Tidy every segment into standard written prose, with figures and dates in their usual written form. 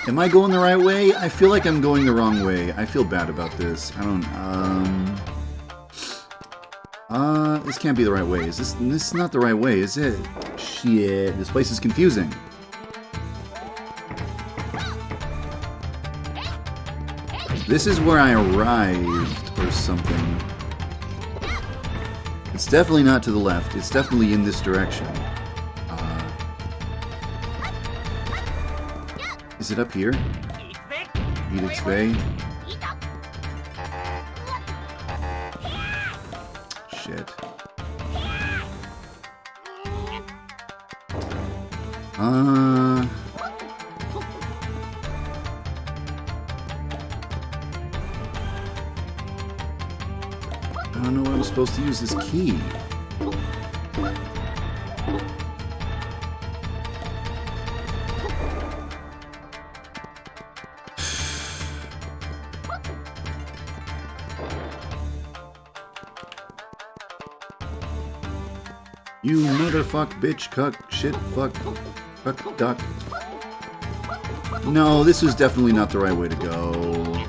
Am I going the right way? I feel like I'm going the wrong way. I feel bad about this. I don't... this can't be the right way. This is not the right way, is it? Shit, this place is confusing. This is where I arrived, or something. It's definitely not to the left. It's definitely in this direction. Is it up here? Edith's Bay? Shit. I don't know where I'm supposed to use this key. You motherfuck, bitch, cuck, shit, fuck, duck. No, this is definitely not the right way to go.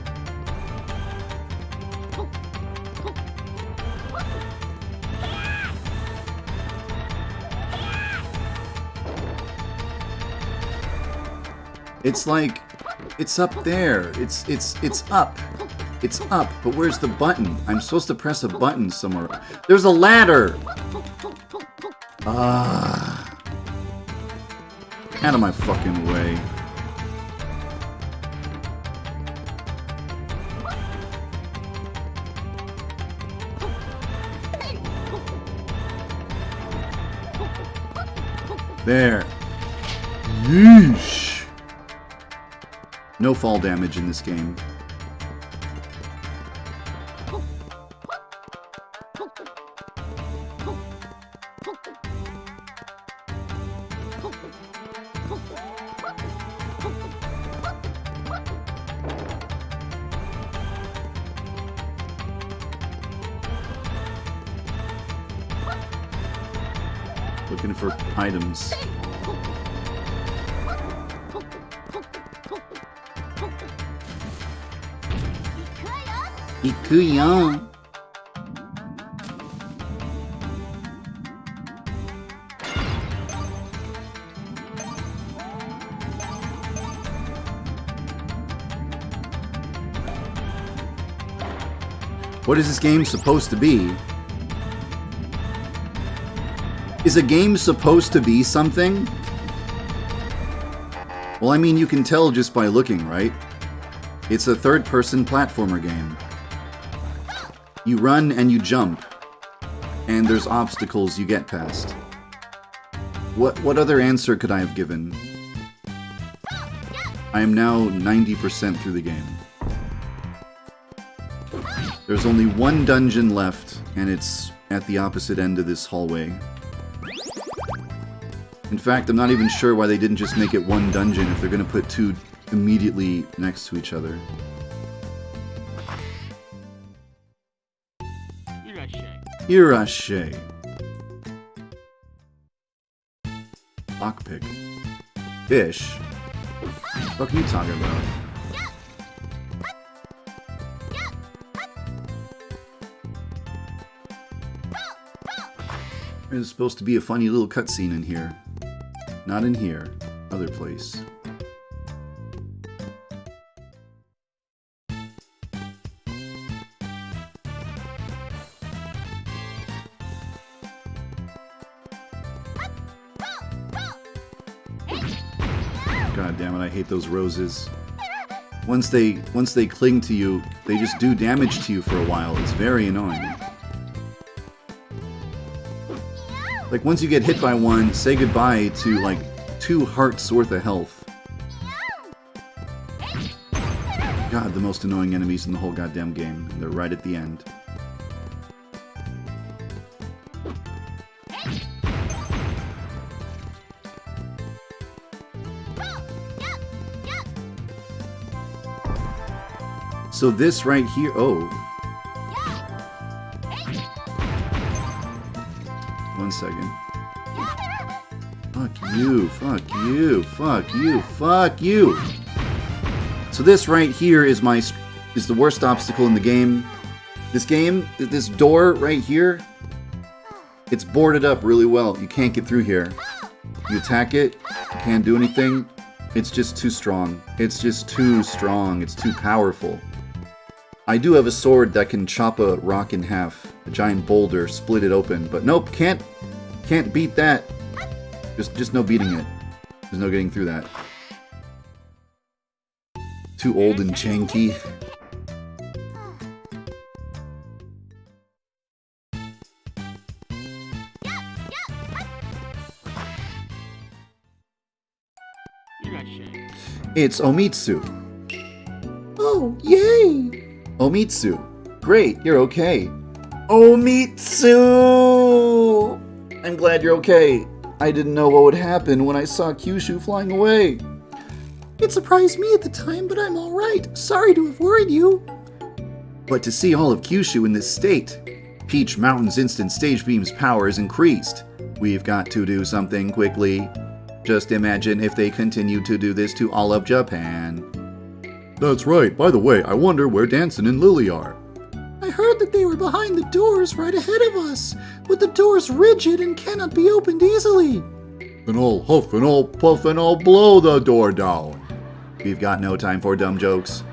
It's like, it's up there. It's up. It's up, but where's the button? I'm supposed to press a button somewhere. There's a ladder! Out of my fucking way. There. Yeesh. No fall damage in this game. Looking for items. Ikuya. What is this game supposed to be? Is a game supposed to be something? Well, I mean, you can tell just by looking, right? It's a third-person platformer game. You run and you jump, and there's obstacles you get past. What other answer could I have given? I am now 90% through the game. There's only one dungeon left, and it's at the opposite end of this hallway. In fact, I'm not even sure why they didn't just make it one dungeon if they're going to put two immediately next to each other. Irashe. Lockpick. Fish. What are you talking about? There's supposed to be a funny little cutscene in here. Not in here. Other place. God damn it, I hate those roses. Once they cling to you, they just do damage to you for a while. It's very annoying. Like, once you get hit by one, say goodbye to, like, 2 hearts worth of health. God, the most annoying enemies in the whole goddamn game. They're right at the end. So this right here... Oh. One second. Fuck you, fuck you, fuck you, fuck you! So this right here is the worst obstacle in the game. This door right here, it's boarded up really well. You can't get through here. You attack it, you can't do anything. It's just too strong. It's just too strong. It's too powerful. I do have a sword that can chop a rock in half. A giant boulder, split it open. But nope, can't beat that. Just no beating it. There's no getting through that. Too old and janky. It's Omitsu. Oh, yay! Omitsu. Great, you're okay. Omitsu! I'm glad you're okay. I didn't know what would happen when I saw Kyushu flying away. It surprised me at the time, but I'm alright. Sorry to have worried you. But to see all of Kyushu in this state, Peach Mountain's instant stage beam's power is increased. We've got to do something quickly. Just imagine if they continue to do this to all of Japan. That's right. By the way, I wonder where Danson and Lily are. I heard that they were behind the doors right ahead of us, with the doors rigid and cannot be opened easily. Then I'll huff and I'll puff and I'll blow the door down. We've got no time for dumb jokes.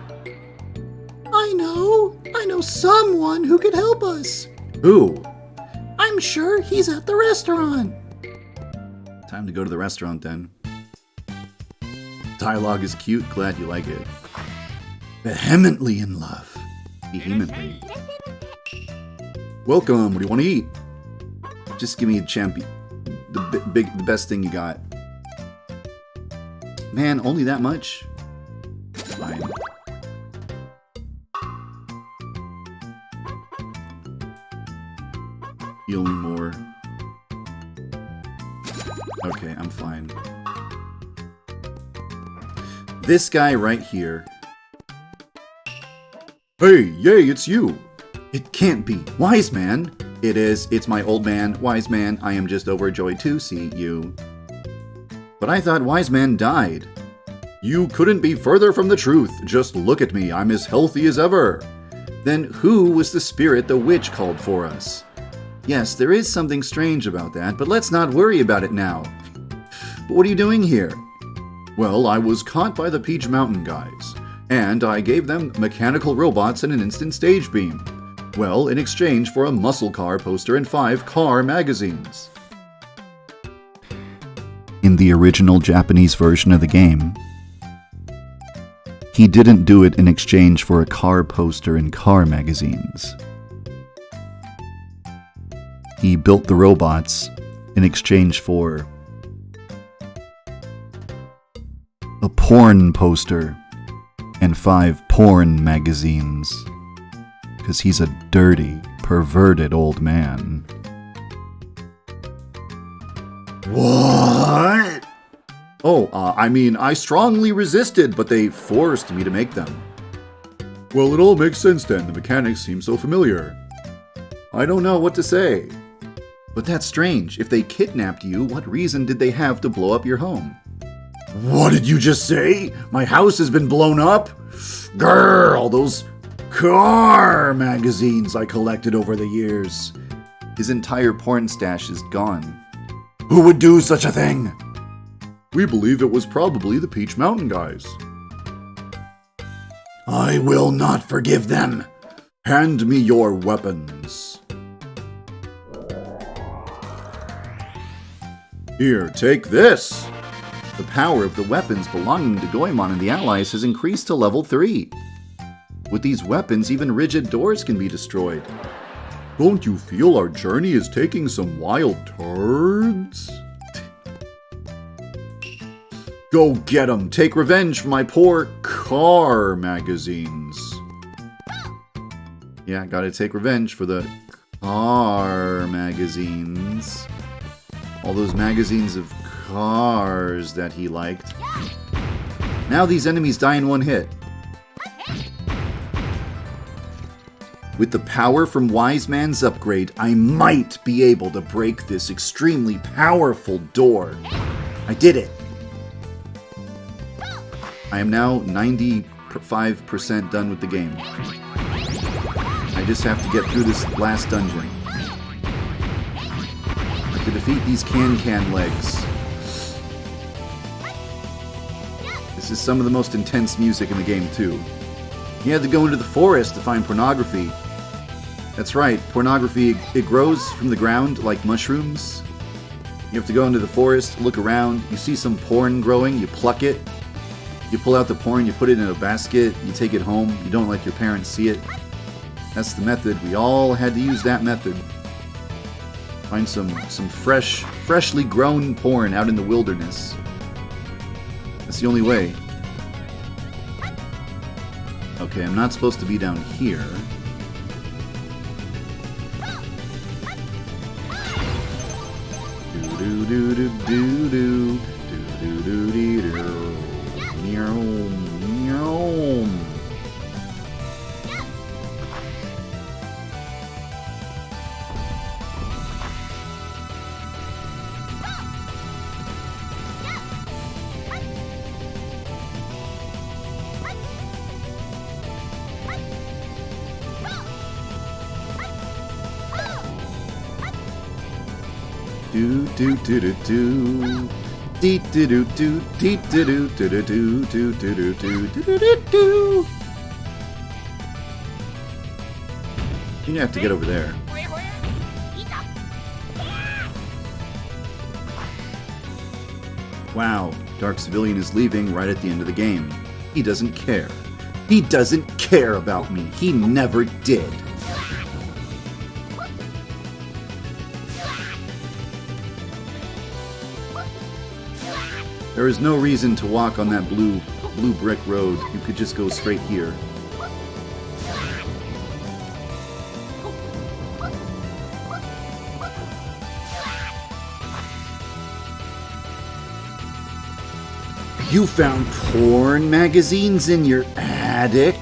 I know someone who could help us. Who? I'm sure he's at the restaurant. Time to go to the restaurant then. Dialogue is cute, glad you like it. Vehemently in love. Vehemently. Welcome, what do you want to eat? Just give me a champion. The best thing you got. Man, only that much? Fine. Healing more. Okay, I'm fine. This guy right here. Hey, yay, it's you! It can't be. Wise man! It is. It's my old man. Wise man, I am just overjoyed to see you. But I thought Wise man died. You couldn't be further from the truth. Just look at me. I'm as healthy as ever. Then who was the spirit the witch called for us? Yes, there is something strange about that, but let's not worry about it now. But what are you doing here? Well, I was caught by the Peach Mountain guys, and I gave them mechanical robots and an instant stage beam. Well, in exchange for a muscle car poster and 5 car magazines. In the original Japanese version of the game, he didn't do it in exchange for a car poster and car magazines. He built the robots in exchange for a porn poster and 5 porn magazines. Because he's a dirty, perverted old man. What? Oh, I mean, I strongly resisted, but they forced me to make them. Well, it all makes sense then. The mechanics seem so familiar. I don't know what to say. But that's strange. If they kidnapped you, what reason did they have to blow up your home? What did you just say? My house has been blown up? Grrr, all those car magazines I collected over the years. His entire porn stash is gone. Who would do such a thing? We believe it was probably the Peach Mountain guys. I will not forgive them. Hand me your weapons. Here, take this. The power of the weapons belonging to Goemon and the allies has increased to level 3. With these weapons, even rigid doors can be destroyed. Don't you feel our journey is taking some wild turns? Go get 'em! Take revenge for my poor car magazines. Yeah, gotta take revenge for the car magazines. All those magazines of cars that he liked. Now these enemies die in one hit. With the power from Wise Man's upgrade, I might be able to break this extremely powerful door. I did it! I am now 90 95% done with the game. I just have to get through this last dungeon. To defeat these can legs. This is some of the most intense music in the game, too. You had to go into the forest to find pornography. That's right, pornography, it grows from the ground like mushrooms. You have to go into the forest, look around, you see some porn growing, you pluck it. You pull out the porn, you put it in a basket, you take it home, you don't let your parents see it. That's the method. We all had to use that method. Find some freshly grown porn out in the wilderness. That's the only way. Okay, I'm not supposed to be down here. Do do do do do do do do do. Meow meow. Do do do do do. Dee do do do dee do do do do do do do do do do do. You have to get over there. Wow, Dark Civilian is leaving right at the end of the game. He doesn't care. He doesn't care about me. He never did. There is no reason to walk on that blue brick road. You could just go straight here. You found porn magazines in your attic?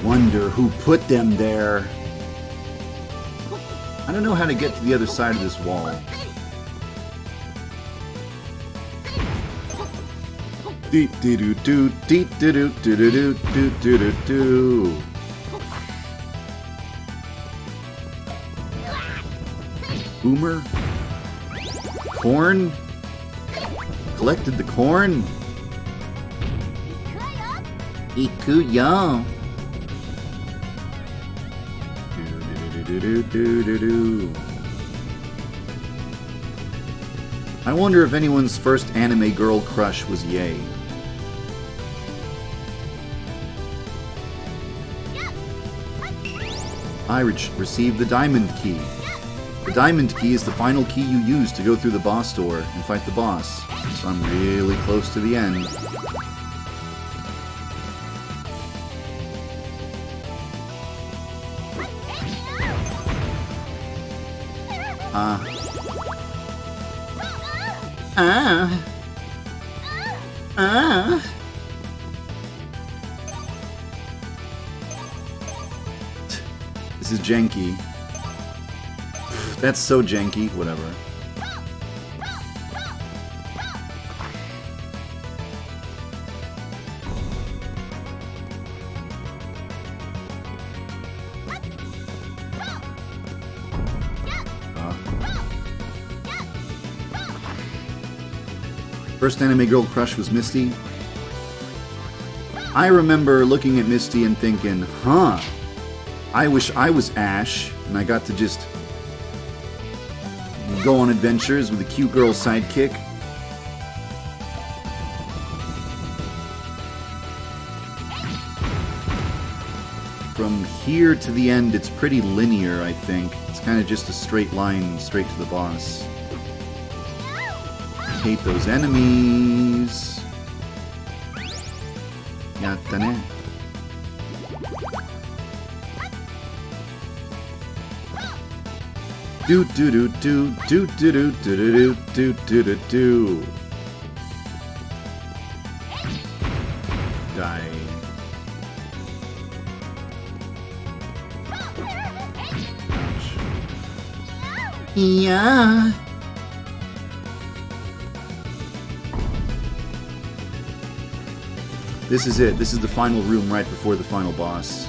Wonder who put them there. I don't know how to get to the other side of this wall. Dee dee doo doo dee doo doo doo doo doo doo doo doo. Boomer? Corn? Collected the corn? Ikuyo. Do do do do do do. I wonder if anyone's first anime girl crush was Yae. I received the diamond key. The diamond key is the final key you use to go through the boss door and fight the boss. So I'm really close to the end. This is janky. That's so janky. Whatever. First anime girl crush was Misty. I remember looking at Misty and thinking, huh, I wish I was Ash and I got to just go on adventures with a cute girl sidekick. From here to the end, it's pretty linear, I think. It's kind of just a straight line straight to the boss. Hate those enemies. Yatta ne. Do do do do do do do do do do do do. Die. Ouch. Yeah. This is it. This is the final room right before the final boss.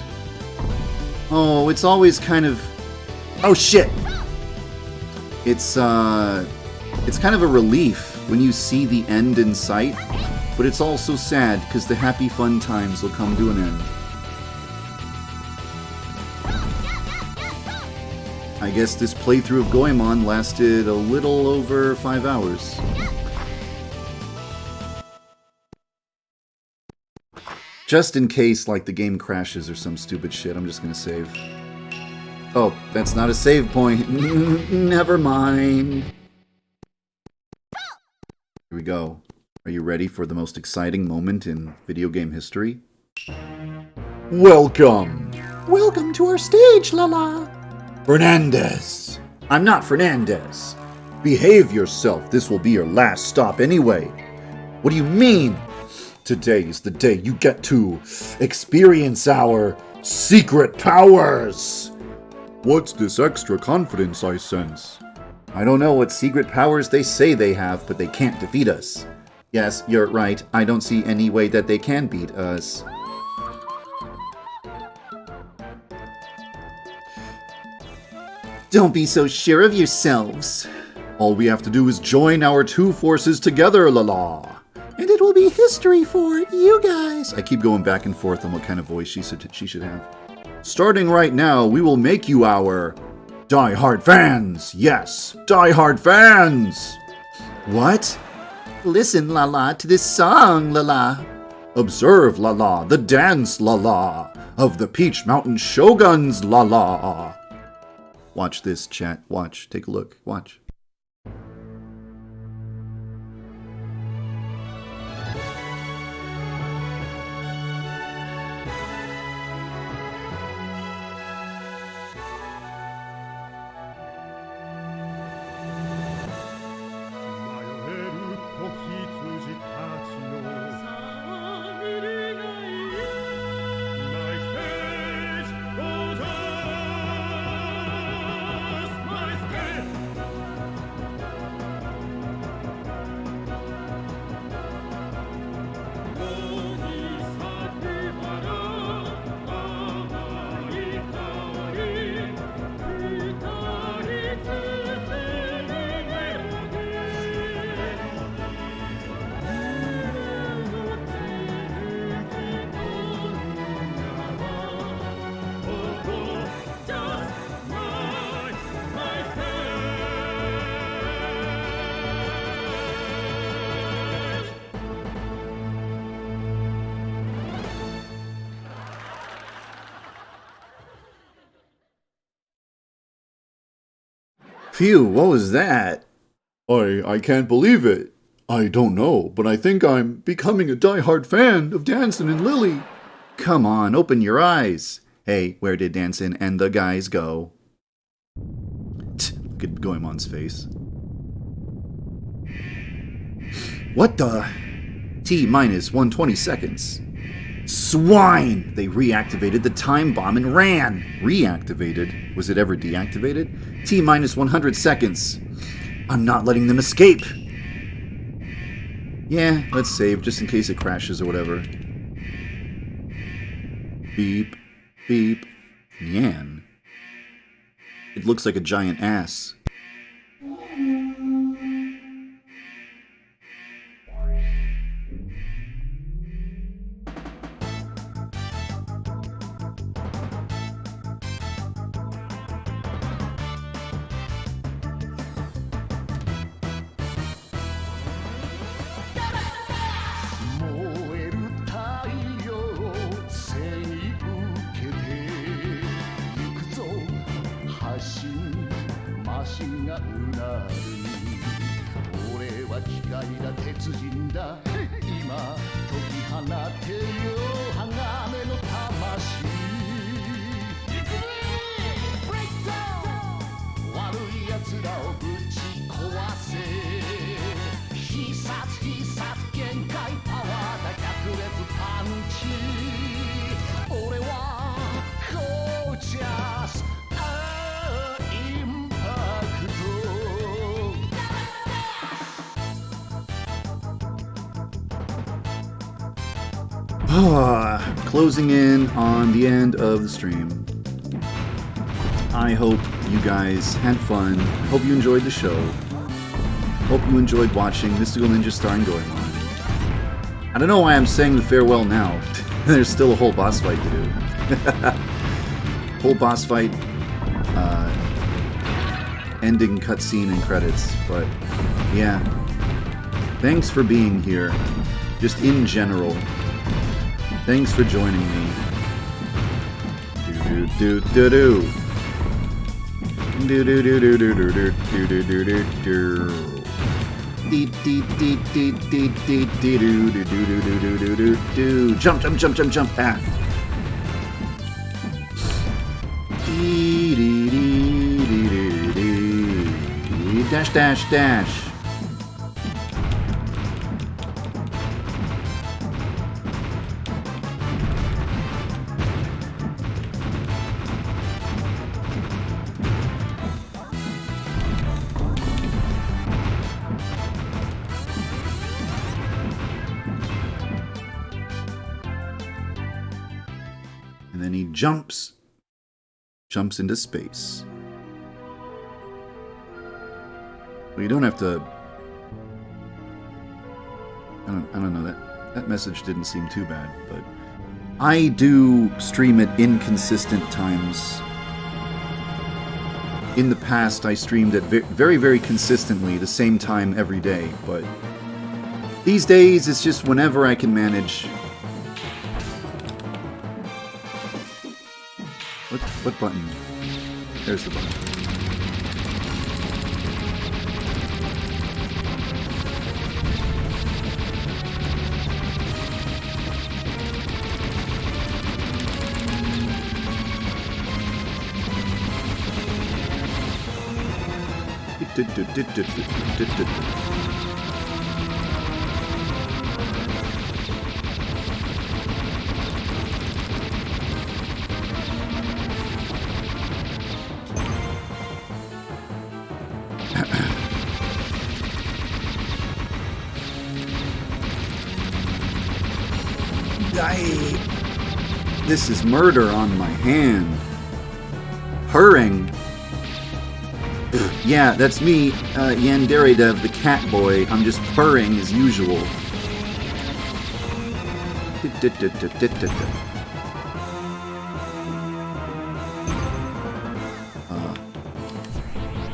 Oh, it's always kind of... Oh, shit! It's kind of a relief when you see the end in sight, but it's also sad because the happy fun times will come to an end. I guess this playthrough of Goemon lasted a little over 5 hours. Just in case, like, the game crashes or some stupid shit, I'm just gonna save. Oh, that's not a save point. Never mind. Here we go. Are you ready for the most exciting moment in video game history? Welcome! Welcome to our stage, Lala! Fernandez! I'm not Fernandez. Behave yourself. This will be your last stop anyway. What do you mean? Today is the day you get to experience our secret powers. What's this extra confidence I sense? I don't know what secret powers they say they have, but they can't defeat us. Yes, you're right. I don't see any way that they can beat us. Don't be so sure of yourselves. All we have to do is join our two forces together, Lala. And it will be history for you guys. I keep going back and forth on what kind of voice she should have. Starting right now, we will make you our die-hard fans. Yes, die-hard fans. What? Listen, Lala, to this song, Lala. Observe, Lala, the dance, Lala, of the Peach Mountain Shoguns, Lala. Watch this, chat. Watch. Take a look. Watch. Phew, what was that? I can't believe it. I don't know, but I think I'm becoming a die-hard fan of Dancin' and Lily. Come on, open your eyes. Hey, where did Dancin' and the guys go? Look at Goemon's face. What the? T-minus 120 seconds. Swine! They reactivated the time bomb and ran. Reactivated? Was it ever deactivated? T-minus 100 seconds. I'm not letting them escape. Yeah, let's save just in case it crashes or whatever. Beep, beep, Yan. It looks like a giant ass. Closing in on the end of the stream. I hope you guys had fun. Hope you enjoyed the show. Hope you enjoyed watching Mystical Ninja starring Goemon. I don't know why I'm saying the farewell now. There's still a whole boss fight to do. Whole boss fight, ending cutscene and credits. But yeah, thanks for being here. Just in general, thanks for joining me. Do do do do do do do do do do do do do do do. Jump, jump, jump, jump, jump. Ah. Dash, dash, dash. And then he jumps into space. Well, you don't have to. I don't know, that message didn't seem too bad, but I do stream at inconsistent times. In the past, I streamed at very, very consistently the same time every day, but these days it's just whenever I can manage. What button? There's the button. This is murder on my hand. Purring. Yeah, that's me, YandereDev, the cat boy. I'm just purring as usual.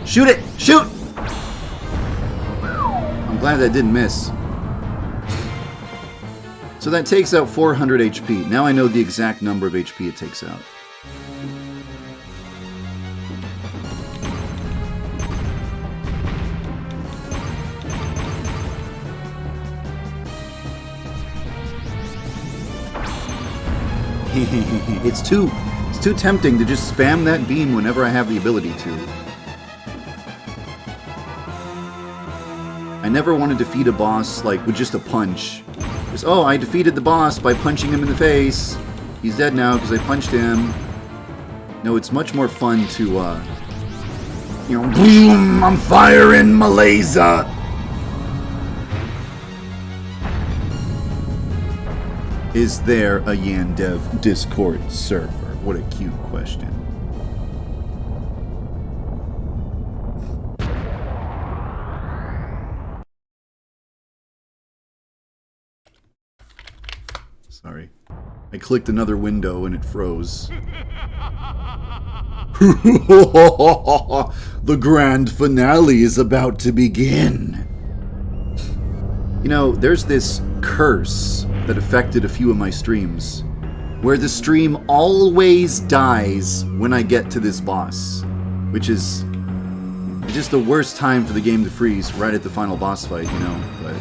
Shoot it! Shoot! I'm glad that didn't miss. So that takes out 400 HP. Now I know the exact number of HP it takes out. It's too tempting to just spam that beam whenever I have the ability to. I never want to defeat a boss like with just a punch. Just, oh, I defeated the boss by punching him in the face. He's dead now because I punched him. No, it's much more fun to, you know, boom, I'm firing my laser. Is there a YandereDev Discord server? What a cute question. Sorry. I clicked another window and it froze. The grand finale is about to begin. You know, there's this curse that affected a few of my streams, where the stream always dies when I get to this boss, which is just the worst time for the game to freeze right at the final boss fight, you know, but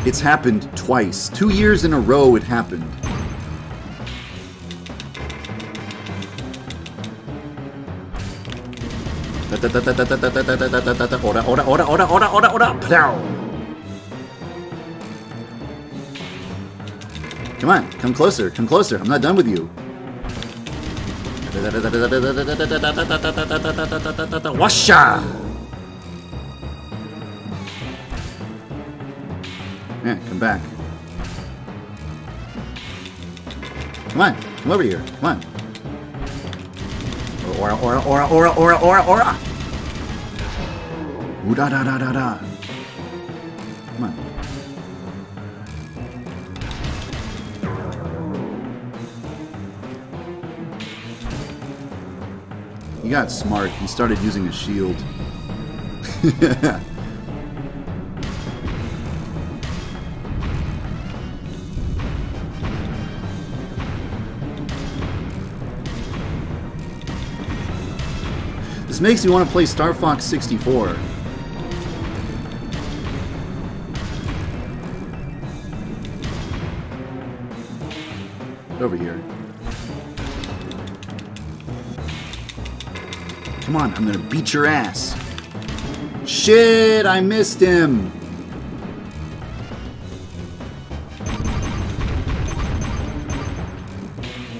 it's happened twice. 2 years in a row it happened. Come on, come closer, come closer. I'm not done with you. Washa! Yeah, come back. Come on. Come over here. Come on. Aura, aura, aura, aura, aura, aura, aura. Ooh, da da da da da. Come on. He got smart. He started using a shield. This makes me want to play Star Fox 64. Over here. Come on, I'm gonna beat your ass. Shit, I missed him.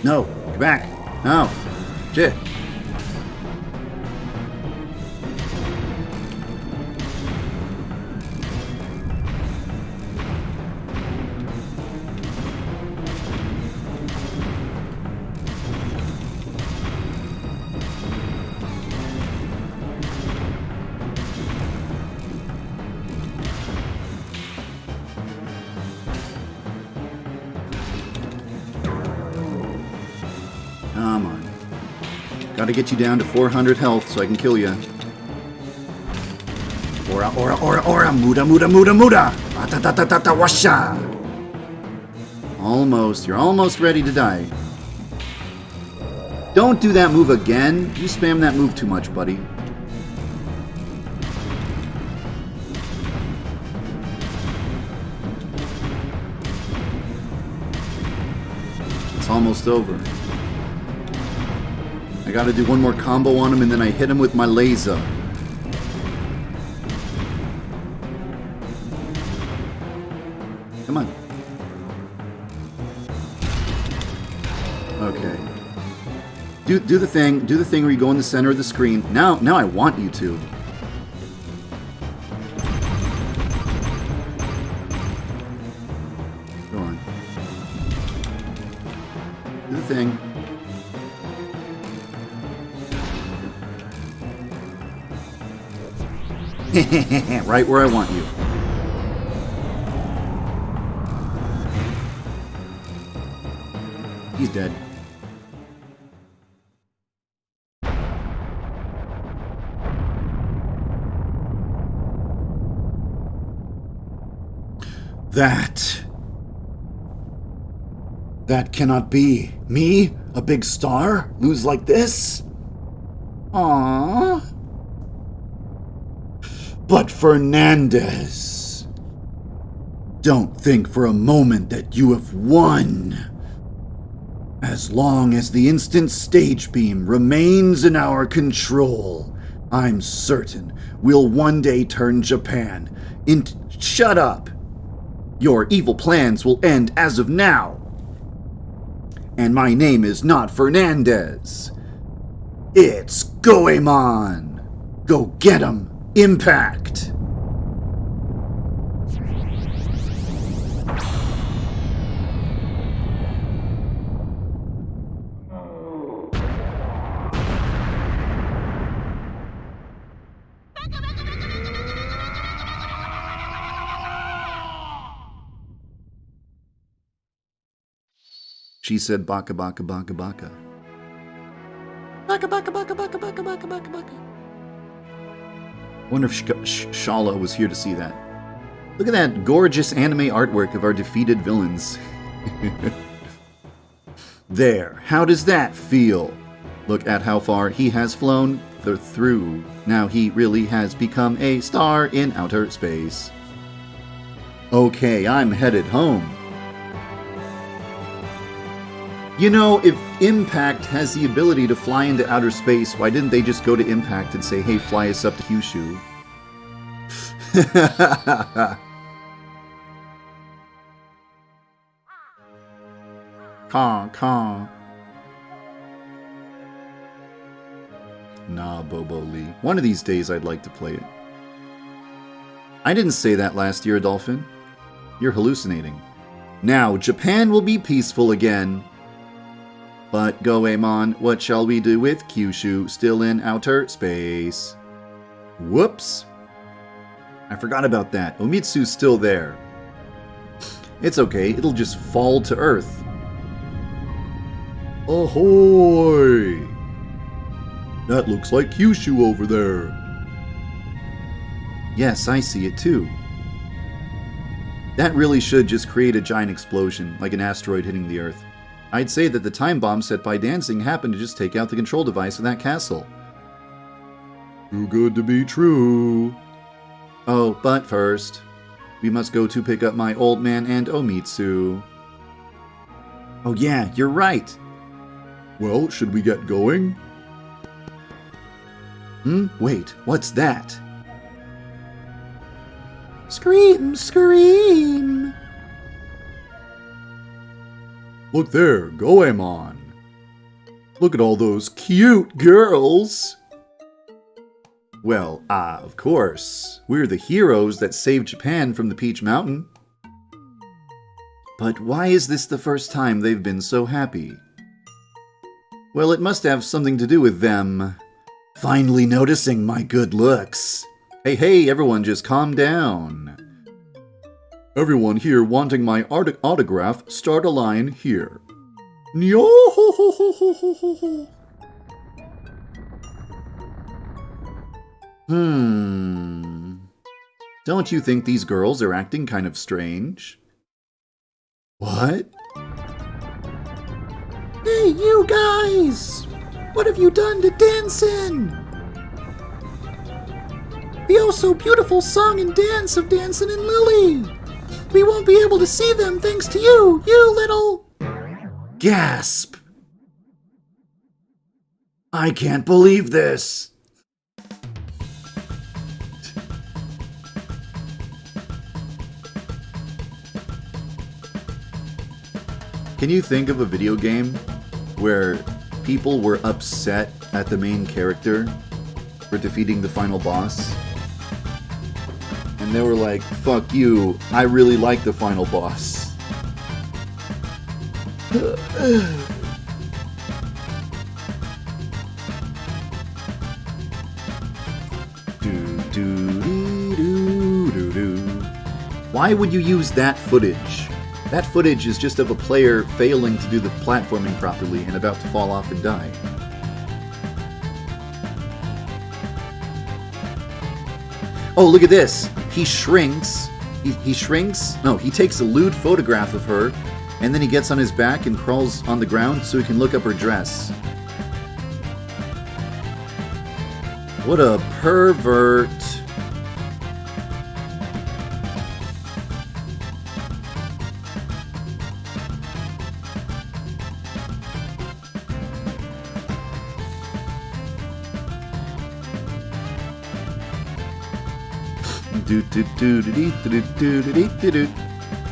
No, get back. No. Shit. Come on. Gotta get you down to 400 health so I can kill you. Aura, aura, aura, aura. Muda, muda, muda, muda. Atatatata, washa. Almost. You're almost ready to die. Don't do that move again. You spam that move too much, buddy. It's almost over. I gotta do one more combo on him and then I hit him with my laser. Come on. Okay. Do the thing. Do the thing where you go in the center of the screen. Now I want you to. Go on. Do the thing. Right where I want you. He's dead. That cannot be. Me? A big star? Lose like this? Aww. But Fernandez, don't think for a moment that you have won. As long as the instant stage beam remains in our control, I'm certain we'll one day turn Japan into... Shut up! Your evil plans will end as of now. And my name is not Fernandez. It's Goemon. Go get him. Impact. She said baka baka baka baka. Baka baka baka baka baka baka baka baka. Wonder if Shala was here to see that. Look at that gorgeous anime artwork of our defeated villains. There, how does that feel? Look at how far he has flown through. Now he really has become a star in outer space. Okay, I'm headed home. You know, if Impact has the ability to fly into outer space, why didn't they just go to Impact and say, hey, fly us up to Kyushu? Caw, caw. Nah, Bobo Lee. One of these days I'd like to play it. I didn't say that last year, Dolphin. You're hallucinating. Now, Japan will be peaceful again. But Goemon, what shall we do with Kyushu still in outer space? Whoops. I forgot about that. Omitsu's still there. It's okay, it'll just fall to Earth. Ahoy! That looks like Kyushu over there. Yes, I see it too. That really should just create a giant explosion, like an asteroid hitting the Earth. I'd say that the time bomb set by dancing happened to just take out the control device of that castle. Too good to be true. Oh, but first, we must go to pick up my old man and Omitsu. Oh yeah, you're right. Well, should we get going? Wait, what's that? Scream, scream! Look there, Goemon. Look at all those cute girls. Well, of course. We're the heroes that saved Japan from the Peach Mountain. But why is this the first time they've been so happy? Well, it must have something to do with them finally noticing my good looks. Hey, everyone, just calm down. Everyone here wanting my autograph, start a line here. Don't you think these girls are acting kind of strange? What? Hey, you guys! What have you done to Dancin'? The oh so beautiful song and dance of Dancin' and Lily! We won't be able to see them thanks to you, you little... Gasp! I can't believe this! Can you think of a video game where people were upset at the main character for defeating the final boss? And they were like, fuck you, I really like the final boss. Why would you use that footage? That footage is just of a player failing to do the platforming properly and about to fall off and die. Oh, look at this! He shrinks. He shrinks? No, he takes a lewd photograph of her, and then he gets on his back and crawls on the ground so he can look up her dress. What a pervert.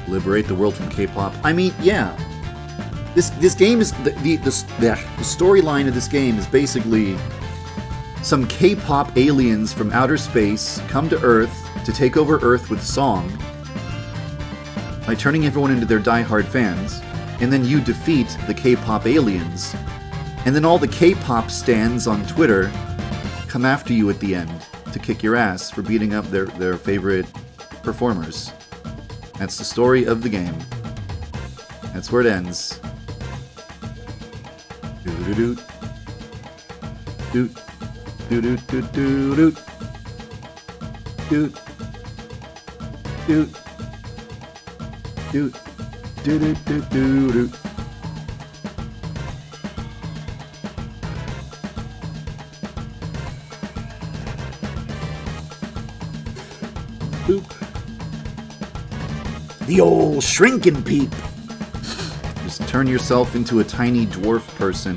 Liberate the world from K-pop. I mean, yeah. This game is the storyline of this game is basically some K-pop aliens from outer space come to Earth to take over Earth with song by turning everyone into their die-hard fans, and then you defeat the K-pop aliens, and then all the K-pop stans on Twitter come after you at the end to kick your ass for beating up their favorite performers. That's the story of the game. That's where it ends. Doo-doo-doo. Doot. Doo-doo-doo-doo-doot. Doot. Doot. Doot. Doo-doo-doo-doo-doot. Boop. The old shrinking peep. Just turn yourself into a tiny dwarf person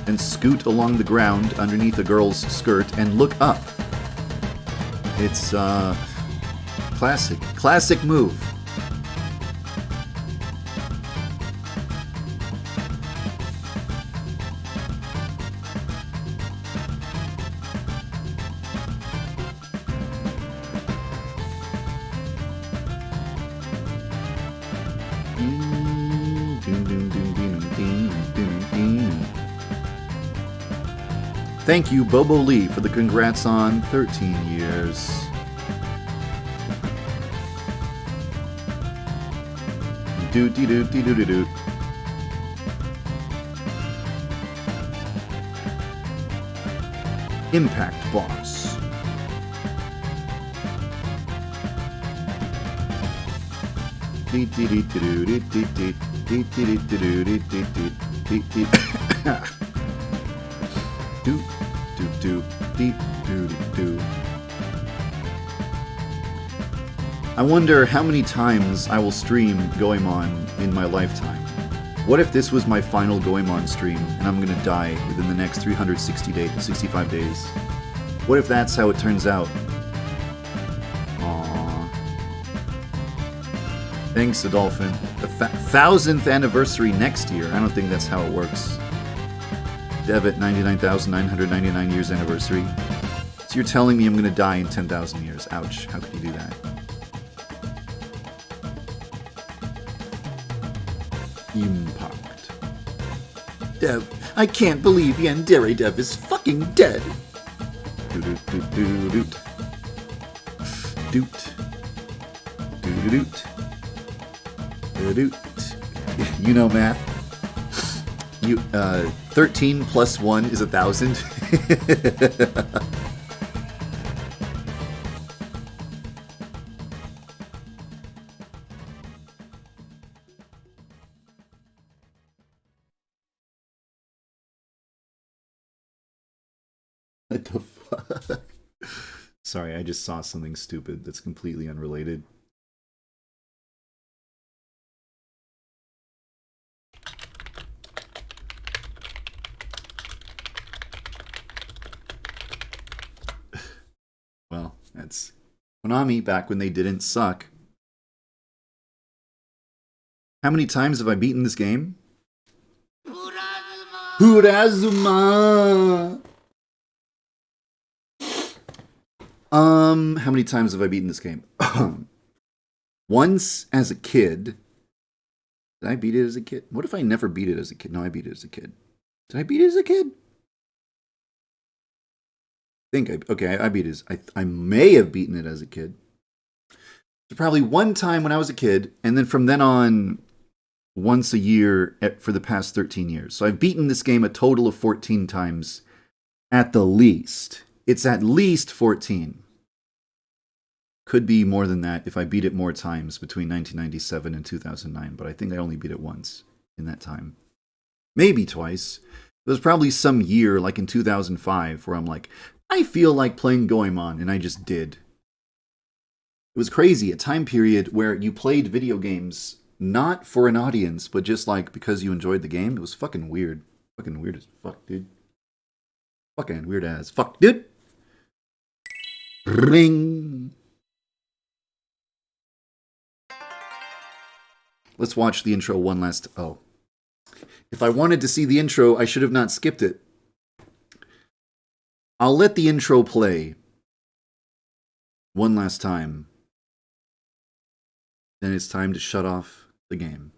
and scoot along the ground underneath a girl's skirt and look up. It's classic move. Thank you, Bobo Lee, for the congrats on 13 years. Doot dee doot dee doot dee doot. Impact boss. Doot doot doot doot doot doot doot doot doot doot doot. Do do do do do do. I wonder how many times I will stream Goemon in my lifetime. What if this was my final Goemon stream and I'm gonna die within the next 365 days? What if that's how it turns out? Aww. Thanks, Adolphin. The 1000th anniversary next year. I don't think that's how it works. Dev at 99,999 years anniversary. So you're telling me I'm gonna die in 10,000 years. Ouch, how could you do that? Impact. Dev, I can't believe YandereDev is fucking dead. Doot doot doot doot. Doot. Doot doot. Doot. You know math. You 13 plus 1 is 1,000. What the fuck? Sorry, I just saw something stupid that's completely unrelated. Well, that's Konami back when they didn't suck. How many times have I beaten this game? Urazuma! How many times have I beaten this game? Once as a kid. Did I beat it as a kid? What if I never beat it as a kid? No, I beat it as a kid. Did I beat it as a kid? I beat it as... I may have beaten it as a kid. So probably one time when I was a kid, and then from then on, once a year for the past 13 years. So I've beaten this game a total of 14 times at the least. It's at least 14. Could be more than that if I beat it more times between 1997 and 2009, but I think I only beat it once in that time. Maybe twice. There was probably some year, like in 2005, where I'm like, I feel like playing Goemon, and I just did. It was crazy, a time period where you played video games not for an audience, but just like because you enjoyed the game. It was fucking weird. Fucking weird as fuck, dude. Fucking weird as fuck, dude. Ring. Let's watch the intro one last... Oh. If I wanted to see the intro, I should have not skipped it. I'll let the intro play one last time. Then it's time to shut off the game.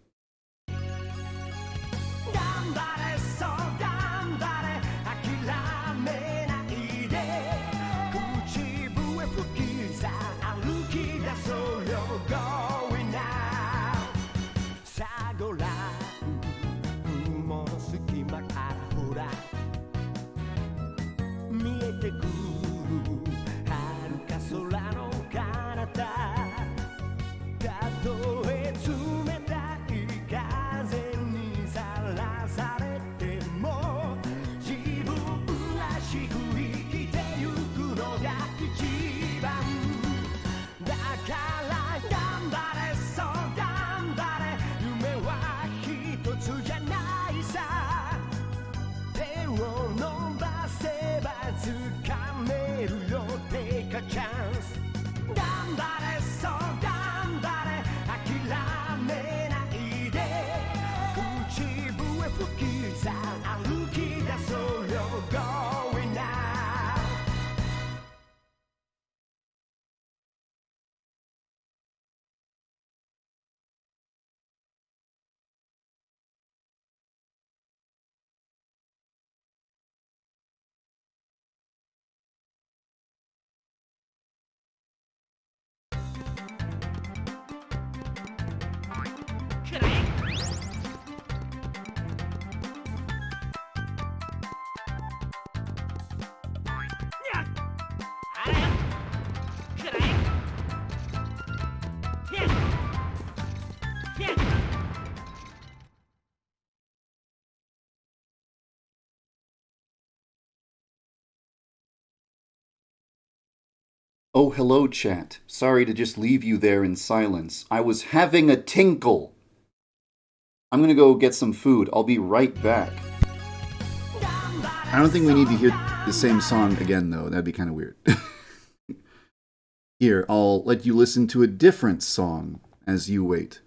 Oh, hello, chat. Sorry to just leave you there in silence. I was having a tinkle. I'm gonna go get some food. I'll be right back. I don't think we need to hear the same song again, though. That'd be kind of weird. Here, I'll let you listen to a different song as you wait.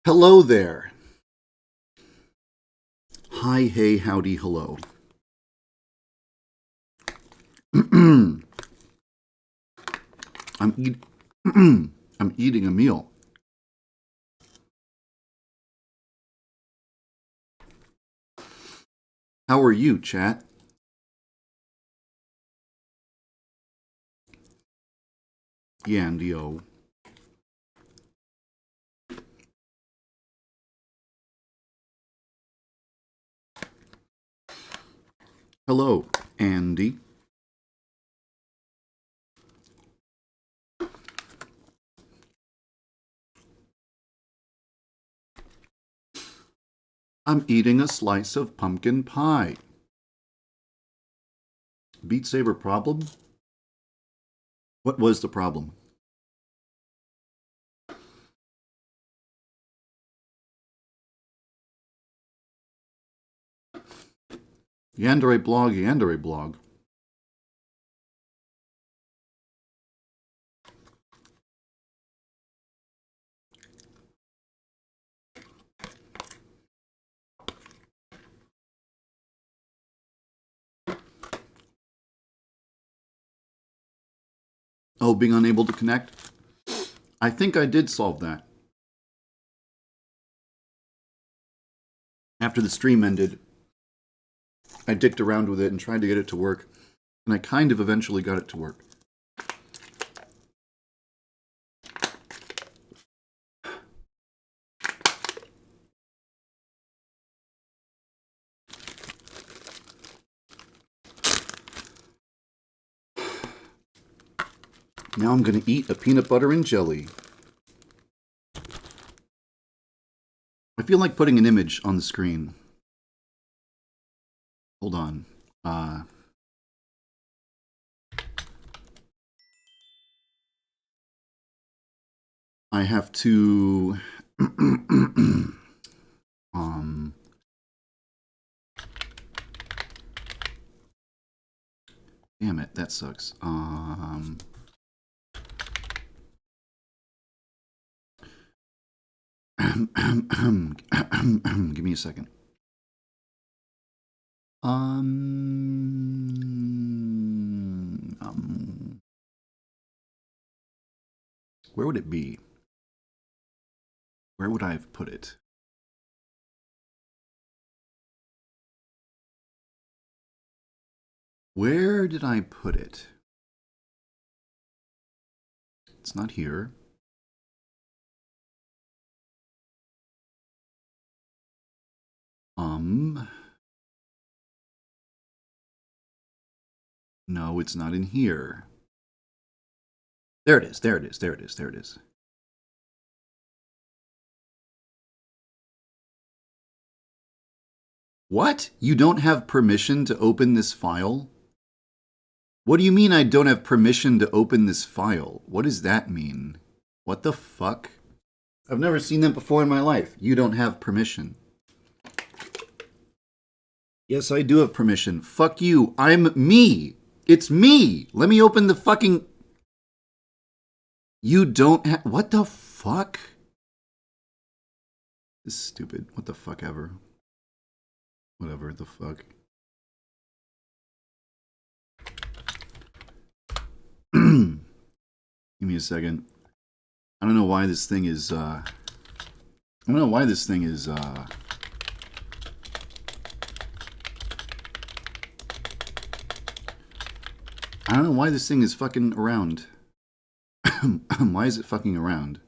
Hello there. Hi, hey, howdy, hello. I'm I'm eating a meal. How are you, chat? Yandio. Hello, Andy. I'm eating a slice of pumpkin pie. Beat Saber problem? What was the problem? Yandere blog, Yandere blog. Oh, being unable to connect? I think I did solve that. After the stream ended, I dicked around with it and tried to get it to work, and I kind of eventually got it to work. Now I'm going to eat a peanut butter and jelly. I feel like putting an image on the screen. Hold on. I have to Damn it, that sucks. Give me a second. Where would it be? Where would I have put it? Where did I put it? It's not here. No, it's not in here. There it is, there it is, there it is, there it is. What? You don't have permission to open this file? What do you mean I don't have permission to open this file? What does that mean? What the fuck? I've never seen that before in my life. You don't have permission. Yes, I do have permission. Fuck you. I'm me. It's me. Let me open the fucking... You don't have... What the fuck? This is stupid. What the fuck ever. Whatever the fuck. Give me a second. I don't know why this thing is, I don't know why this thing is, I don't know why this thing is fucking around. Why is it fucking around?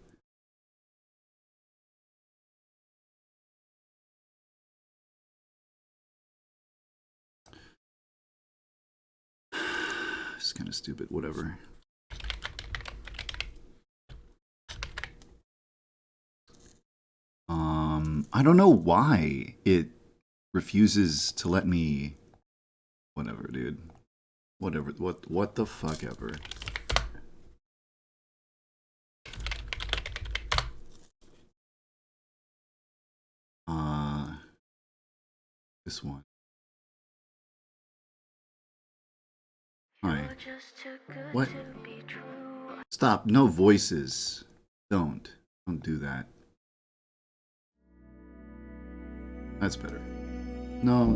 It's kind of stupid, whatever. I don't know why it refuses to let me... Whatever, dude. Whatever, what the fuck ever. This one. Hi. What? Stop, no voices. Don't do that. That's better. No.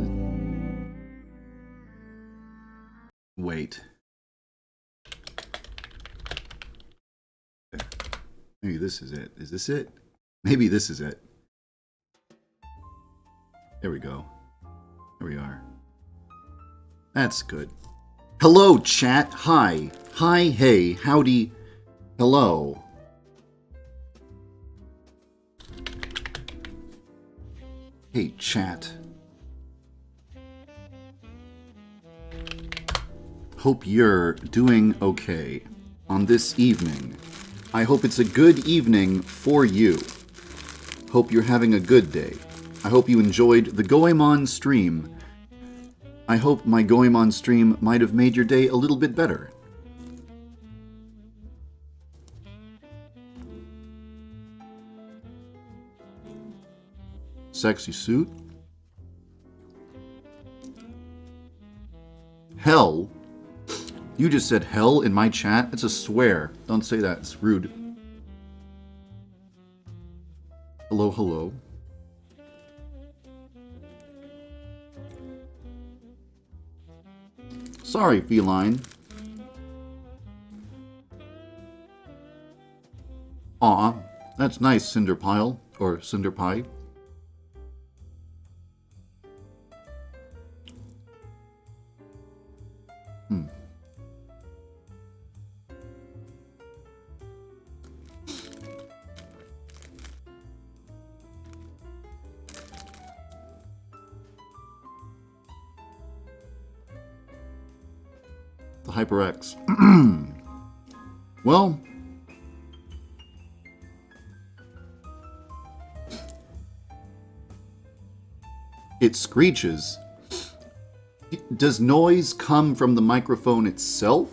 Wait. Maybe this is it. Is this it? Maybe this is it. There we go. There we are. That's good. Hello, chat. Hi. Hi, hey, howdy. Hello. Hey, chat. Hope you're doing okay on this evening. I hope it's a good evening for you. Hope you're having a good day. I hope you enjoyed the Goemon stream. I hope my Goemon stream might have made your day a little bit better. Sexy suit. Hell? You just said hell in my chat? That's a swear. Don't say that. It's rude. Hello, hello. Sorry, feline. Aw, that's nice, Cinder Pile. Or Cinder Pie. The HyperX. Well, it screeches. Does noise come from the microphone itself?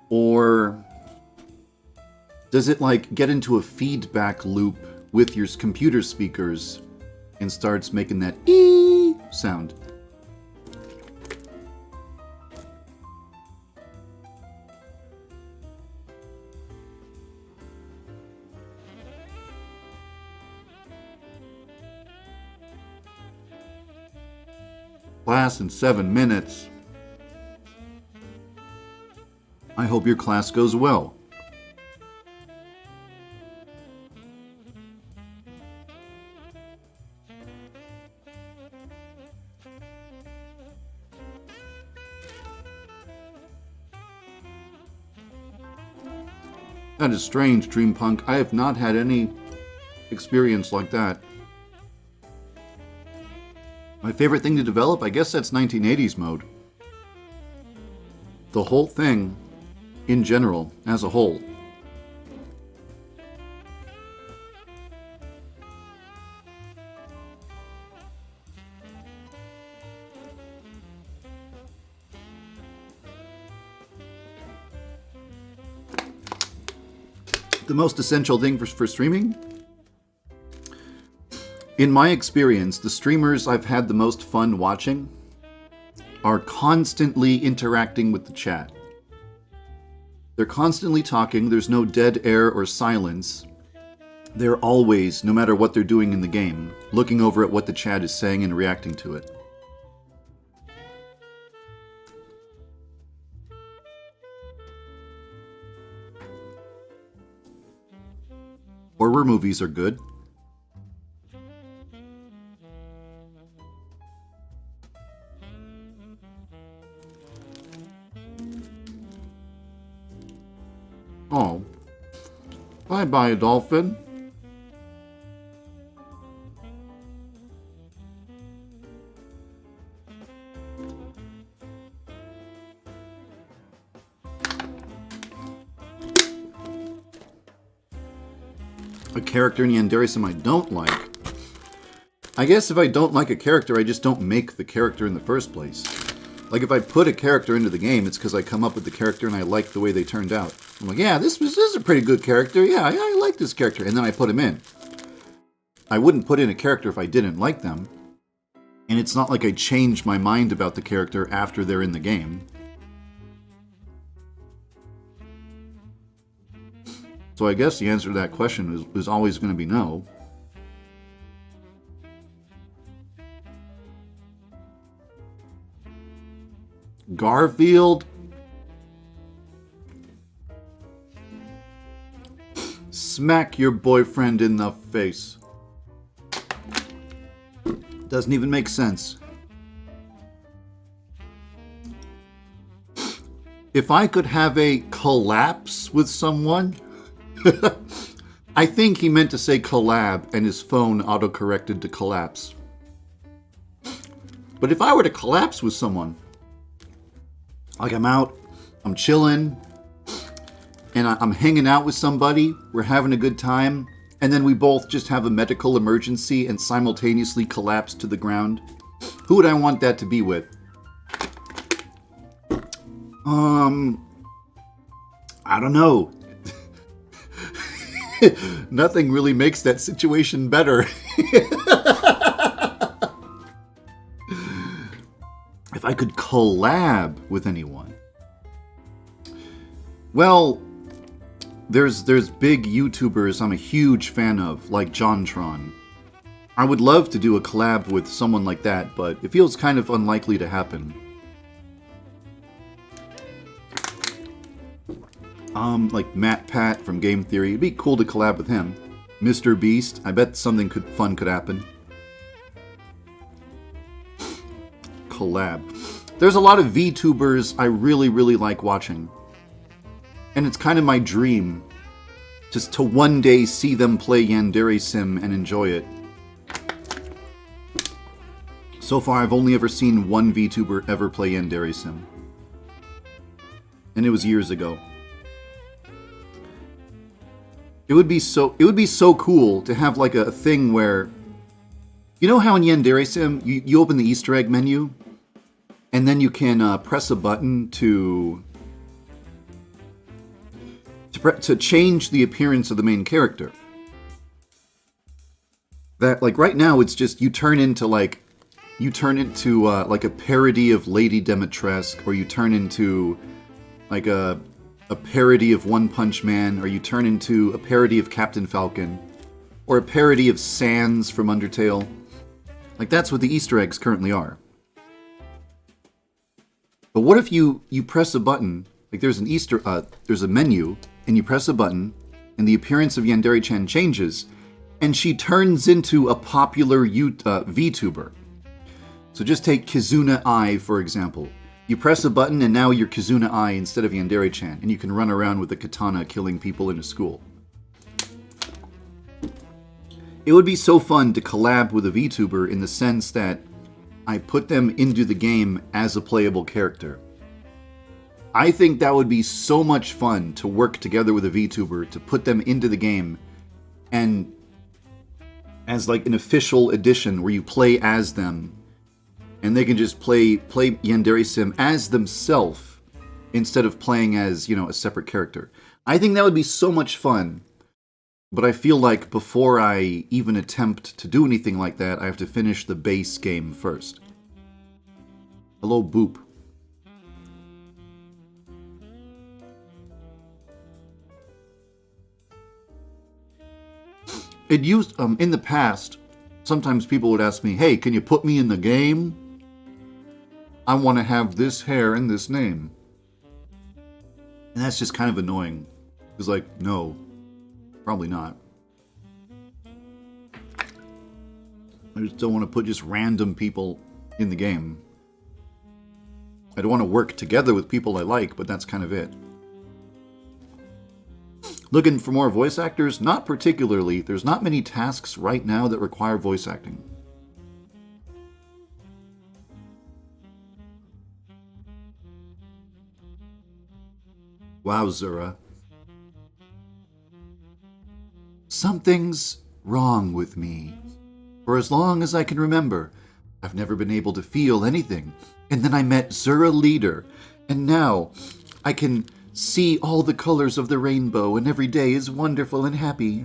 Or does it like get into a feedback loop with your computer speakers and starts making that ee sound? Class in 7 minutes. I hope your class goes well. That is strange, Dreampunk. I have not had any experience like that. My favorite thing to develop? I guess that's 1980s mode. The whole thing, in general, as a whole. The most essential thing for streaming? In my experience, the streamers I've had the most fun watching are constantly interacting with the chat. They're constantly talking, there's no dead air or silence. They're always, no matter what they're doing in the game, looking over at what the chat is saying and reacting to it. Horror movies are good. Oh. Bye-bye, dolphin. A character in YandereDev I don't like. I guess if I don't like a character, I just don't make the character in the first place. Like, if I put a character into the game, it's because I come up with the character and I like the way they turned out. I'm like, yeah, this is a pretty good character. Yeah, I like this character. And then I put him in. I wouldn't put in a character if I didn't like them. And it's not like I change my mind about the character after they're in the game. So I guess the answer to that question is always going to be no. Garfield? Smack your boyfriend in the face. Doesn't even make sense. If I could have a collapse with someone... I think he meant to say collab, and his phone autocorrected to collapse. But if I were to collapse with someone, like I'm out, I'm chilling, and I'm hanging out with somebody, we're having a good time, and then we both just have a medical emergency and simultaneously collapse to the ground, who would I want that to be with? I don't know. Nothing really makes that situation better. If I could collab with anyone. Well, there's big YouTubers I'm a huge fan of, like JonTron. I would love to do a collab with someone like that, but it feels kind of unlikely to happen. Like Matt Pat from Game Theory. It'd be cool to collab with him. Mr. Beast. I bet something fun could happen. Collab. There's a lot of VTubers I really, really like watching. And it's kind of my dream just to one day see them play YandereSim and enjoy it. So far, I've only ever seen one VTuber ever play YandereSim. And it was years ago. It would be so cool to have like a thing where, you know how in YandereSim you open the Easter egg menu, and then you can press a button to change the appearance of the main character. That, like, right now it's just you turn into like a parody of Lady Demetresque, or you turn into like a parody of One Punch Man, or you turn into a parody of Captain Falcon, or a parody of Sans from Undertale. Like, that's what the Easter eggs currently are. But what if you press a button, like there's a menu, and you press a button, and the appearance of Yandere-chan changes, and she turns into a popular VTuber. So just take Kizuna Ai, for example. You press a button, and now you're Kizuna Ai instead of Yandere-chan, and you can run around with a katana killing people in a school. It would be so fun to collab with a VTuber in the sense that I put them into the game as a playable character. I think that would be so much fun to work together with a VTuber to put them into the game and as like an official edition where you play as them and they can just play Yandere Sim as themselves instead of playing as, you know, a separate character. I think that would be so much fun. But I feel like before I even attempt to do anything like that, I have to finish the base game first. Hello, Boop. It used, in the past, sometimes people would ask me, hey, can you put me in the game? I want to have this hair and this name. And that's just kind of annoying. It's like, no. Probably not. I just don't want to put just random people in the game. I don't want to work together with people I like, but that's kind of it. Looking for more voice actors? Not particularly. There's not many tasks right now that require voice acting. Wow, Zura. Something's wrong with me. For as long as I can remember, I've never been able to feel anything. And then I met Zura Leader, and now I can see all the colors of the rainbow, and every day is wonderful and happy.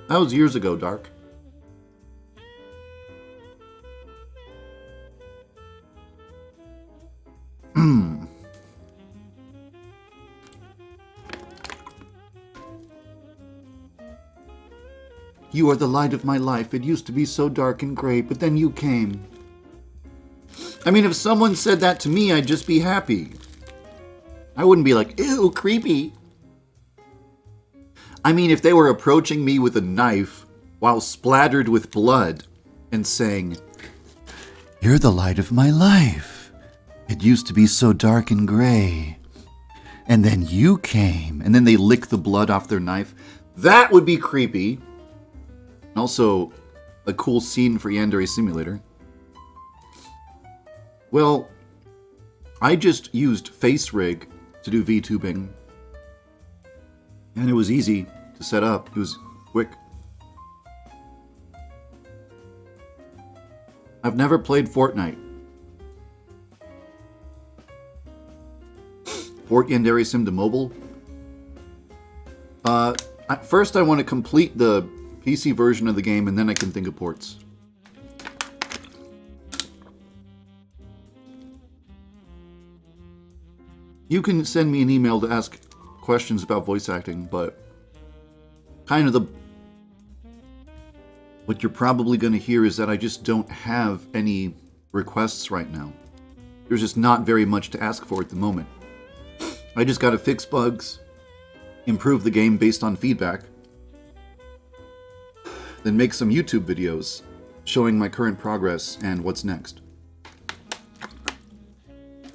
That was years ago, Dark. You are the light of my life. It used to be so dark and gray, but then you came. I mean, if someone said that to me, I'd just be happy. I wouldn't be like, ew, creepy. I mean, if they were approaching me with a knife while splattered with blood and saying, you're the light of my life. It used to be so dark and gray. And then you came. And then they lick the blood off their knife. That would be creepy. Also, a cool scene for Yandere Simulator. Well, I just used FaceRig to do VTubing. And it was easy to set up. It was quick. I've never played Fortnite. Port Yandere Sim to mobile? First I want to complete the PC version of the game, and then I can think of ports. You can send me an email to ask questions about voice acting, but kind of what you're probably going to hear is that I just don't have any requests right now. There's just not very much to ask for at the moment. I just got to fix bugs, improve the game based on feedback, then make some YouTube videos showing my current progress and what's next.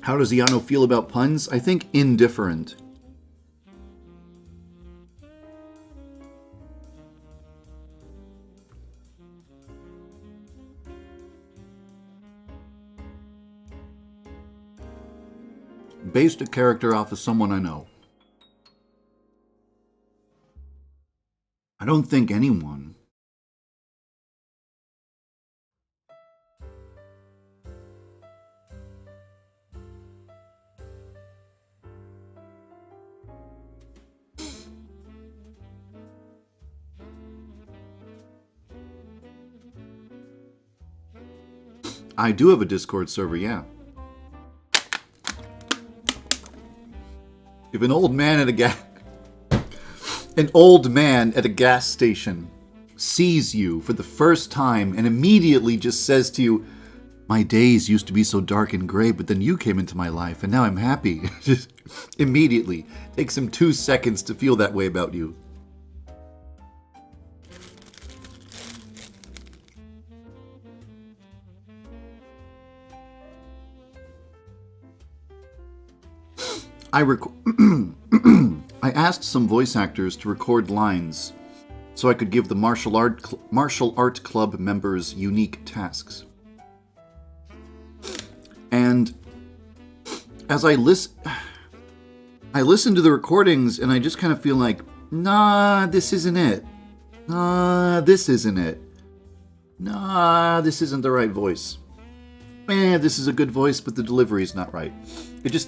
How does Yano feel about puns? I think indifferent. Based a character off of someone I know. I don't think anyone. I do have a Discord server, yeah. If an old man at a gas station sees you for the first time and immediately just says to you, My days used to be so dark and gray, but then you came into my life, and now I'm happy. Just immediately. Takes him 2 seconds to feel that way about you. I asked some voice actors to record lines so I could give the martial art club members unique tasks. And as I listen to the recordings and I just kind of feel like, nah, this isn't it. Nah, this isn't it. Nah, this isn't the right voice. This is a good voice, but the delivery is not right.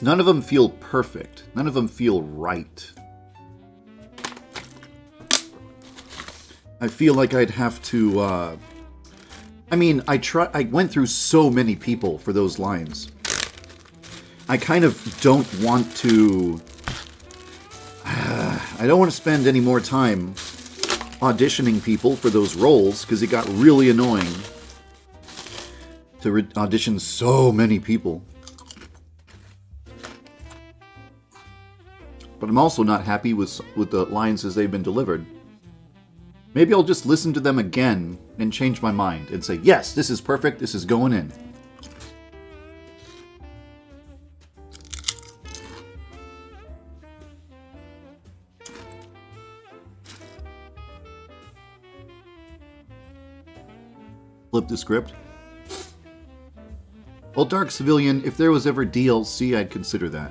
None of them feel perfect. None of them feel right. I feel like I'd have to, I went through so many people for those lines. I kind of don't want to, I don't want to spend any more time auditioning people for those roles, because it got really annoying to audition so many people. But I'm also not happy with the lines as they've been delivered. Maybe I'll just listen to them again and change my mind and say, yes, this is perfect, this is going in. Flip the script. Well, Dark Civilian, if there was ever DLC, I'd consider that.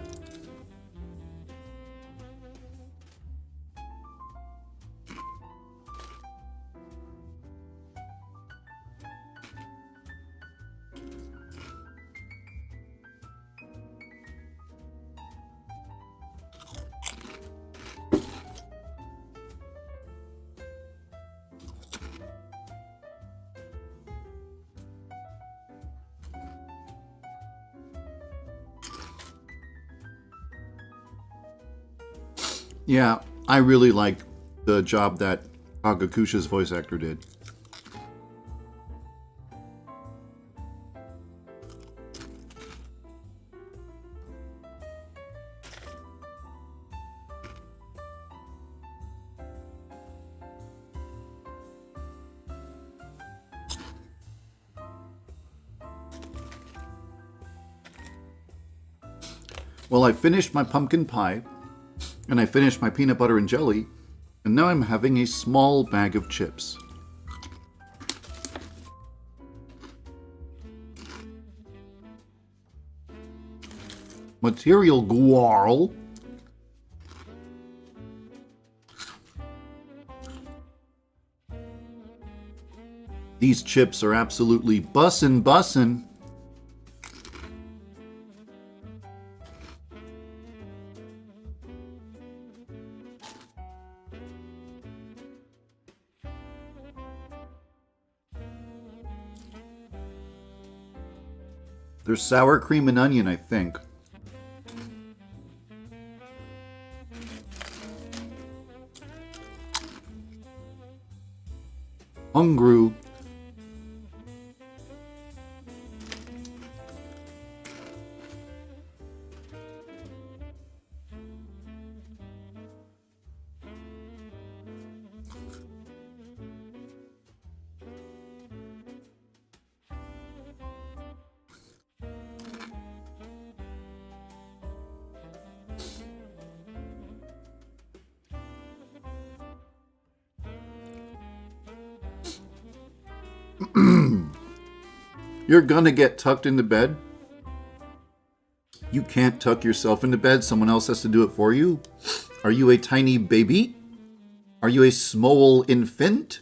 Yeah, I really like the job that Agakusha's voice actor did. Well, I finished my pumpkin pie. And I finished my peanut butter and jelly, and now I'm having a small bag of chips. Material guarl. These chips are absolutely bussin'. There's sour cream and onion, I think. Hungry. You're gonna get tucked into bed? You can't tuck yourself into bed, someone else has to do it for you? Are you a tiny baby? Are you a small infant?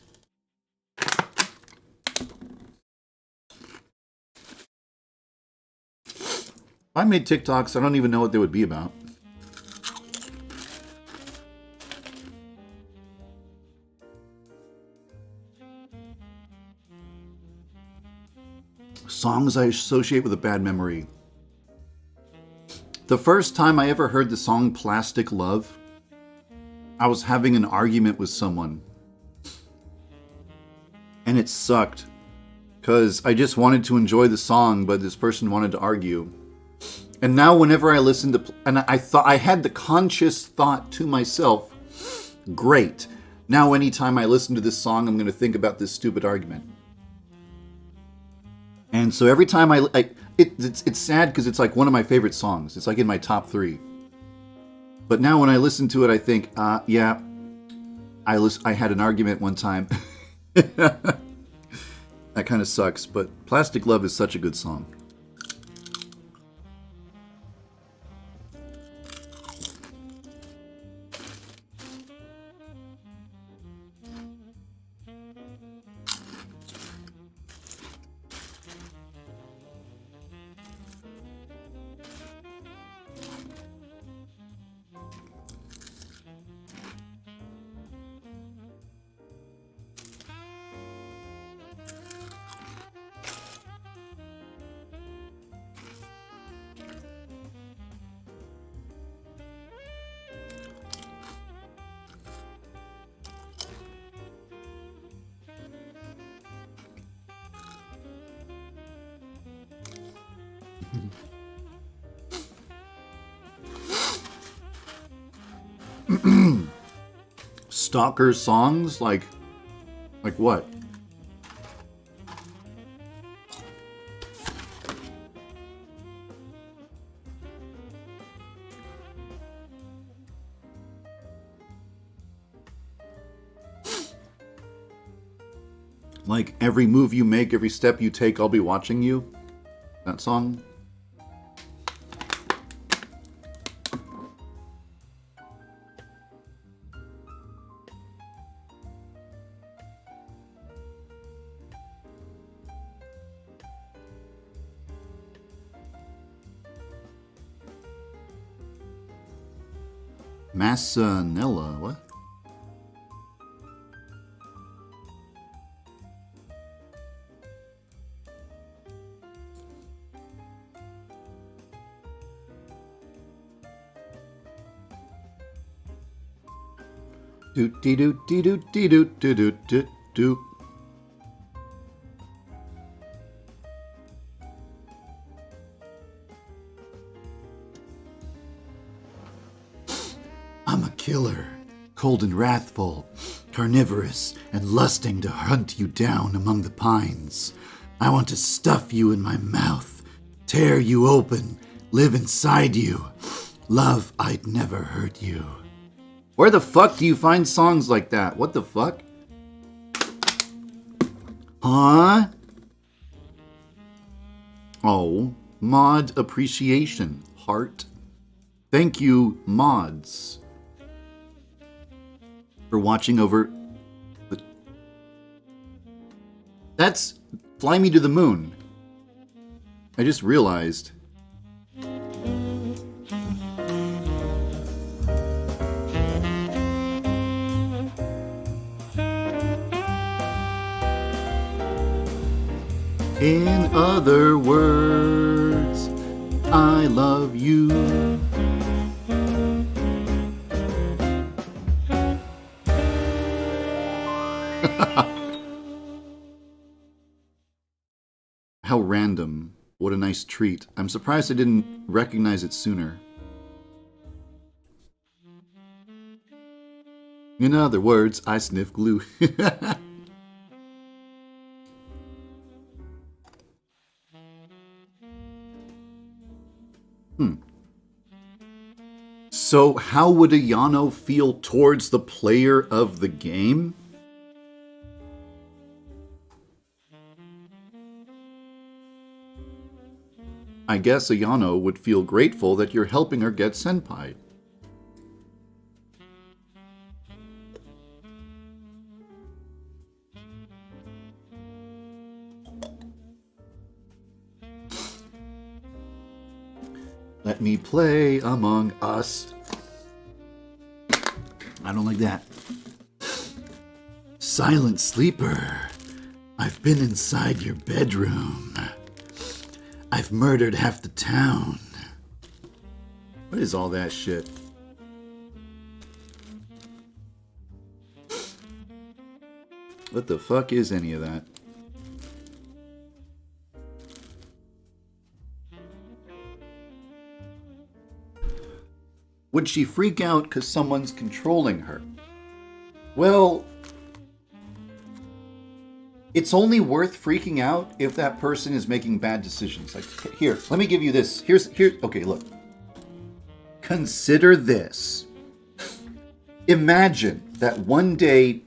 If I made TikToks, I don't even know what they would be about. Songs I associate with a bad memory. The first time I ever heard the song Plastic Love, I was having an argument with someone. And it sucked. because I just wanted to enjoy the song, but this person wanted to argue. And now whenever I listen to... And I thought I had the conscious thought to myself, great. Now anytime I listen to this song, I'm going to think about this stupid argument. And so every time it's sad because it's like one of my favorite songs. It's like in my top 3. But now when I listen to it, I think, yeah, I had an argument one time. That kind of sucks, but Plastic Love is such a good song. Stalker songs? Like what? Like, every move you make, every step you take, I'll be watching you? That song? Massanella, what? Doot dee doot dee doot dee doot doo doot doot doot. I'm a killer, cold and wrathful, carnivorous and lusting to hunt you down among the pines. I want to stuff you in my mouth, tear you open, live inside you. Love, I'd never hurt you. Where the fuck do you find songs like that? What the fuck? Huh? Oh, mod appreciation. Heart. Thank you, mods, for watching over the... That's Fly Me to the Moon. I just realized. In other words, I love you. How random. What a nice treat. I'm surprised I didn't recognize it sooner. In other words, I sniff glue. So how would a Yano feel towards the player of the game? I guess a Yano would feel grateful that you're helping her get senpai. Let me play Among Us. I don't like that. Silent sleeper. I've been inside your bedroom. I've murdered half the town. What is all that shit? What the fuck is any of that? Would she freak out because someone's controlling her? Well, it's only worth freaking out if that person is making bad decisions. Like, here, let me give you this. Okay, look. Consider this. Imagine that one day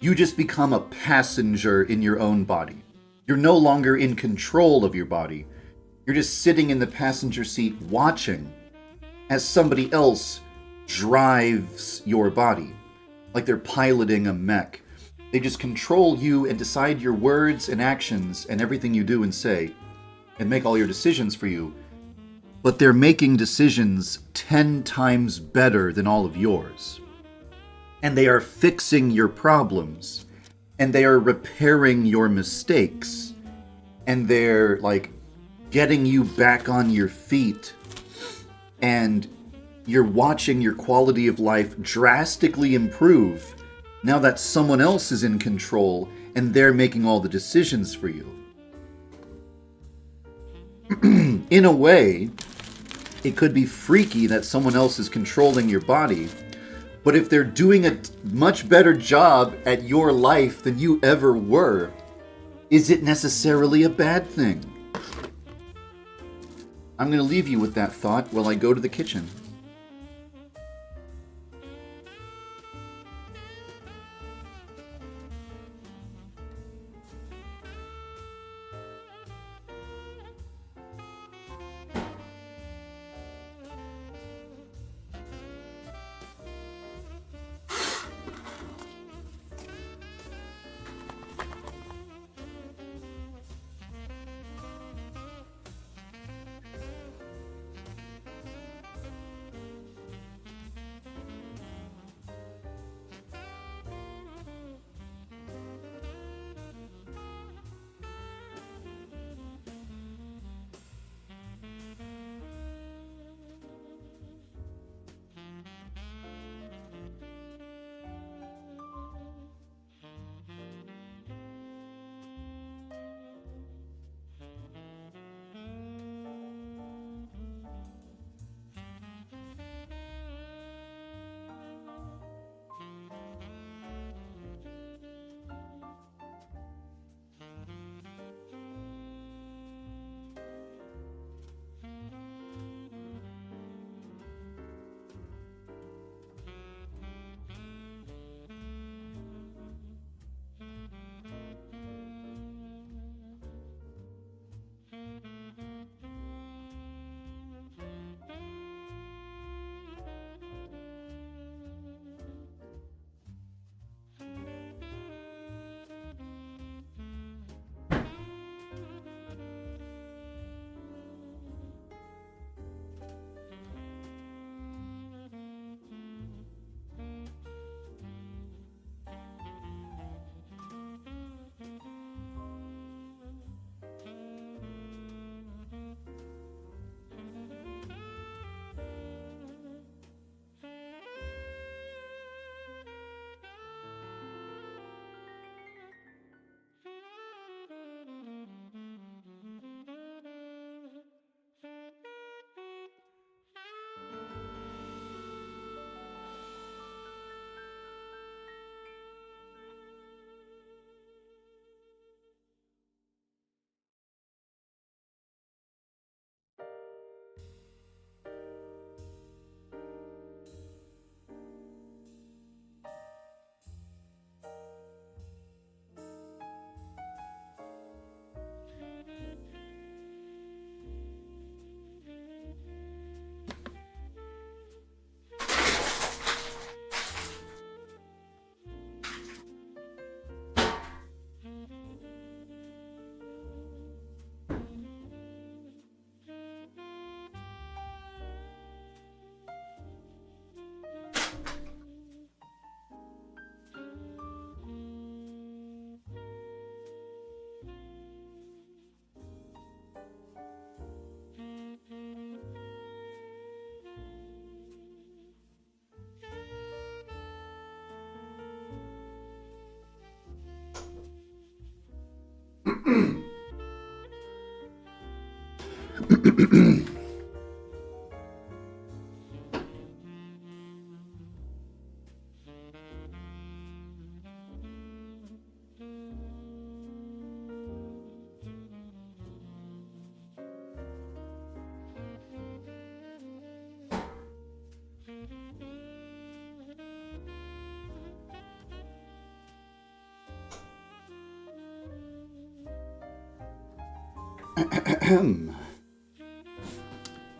you just become a passenger in your own body. You're no longer in control of your body. You're just sitting in the passenger seat watching as somebody else drives your body. Like they're piloting a mech. They just control you and decide your words and actions and everything you do and say and make all your decisions for you. But they're making decisions 10 times better than all of yours. And they are fixing your problems. And they are repairing your mistakes. And they're like getting you back on your feet. And you're watching your quality of life drastically improve now that someone else is in control and they're making all the decisions for you. In a way, it could be freaky that someone else is controlling your body, but if they're doing a much better job at your life than you ever were, is it necessarily a bad thing? I'm going to leave you with that thought while I go to the kitchen.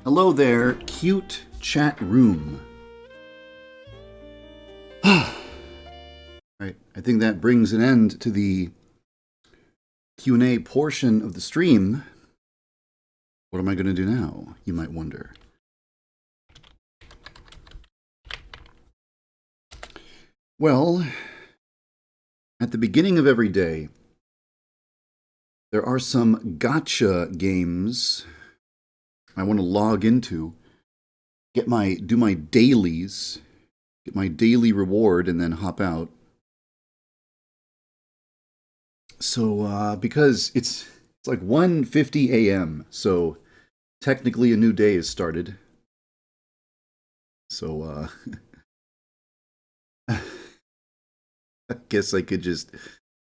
Hello there, cute chat room. Right, I think that brings an end to the Q&A portion of the stream. What am I going to do now, you might wonder. Well, at the beginning of every day, there are some gacha games I want to log into, do my dailies, get my daily reward, and then hop out. So, because it's like 1:50 a.m., so technically a new day has started. So, I guess I could just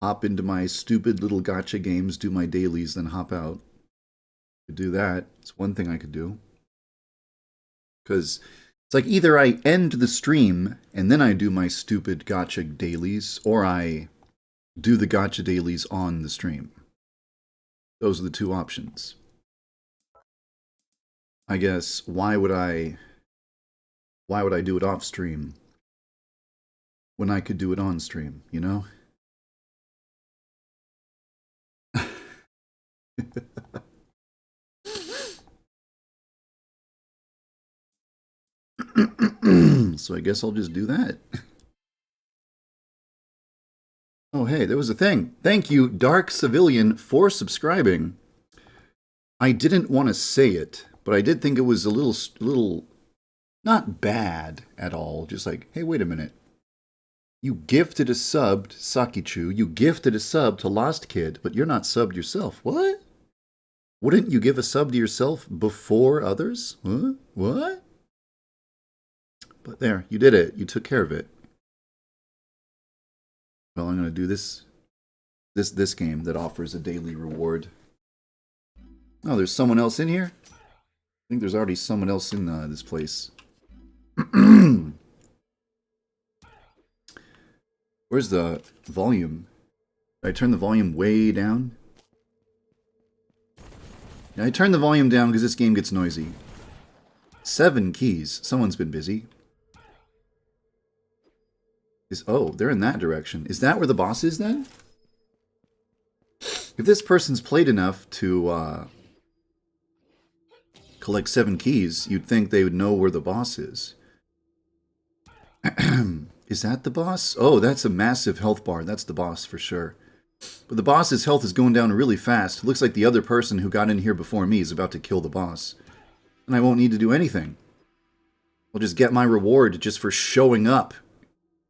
hop into my stupid little gacha games, do my dailies, then hop out. Could do that. It's one thing I could do. Because it's like either I end the stream and then I do my stupid gacha dailies, or I do the gacha dailies on the stream. Those are the two options. I guess why would I do it off stream when I could do it on stream, you know? So I guess I'll just do that. Oh, hey, there was a thing. Thank you, Dark Civilian, for subscribing. I didn't want to say it, but I did think it was a little not bad at all. Just like, hey, wait a minute. You gifted a sub, Sakichu, you gifted a sub to Lost Kid, but you're not subbed yourself. What? Wouldn't you give a sub to yourself before others? Huh? What? But there, you did it. You took care of it. Well, I'm going to do this game that offers a daily reward. Oh, there's someone else in here? I think there's already someone else in this place. Where's the volume? Did I turn the volume way down? Yeah, I turned the volume down because this game gets noisy. 7 keys. Someone's been busy. Oh, they're in that direction. Is that where the boss is then? If this person's played enough to collect 7 keys, you'd think they would know where the boss is. Is that the boss? Oh, that's a massive health bar. That's the boss for sure. But the boss's health is going down really fast. It looks like the other person who got in here before me is about to kill the boss. And I won't need to do anything. I'll just get my reward just for showing up.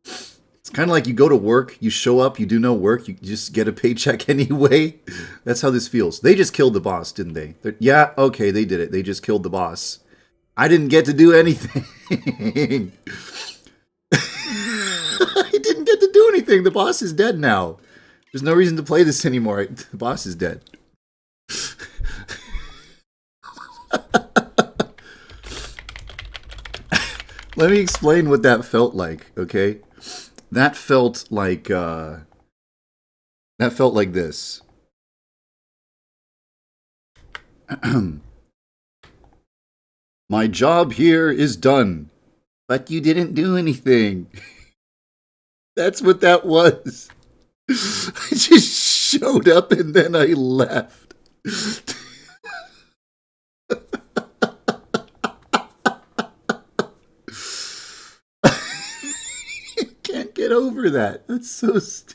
It's kind of like you go to work, you show up, you do no work, you just get a paycheck anyway. That's how this feels. They just killed the boss, didn't they? Yeah, okay, they did it. They just killed the boss. I didn't get to do anything. I didn't get to do anything. The boss is dead now. There's no reason to play this anymore. The boss is dead. Let me explain what that felt like, okay? That felt like this. My job here is done, but you didn't do anything. That's what that was. I just showed up and then I left. Can't get over that. That's so stupid.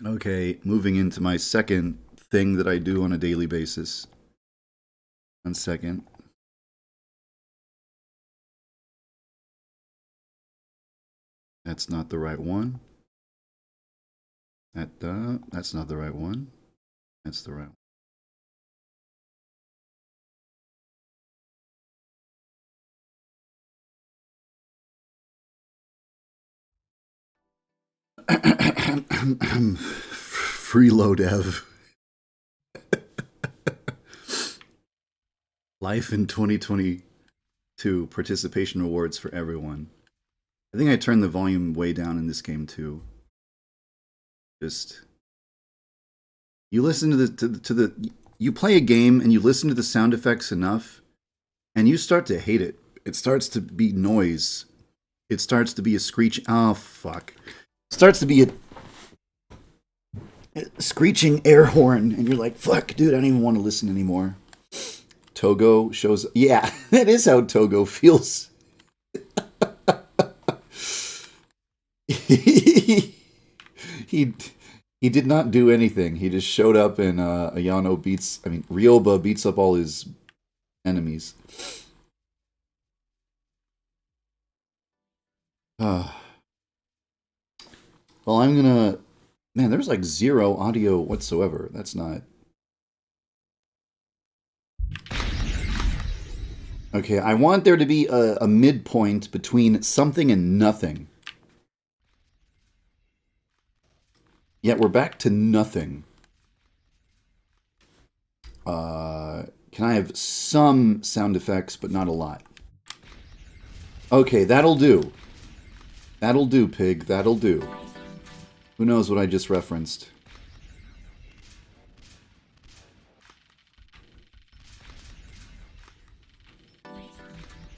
Okay, moving into my second thing that I do on a daily basis. 1 second. That's not the right one. That's not the right one. That's the right one. YandereDev. Life in 2022 participation rewards for everyone. I think I turned the volume way down in this game too. Just You listen to the you play a game and you listen to the sound effects enough, and you start to hate it. It starts to be noise. It starts to be a screech. Oh fuck! It starts to be a screeching air horn, and you're like, "Fuck, dude, I don't even want to listen anymore." Togo shows. Yeah, that is how Togo feels. he he did not do anything. He just showed up and Ryoba beats up all his enemies. Well, I'm gonna. Man, there's like zero audio whatsoever. That's not. Okay, I want there to be a midpoint between something and nothing. Yet we're back to nothing. Can I have some sound effects, but not a lot? Okay, that'll do. That'll do, pig. That'll do. Who knows what I just referenced?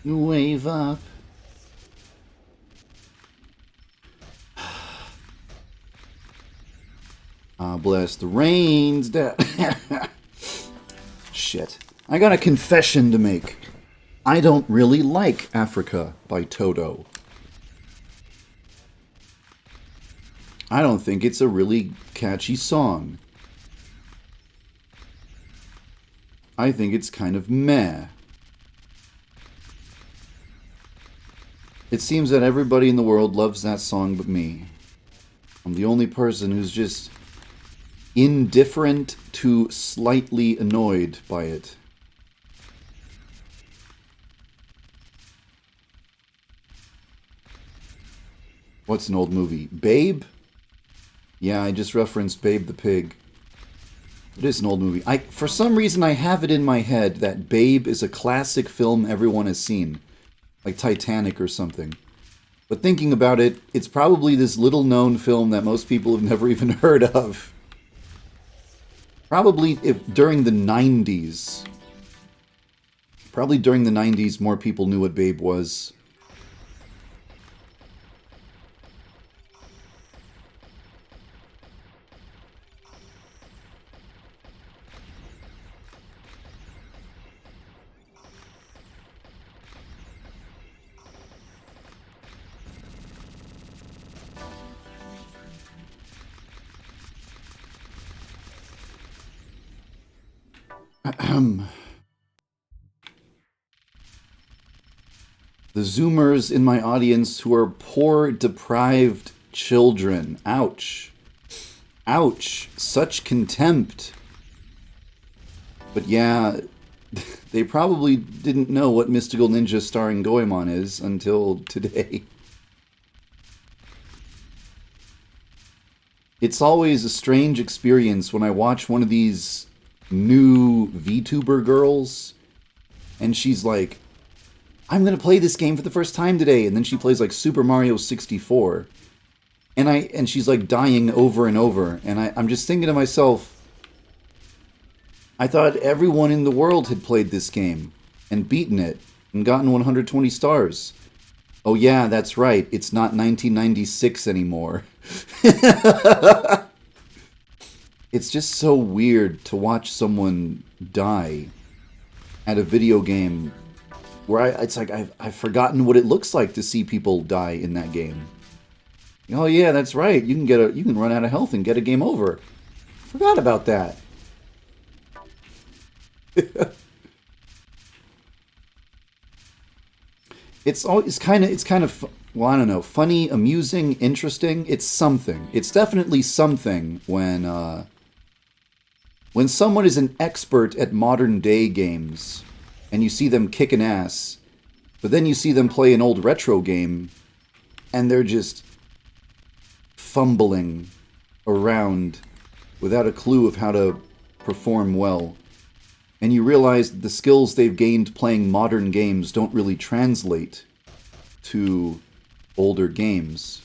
Wave up. Bless the rains down. Shit. I got a confession to make. I don't really like Africa by Toto. I don't think it's a really catchy song. I think it's kind of meh. It seems that everybody in the world loves that song but me. I'm the only person who's just indifferent to slightly annoyed by it. What's an old movie? Babe? Yeah, I just referenced Babe the Pig. It is an old movie. For some reason, I have it in my head that Babe is a classic film everyone has seen. Like Titanic or something. But thinking about it, it's probably this little-known film that most people have never even heard of. Probably during the 90s. Probably during the 90s, more people knew what Babe was. The Zoomers in my audience who are poor, deprived children. Ouch. Ouch. Such contempt. But yeah, they probably didn't know what Mystical Ninja starring Goemon is until today. It's always a strange experience when I watch one of these new VTuber girls and she's like, I'm gonna play this game for the first time today, and then she plays like Super Mario 64. And she's like dying over and over, and I'm just thinking to myself, I thought everyone in the world had played this game and beaten it and gotten 120 stars. Oh yeah, that's right, it's not 1996 anymore. It's just so weird to watch someone die at a video game where it's like I've forgotten what it looks like to see people die in that game. Oh yeah, that's right. You can run out of health and get a game over. Forgot about that. It's kind of well, I don't know, funny, amusing, interesting. It's something. It's definitely something when someone is an expert at modern day games and you see them kicking ass, but then you see them play an old retro game and they're just fumbling around without a clue of how to perform well. And you realize that the skills they've gained playing modern games don't really translate to older games.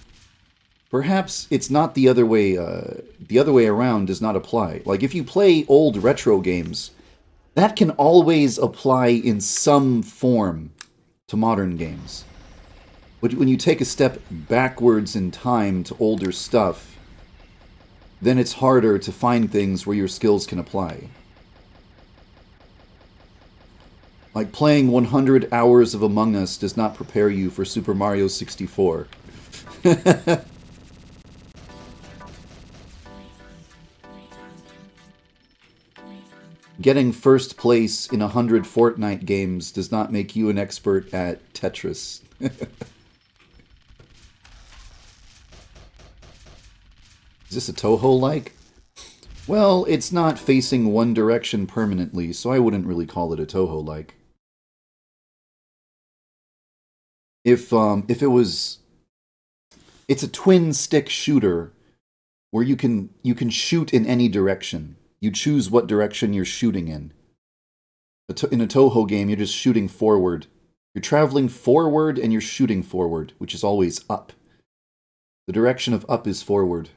perhaps it's not the other way around does not apply. Like, if you play old retro games, that can always apply in some form to modern games. But when you take a step backwards in time to older stuff, then it's harder to find things where your skills can apply. Like, playing 100 hours of Among Us does not prepare you for Super Mario 64. Getting first place in 100 Fortnite games does not make you an expert at Tetris. Is this a Toho-like? Well, it's not facing one direction permanently, so I wouldn't really call it a Toho-like. If it was... It's a twin-stick shooter where you can shoot in any direction. You choose what direction you're shooting in. In a Toho game, you're just shooting forward. You're traveling forward and you're shooting forward, which is always up. The direction of up is forward.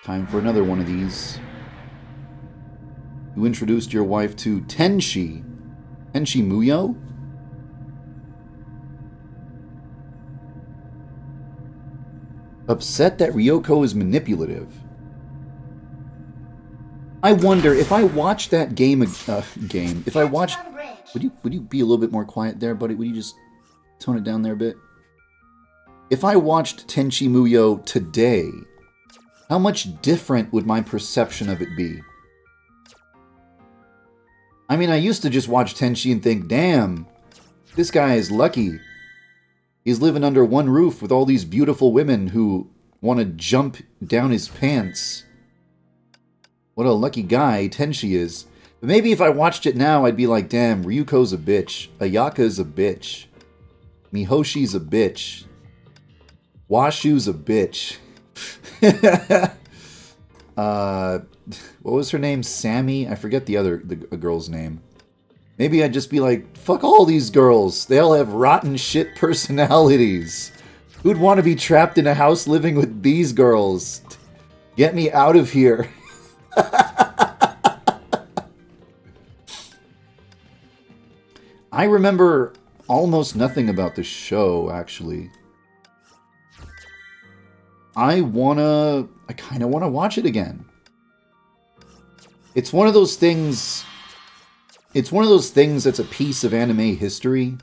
Time for another one of these. You introduced your wife to Tenshi. Tenshi Muyo? Upset that Ryoko is manipulative. I wonder if I watched that game. If I watched, would you be a little bit more quiet there, buddy? Would you just tone it down there a bit? If I watched Tenchi Muyo today, how much different would my perception of it be? I mean, I used to just watch Tenchi and think, damn, this guy is lucky. He's living under one roof with all these beautiful women who want to jump down his pants. What a lucky guy Tenchi is. But maybe if I watched it now, I'd be like, damn, Ryuko's a bitch. Ayaka's a bitch. Mihoshi's a bitch. Washu's a bitch. What was her name? Sammy? I forget the girl's name. Maybe I'd just be like, fuck all these girls. They all have rotten shit personalities. Who'd want to be trapped in a house living with these girls? Get me out of here. I remember almost nothing about this show, actually. I kind of want to watch it again. It's one of those things that's a piece of anime history.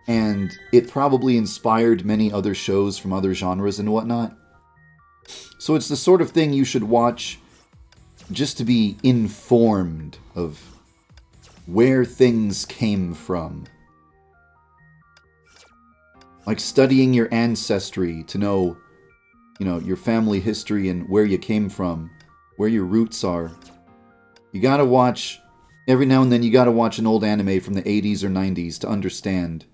And it probably inspired many other shows from other genres and whatnot. So it's the sort of thing you should watch just to be informed of where things came from. Like studying your ancestry to know, your family history and where you came from, where your roots are. You gotta watch, every now and then you gotta watch an old anime from the 80s or 90s to understand.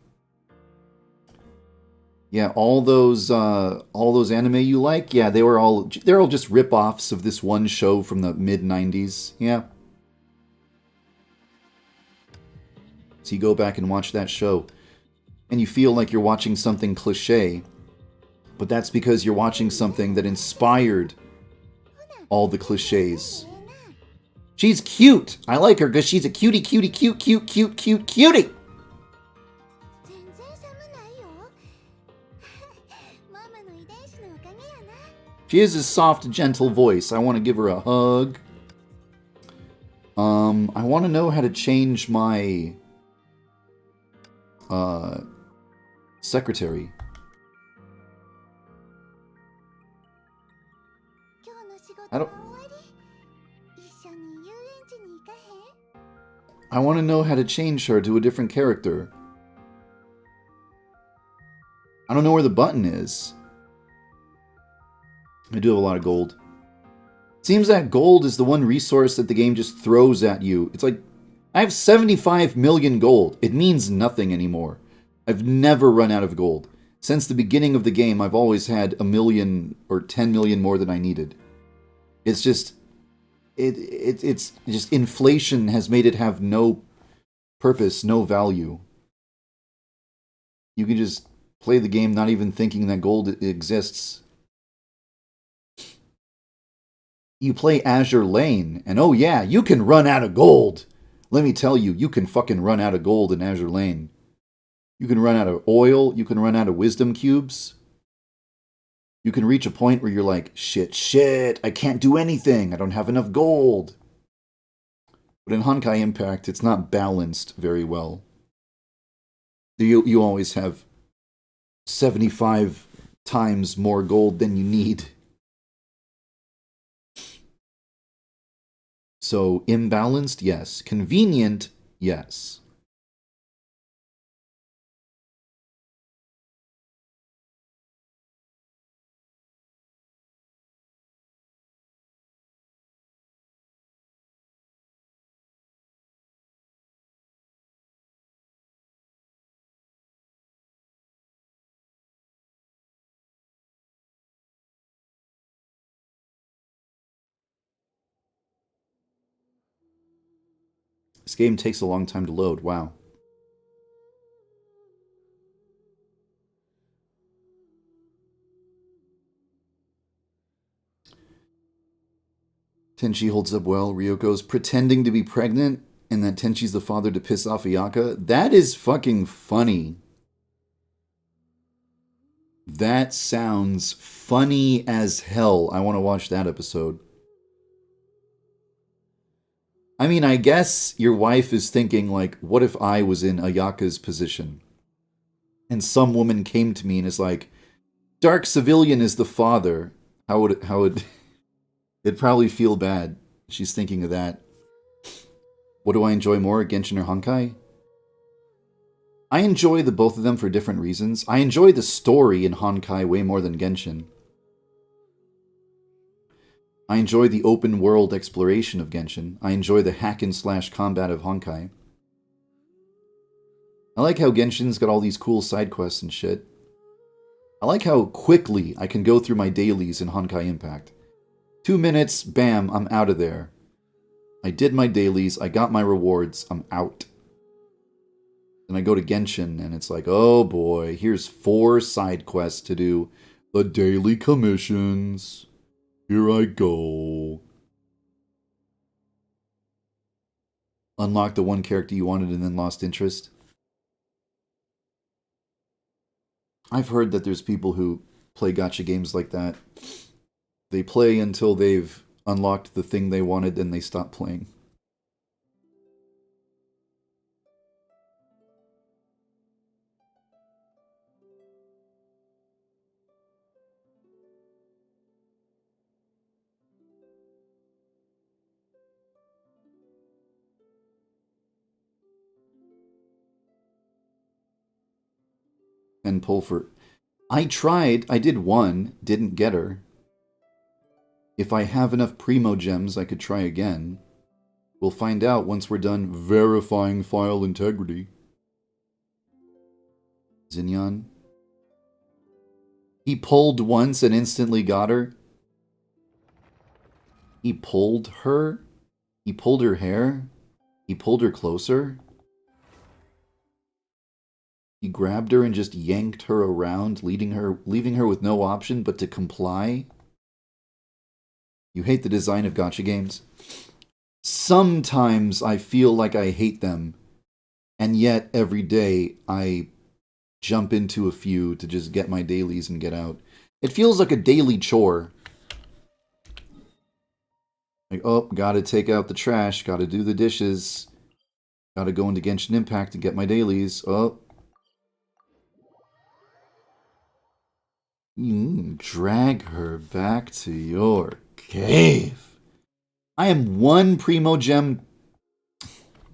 Yeah, all those anime you like, yeah, they're all just rip-offs of this one show from the mid-90s, yeah. So you go back and watch that show, and you feel like you're watching something cliche, but that's because you're watching something that inspired all the cliches. She's cute! I like her because she's a cutie. She has a soft, gentle voice. I want to give her a hug. I want to know how to change my secretary. I want to know how to change her to a different character. I don't know where the button is. I do have a lot of gold. Seems that gold is the one resource that the game just throws at you. It's like, I have 75 million gold. It means nothing anymore. I've never run out of gold. Since the beginning of the game, I've always had 1 million or 10 million more than I needed. It's just, It's just inflation has made it have no purpose, no value. You can just play the game not even thinking that gold exists. You play Azure Lane, and oh yeah, you can run out of gold. Let me tell you, you can fucking run out of gold in Azure Lane. You can run out of oil, you can run out of wisdom cubes. You can reach a point where you're like, shit, I can't do anything, I don't have enough gold. But in Honkai Impact, it's not balanced very well. You always have 75 times more gold than you need. So, imbalanced, yes. Convenient, yes. This game takes a long time to load, wow. Tenchi holds up well. Ryoko's pretending to be pregnant, and that Tenchi's the father to piss off Ayaka. That is fucking funny. That sounds funny as hell. I want to watch that episode. I mean, I guess your wife is thinking, like, what if I was in Ayaka's position? And some woman came to me and is like, Dark Civilian is the father. How would it'd probably feel bad. She's thinking of that. What do I enjoy more, Genshin or Honkai? I enjoy the both of them for different reasons. I enjoy the story in Honkai way more than Genshin. I enjoy the open world exploration of Genshin. I enjoy the hack and slash combat of Honkai. I like how Genshin's got all these cool side quests and shit. I like how quickly I can go through my dailies in Honkai Impact. 2 minutes, bam, I'm out of there. I did my dailies, I got my rewards, I'm out. Then I go to Genshin, and it's like, oh boy, here's 4 side quests to do. The daily commissions. Here I go. Unlock the one character you wanted and then lost interest. I've heard that there's people who play gacha games like that. They play until they've unlocked the thing they wanted and they stop playing. And pull for... I tried. I did one. Didn't get her. If I have enough Primo Gems, I could try again. We'll find out once we're done verifying file integrity. Xinyan. He pulled once and instantly got her. He pulled her? He pulled her hair? He pulled her closer? He grabbed her and just yanked her around, leaving her with no option but to comply? You hate the design of gacha games? Sometimes I feel like I hate them, and yet every day I jump into a few to just get my dailies and get out. It feels like a daily chore. Like, oh, gotta take out the trash, gotta do the dishes, gotta go into Genshin Impact to get my dailies. Oh. Drag her back to your cave. I am 1 Primo Gem...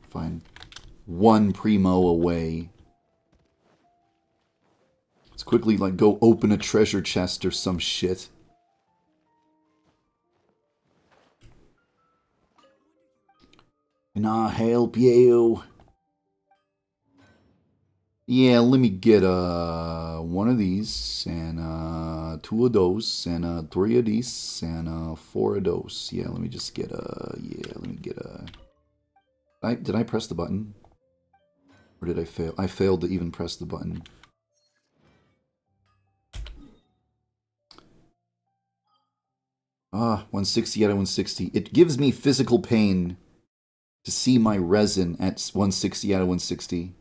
Fine. 1 Primo away. Let's quickly, like, go open a treasure chest or some shit. Can I help you? Yeah, let me get one of these, and two of those, and three of these, and four of those. Yeah, let me just get let me get did I press the button? Or did I fail? I failed to even press the button. Ah, 160 out of 160. It gives me physical pain to see my resin at 160 out of 160.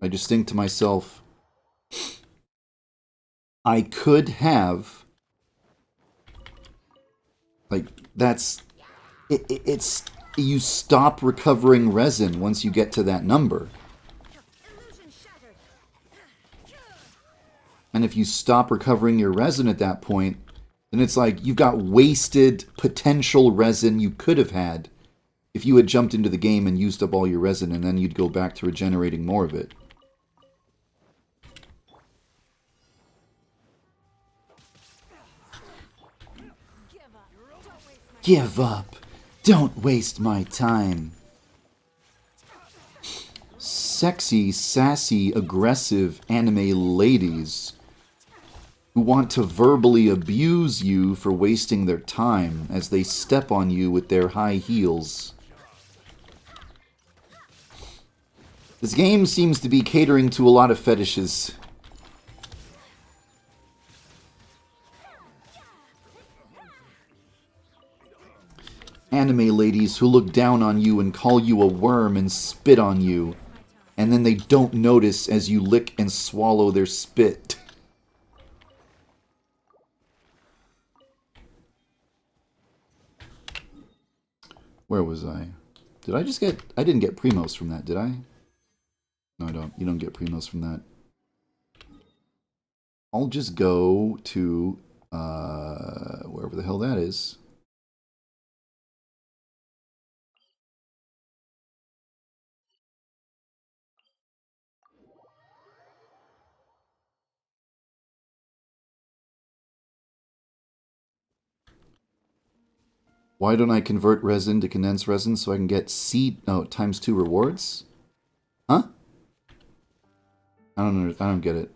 I just think to myself, I could have, like, it's, you stop recovering resin once you get to that number. And if you stop recovering your resin at that point, then it's like you've got wasted potential resin you could have had if you had jumped into the game and used up all your resin, and then you'd go back to regenerating more of it. Give up. Don't waste my time. Sexy, sassy, aggressive anime ladies who want to verbally abuse you for wasting their time as they step on you with their high heels. This game seems to be catering to a lot of fetishes. Anime ladies who look down on you and call you a worm and spit on you, and then they don't notice as you lick and swallow their spit. Where was I? Did I just get... I didn't get Primos from that, did I? No, I don't. You don't get Primos from that. I'll just go to... wherever the hell that is. Why don't I convert resin to condensed resin so I can get seed... Oh, ×2 rewards? Huh? I don't get it.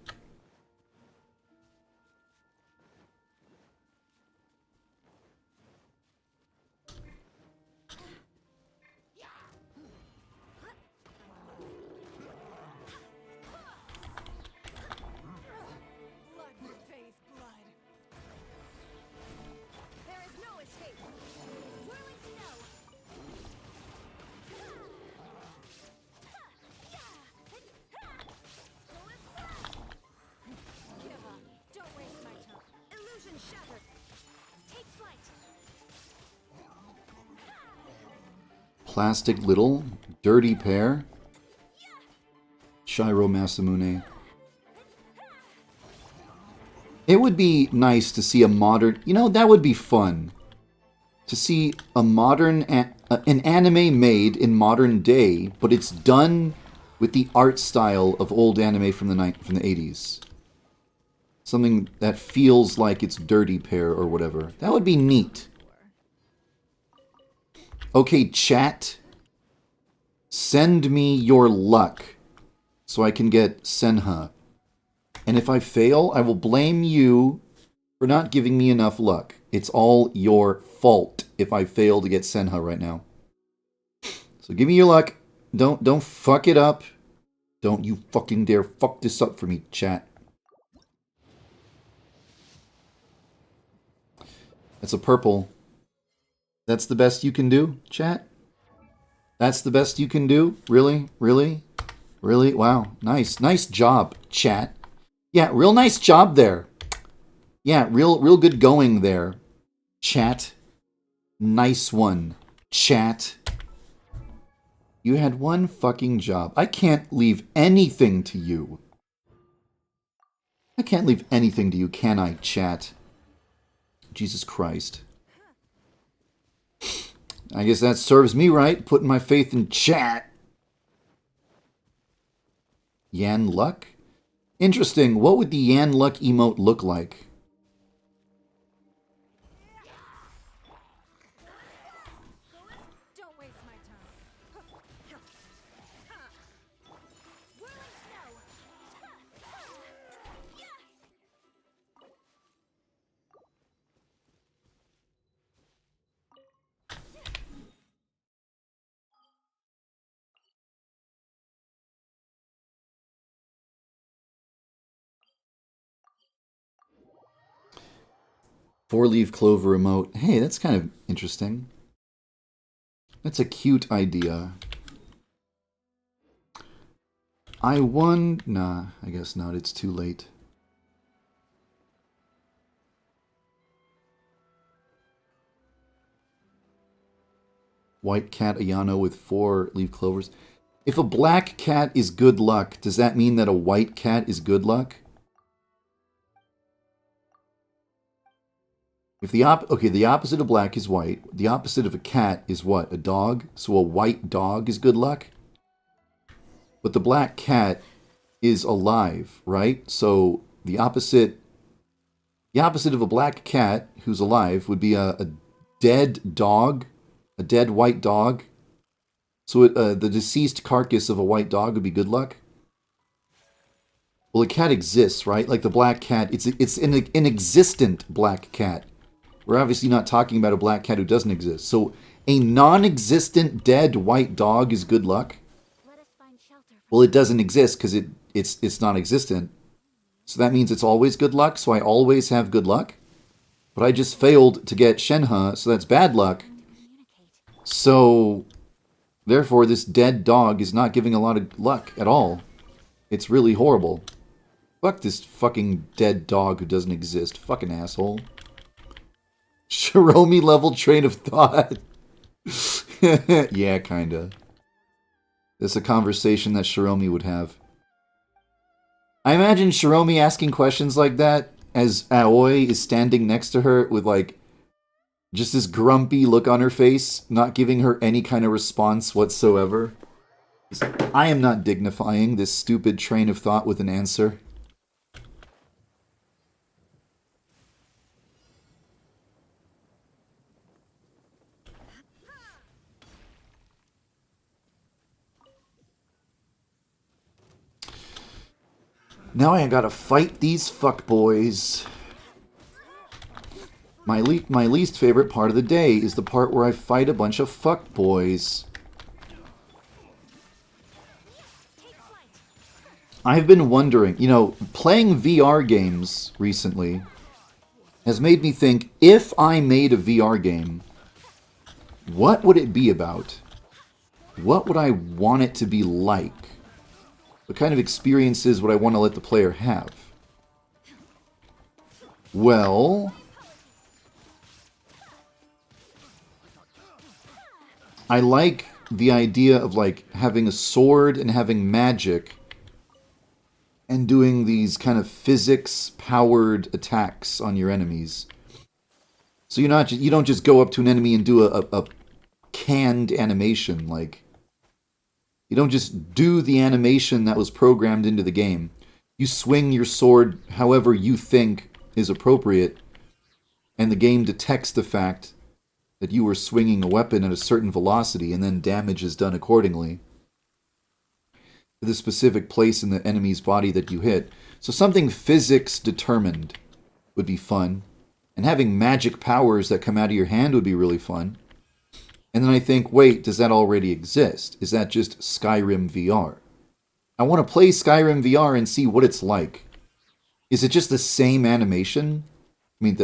Plastic little, dirty pair. Shiro Masamune. It would be nice to see a modern... You know, that would be fun. To see a modern... an anime made in modern day, but it's done with the art style of old anime from the 80s. Something that feels like it's dirty pair or whatever. That would be neat. Okay, chat. Send me your luck so I can get Senha. And if I fail, I will blame you for not giving me enough luck. It's all your fault if I fail to get Senha right now. So give me your luck. Don't fuck it up. Don't you fucking dare fuck this up for me, chat. That's a purple. That's the best you can do, chat? That's the best you can do? Really? Really? Really? Wow. Nice. Nice job, chat. Yeah, real nice job there. Yeah, real good going there. Chat. Nice one. Chat. You had one fucking job. I can't leave anything to you. I can't leave anything to you, can I, chat? Jesus Christ. I guess that serves me right, putting my faith in chat. Yan Luck? Interesting. What would the Yan Luck emote look like? 4-leaf clover emote. Hey, that's kind of interesting. That's a cute idea. I won... Nah, I guess not. It's too late. White cat Ayano with 4-leaf clovers. If a black cat is good luck, does that mean that a white cat is good luck? If the the opposite of black is white. The opposite of a cat is what? A dog? So a white dog is good luck? But the black cat is alive, right? So the opposite of a black cat who's alive would be a dead dog, a dead white dog. So the deceased carcass of a white dog would be good luck. Well, a cat exists, right? Like the black cat, it's an existent black cat. We're obviously not talking about a black cat who doesn't exist. So a non-existent dead white dog is good luck. Well, it doesn't exist because it's non-existent. So that means it's always good luck. So I always have good luck. But I just failed to get Shenhe, so that's bad luck. So therefore, this dead dog is not giving a lot of luck at all. It's really horrible. Fuck this fucking dead dog who doesn't exist. Fucking asshole. Shiromi level train of thought. Yeah, kinda. That's a conversation that Shiromi would have. I imagine Shiromi asking questions like that as Aoi is standing next to her with like just this grumpy look on her face, not giving her any kind of response whatsoever. I am not dignifying this stupid train of thought with an answer. Now I gotta fight these fuckboys. My least favorite part of the day is the part where I fight a bunch of fuckboys. I've been wondering, you know, playing VR games recently has made me think, if I made a VR game, what would it be about? What would I want it to be like? What kind of experiences would I want to let the player have? Well, I like the idea of like having a sword and having magic and doing these kind of physics-powered attacks on your enemies. So you don't just go up to an enemy and do a canned animation, like you don't just do the animation that was programmed into the game. You swing your sword however you think is appropriate, and the game detects the fact that you were swinging a weapon at a certain velocity, and then damage is done accordingly to the specific place in the enemy's body that you hit. So something physics determined would be fun, and having magic powers that come out of your hand would be really fun. And then I think, wait, does that already exist? Is that just Skyrim VR? I want to play Skyrim VR and see what it's like. Is it just the same animation? I mean,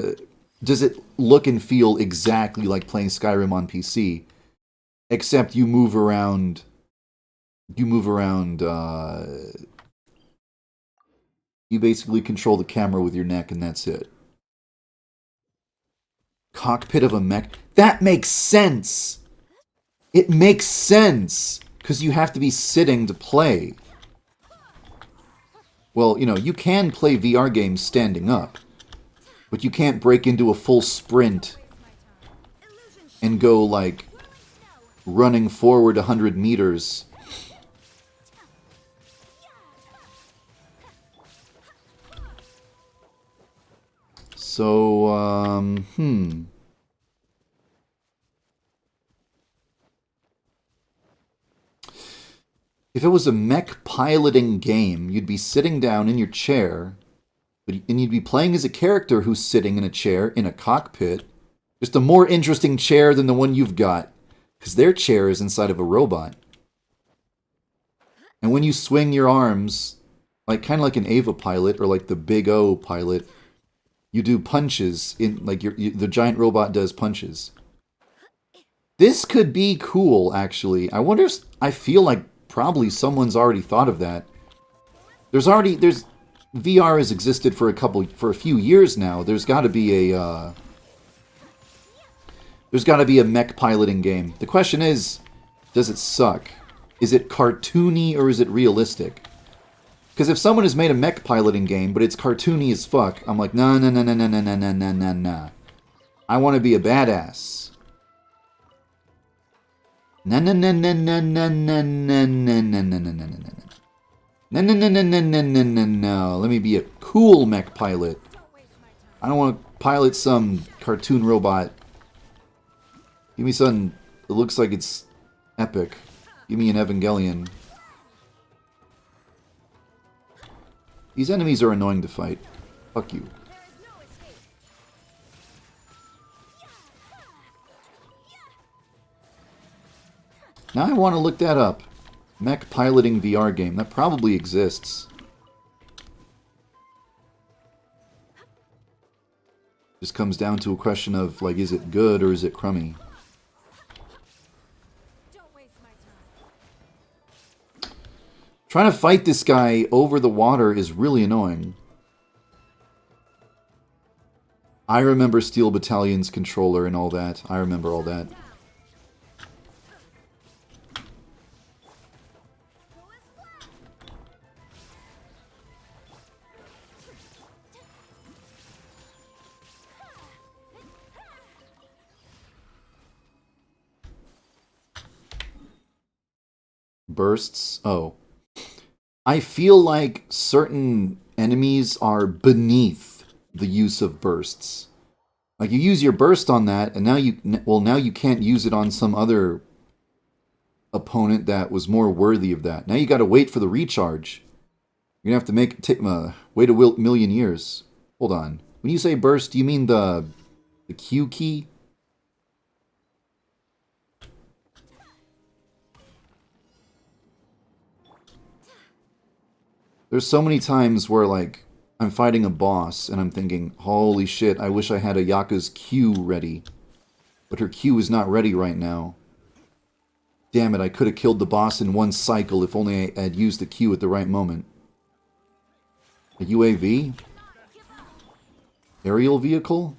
does it look and feel exactly like playing Skyrim on PC? Except you move around... You basically control the camera with your neck and that's it. Cockpit of a mech. That makes sense! It makes sense! Because you have to be sitting to play. Well, you know, you can play VR games standing up. But you can't break into a full sprint and go, like, running forward 100 meters. So, If it was a mech piloting game, you'd be sitting down in your chair, and you'd be playing as a character who's sitting in a chair in a cockpit. Just a more interesting chair than the one you've got, because their chair is inside of a robot. And when you swing your arms, like kind of like an Ava pilot or like the Big O pilot, You do punches in like the giant robot does punches. This could be cool, actually. I wonder. I feel like probably someone's already thought of that. There's VR has existed for a few years now. There's got to be a mech piloting game. The question is, does it suck? Is it cartoony or is it realistic? Because if someone has made a mech piloting game, but it's cartoony as fuck, I'm like, nah, nah, nah, nah, nah, nah, nah, nah, nah, nah, nah. I want to be a badass. Nah, nah, nah, nah, nah, nah, nah, nah, nah, nah, nah, nah, nah, nah. No, no, no, no, no, no, no, no, no. Let me be a cool mech pilot. I don't want to pilot some cartoon robot. Give me something that looks like it's epic. Give me an Evangelion. These enemies are annoying to fight. Fuck you. Now I want to look that up. Mech piloting VR game. That probably exists. Just comes down to a question of, like, is it good or is it crummy? Trying to fight this guy over the water is really annoying. I remember Steel Battalion's controller and all that. I remember all that. Bursts? Oh. I feel like certain enemies are beneath the use of bursts. Like, you use your burst on that, and now you can't use it on some other opponent that was more worthy of that. Now you gotta wait for the recharge. You're gonna have to wait a million years. Hold on. When you say burst, do you mean the Q key? There's so many times where, like, I'm fighting a boss and I'm thinking, holy shit, I wish I had a Yaka's Q ready. But her Q is not ready right now. Damn it, I could have killed the boss in one cycle if only I had used the Q at the right moment. A UAV? Aerial vehicle?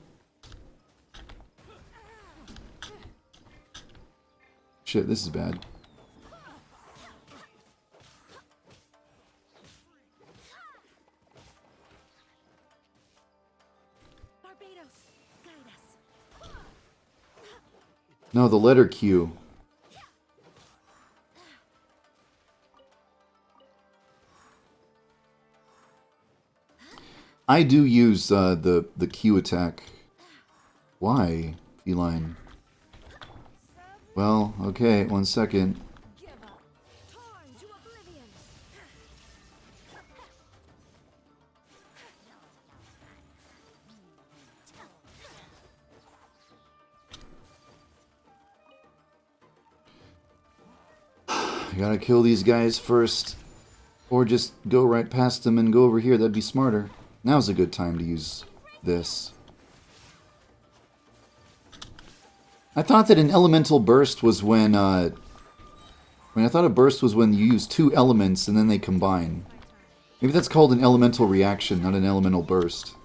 Shit, this is bad. No, the letter Q. I do use the Q attack. Why, Feline? Well, okay, 1 second. I gotta kill these guys first. Or just go right past them and go over here, that'd be smarter. Now's a good time to use this. I thought that an elemental burst was when, I thought a burst was when you use two elements and then they combine. Maybe that's called an elemental reaction, not an elemental burst.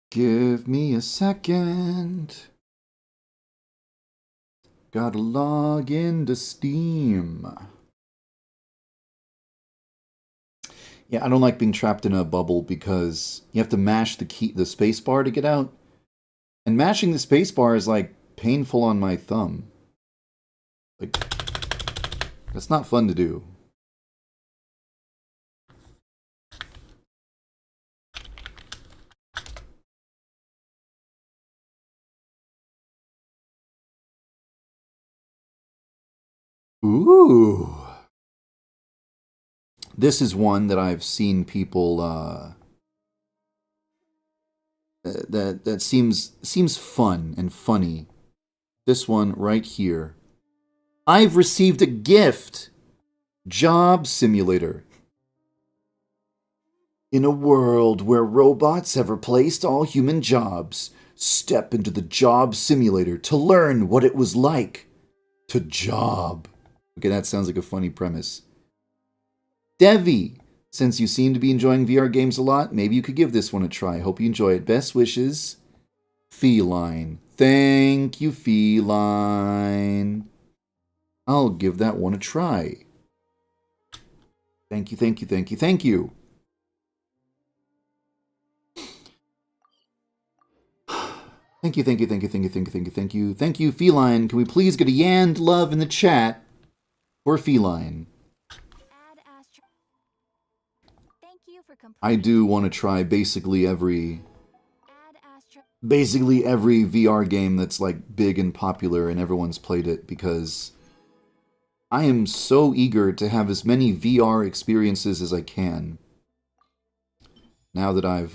Give me a second. Gotta log into Steam. Yeah, I don't like being trapped in a bubble because you have to mash the space bar to get out. And mashing the space bar is like painful on my thumb. Like, that's not fun to do. Ooh. This is one that I've seen people that seems fun and funny. This one right here. I've received a gift. Job Simulator. In a world where robots have replaced all human jobs, step into the Job Simulator to learn what it was like to job. Okay, that sounds like a funny premise. Devi, since you seem to be enjoying VR games a lot, maybe you could give this one a try. Hope you enjoy it. Best wishes, Feline. Thank you, Feline. I'll give that one a try. Thank you, thank you, thank you, thank you. Thank you, thank you, thank you, thank you, thank you, thank you, thank you. Thank you, Feline. Can we please get a Yand love in the chat for Feline? I do want to try basically every VR game that's like big and popular and everyone's played it, because I am so eager to have as many VR experiences as I can. Now that I've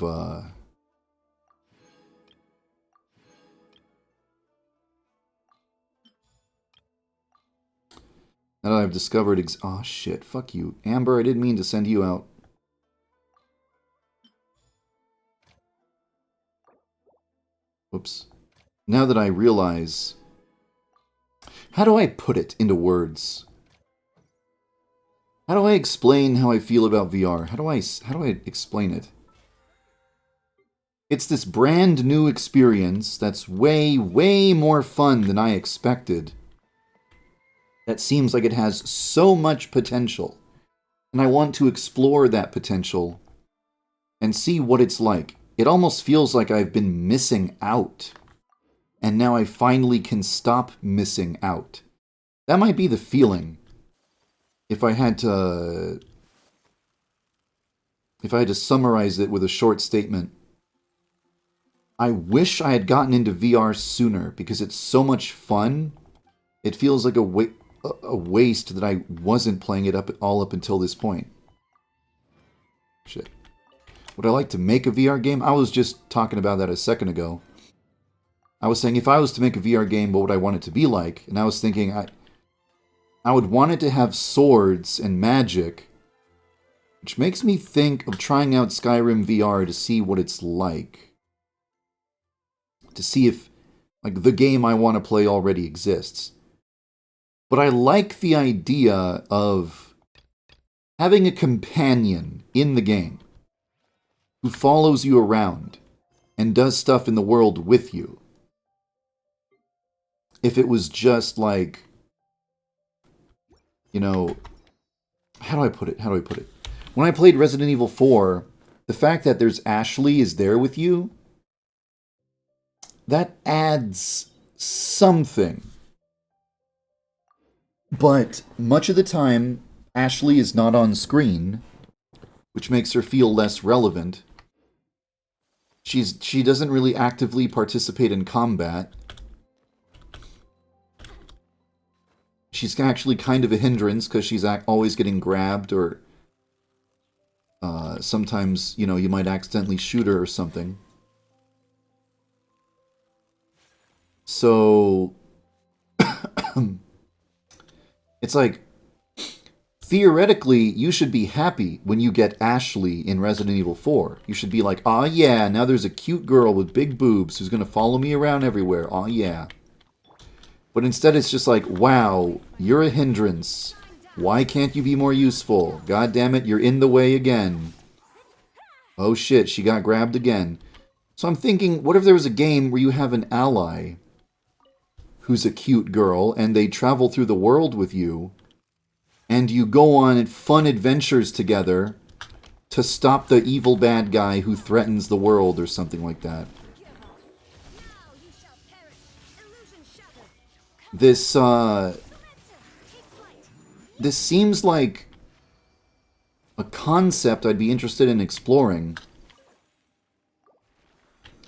discovered oh shit, fuck you. Amber, I didn't mean to send you out. Oops. Now that I realize... How do I put it into words? How do I explain how I feel about VR? How do I explain it? It's this brand new experience that's way, way more fun than I expected. That seems like it has so much potential. And I want to explore that potential and see what it's like. It almost feels like I've been missing out. And now I finally can stop missing out. That might be the feeling. If I had to summarize it with a short statement, I wish I had gotten into VR sooner because it's so much fun. It feels like a waste that I wasn't playing it all up until this point. Shit. Would I like to make a VR game? I was just talking about that a second ago. I was saying if I was to make a VR game, what would I want it to be like? And I was thinking I would want it to have swords and magic, which makes me think of trying out Skyrim VR to see what it's like. To see if, like, the game I want to play already exists. But I like the idea of having a companion in the game who follows you around and does stuff in the world with you. If it was just like, you know, how do I put it? When I played Resident Evil 4, the fact that there's Ashley is there with you, that adds something. But much of the time, Ashley is not on screen, which makes her feel less relevant. She doesn't really actively participate in combat. She's actually kind of a hindrance because she's always getting grabbed, or sometimes, you know, you might accidentally shoot her or something. So it's like, theoretically, you should be happy when you get Ashley in Resident Evil 4. You should be like, aw yeah, now there's a cute girl with big boobs who's going to follow me around everywhere. Aw yeah. But instead it's just like, wow, you're a hindrance. Why can't you be more useful? God damn it, you're in the way again. Oh shit, she got grabbed again. So I'm thinking, what if there was a game where you have an ally who's a cute girl, and they travel through the world with you, and you go on fun adventures together to stop the evil bad guy who threatens the world or something like that. This seems like a concept I'd be interested in exploring.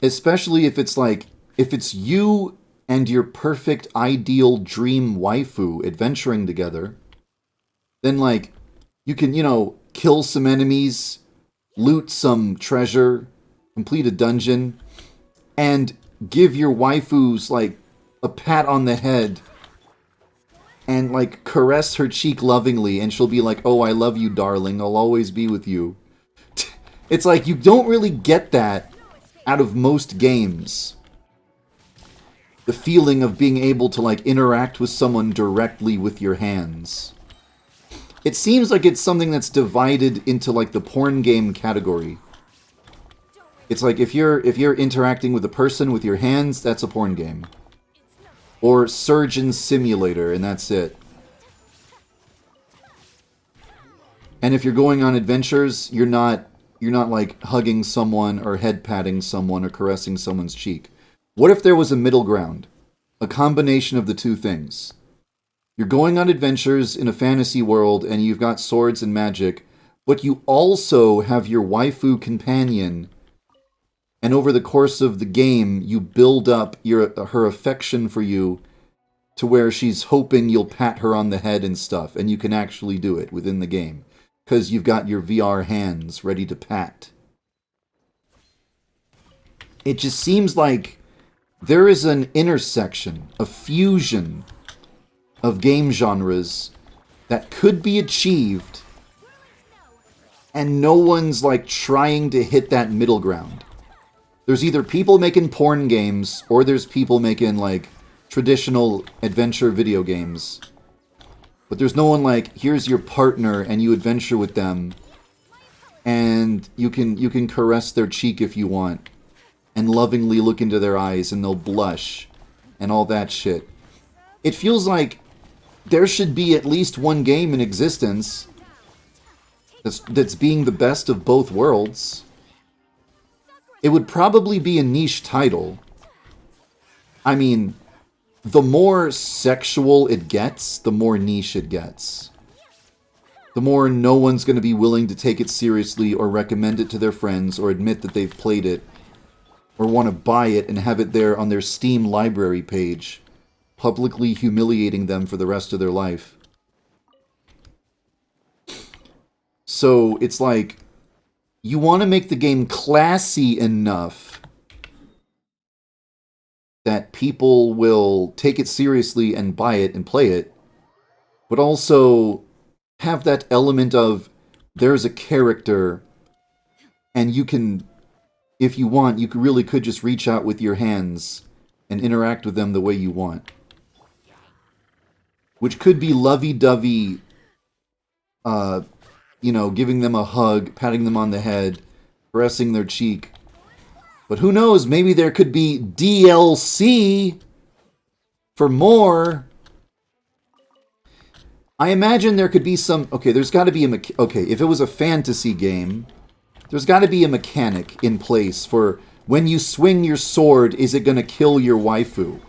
Especially if it's like, if it's you and your perfect ideal dream waifu adventuring together, then like you can, kill some enemies, loot some treasure, complete a dungeon, and give your waifus like a pat on the head and like caress her cheek lovingly, and she'll be like, "Oh, I love you, darling. I'll always be with you." It's like you don't really get that out of most games. The feeling of being able to like interact with someone directly with your hands. It seems like it's something that's divided into like the porn game category. It's like if you're interacting with a person with your hands, that's a porn game. Or Surgeon Simulator, and that's it. And if you're going on adventures, you're not like hugging someone or head patting someone or caressing someone's cheek. What if there was a middle ground? A combination of the two things. You're going on adventures in a fantasy world and you've got swords and magic, but you also have your waifu companion, and over the course of the game, you build up her affection for you to where she's hoping you'll pat her on the head and stuff, and you can actually do it within the game, because you've got your VR hands ready to pat. It just seems like there is an intersection, a fusion of game genres that could be achieved, and no one's like trying to hit that middle ground. There's either people making porn games, or there's people making like traditional adventure video games. But there's no one like, here's your partner and you adventure with them, and you can caress their cheek if you want, and lovingly look into their eyes and they'll blush and all that shit. It feels like there should be at least one game in existence that's being the best of both worlds. It would probably be a niche title. I mean, the more sexual it gets, the more niche it gets. The more no one's going to be willing to take it seriously or recommend it to their friends or admit that they've played it or want to buy it and have it there on their Steam library page, publicly humiliating them for the rest of their life. So it's like, you want to make the game classy enough that people will take it seriously and buy it and play it, but also have that element of there's a character, and you can, if you want, you really could just reach out with your hands and interact with them the way you want. Which could be lovey-dovey, giving them a hug, patting them on the head, caressing their cheek. But who knows, maybe there could be DLC for more. I imagine there could be some... Okay, there's got to be if it was a fantasy game, there's got to be a mechanic in place for when you swing your sword, is it going to kill your waifu?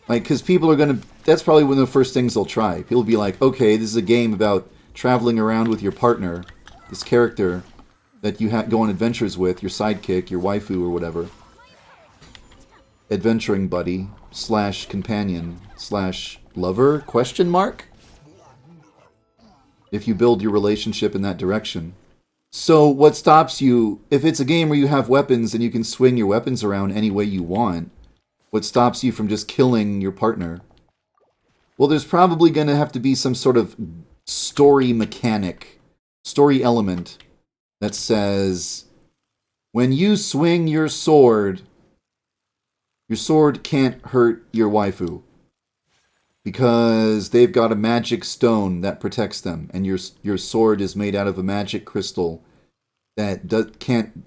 Like, because people are going to... That's probably one of the first things they'll try. People will be like, okay, this is a game about traveling around with your partner, this character that you go on adventures with, your sidekick, your waifu, or whatever. Adventuring buddy, / companion, / lover, ? If you build your relationship in that direction. So what stops you, if it's a game where you have weapons and you can swing your weapons around any way you want, what stops you from just killing your partner? Well, there's probably going to have to be some sort of story mechanic, story element that says, when you swing your sword can't hurt your waifu because they've got a magic stone that protects them, and your sword is made out of a magic crystal that can't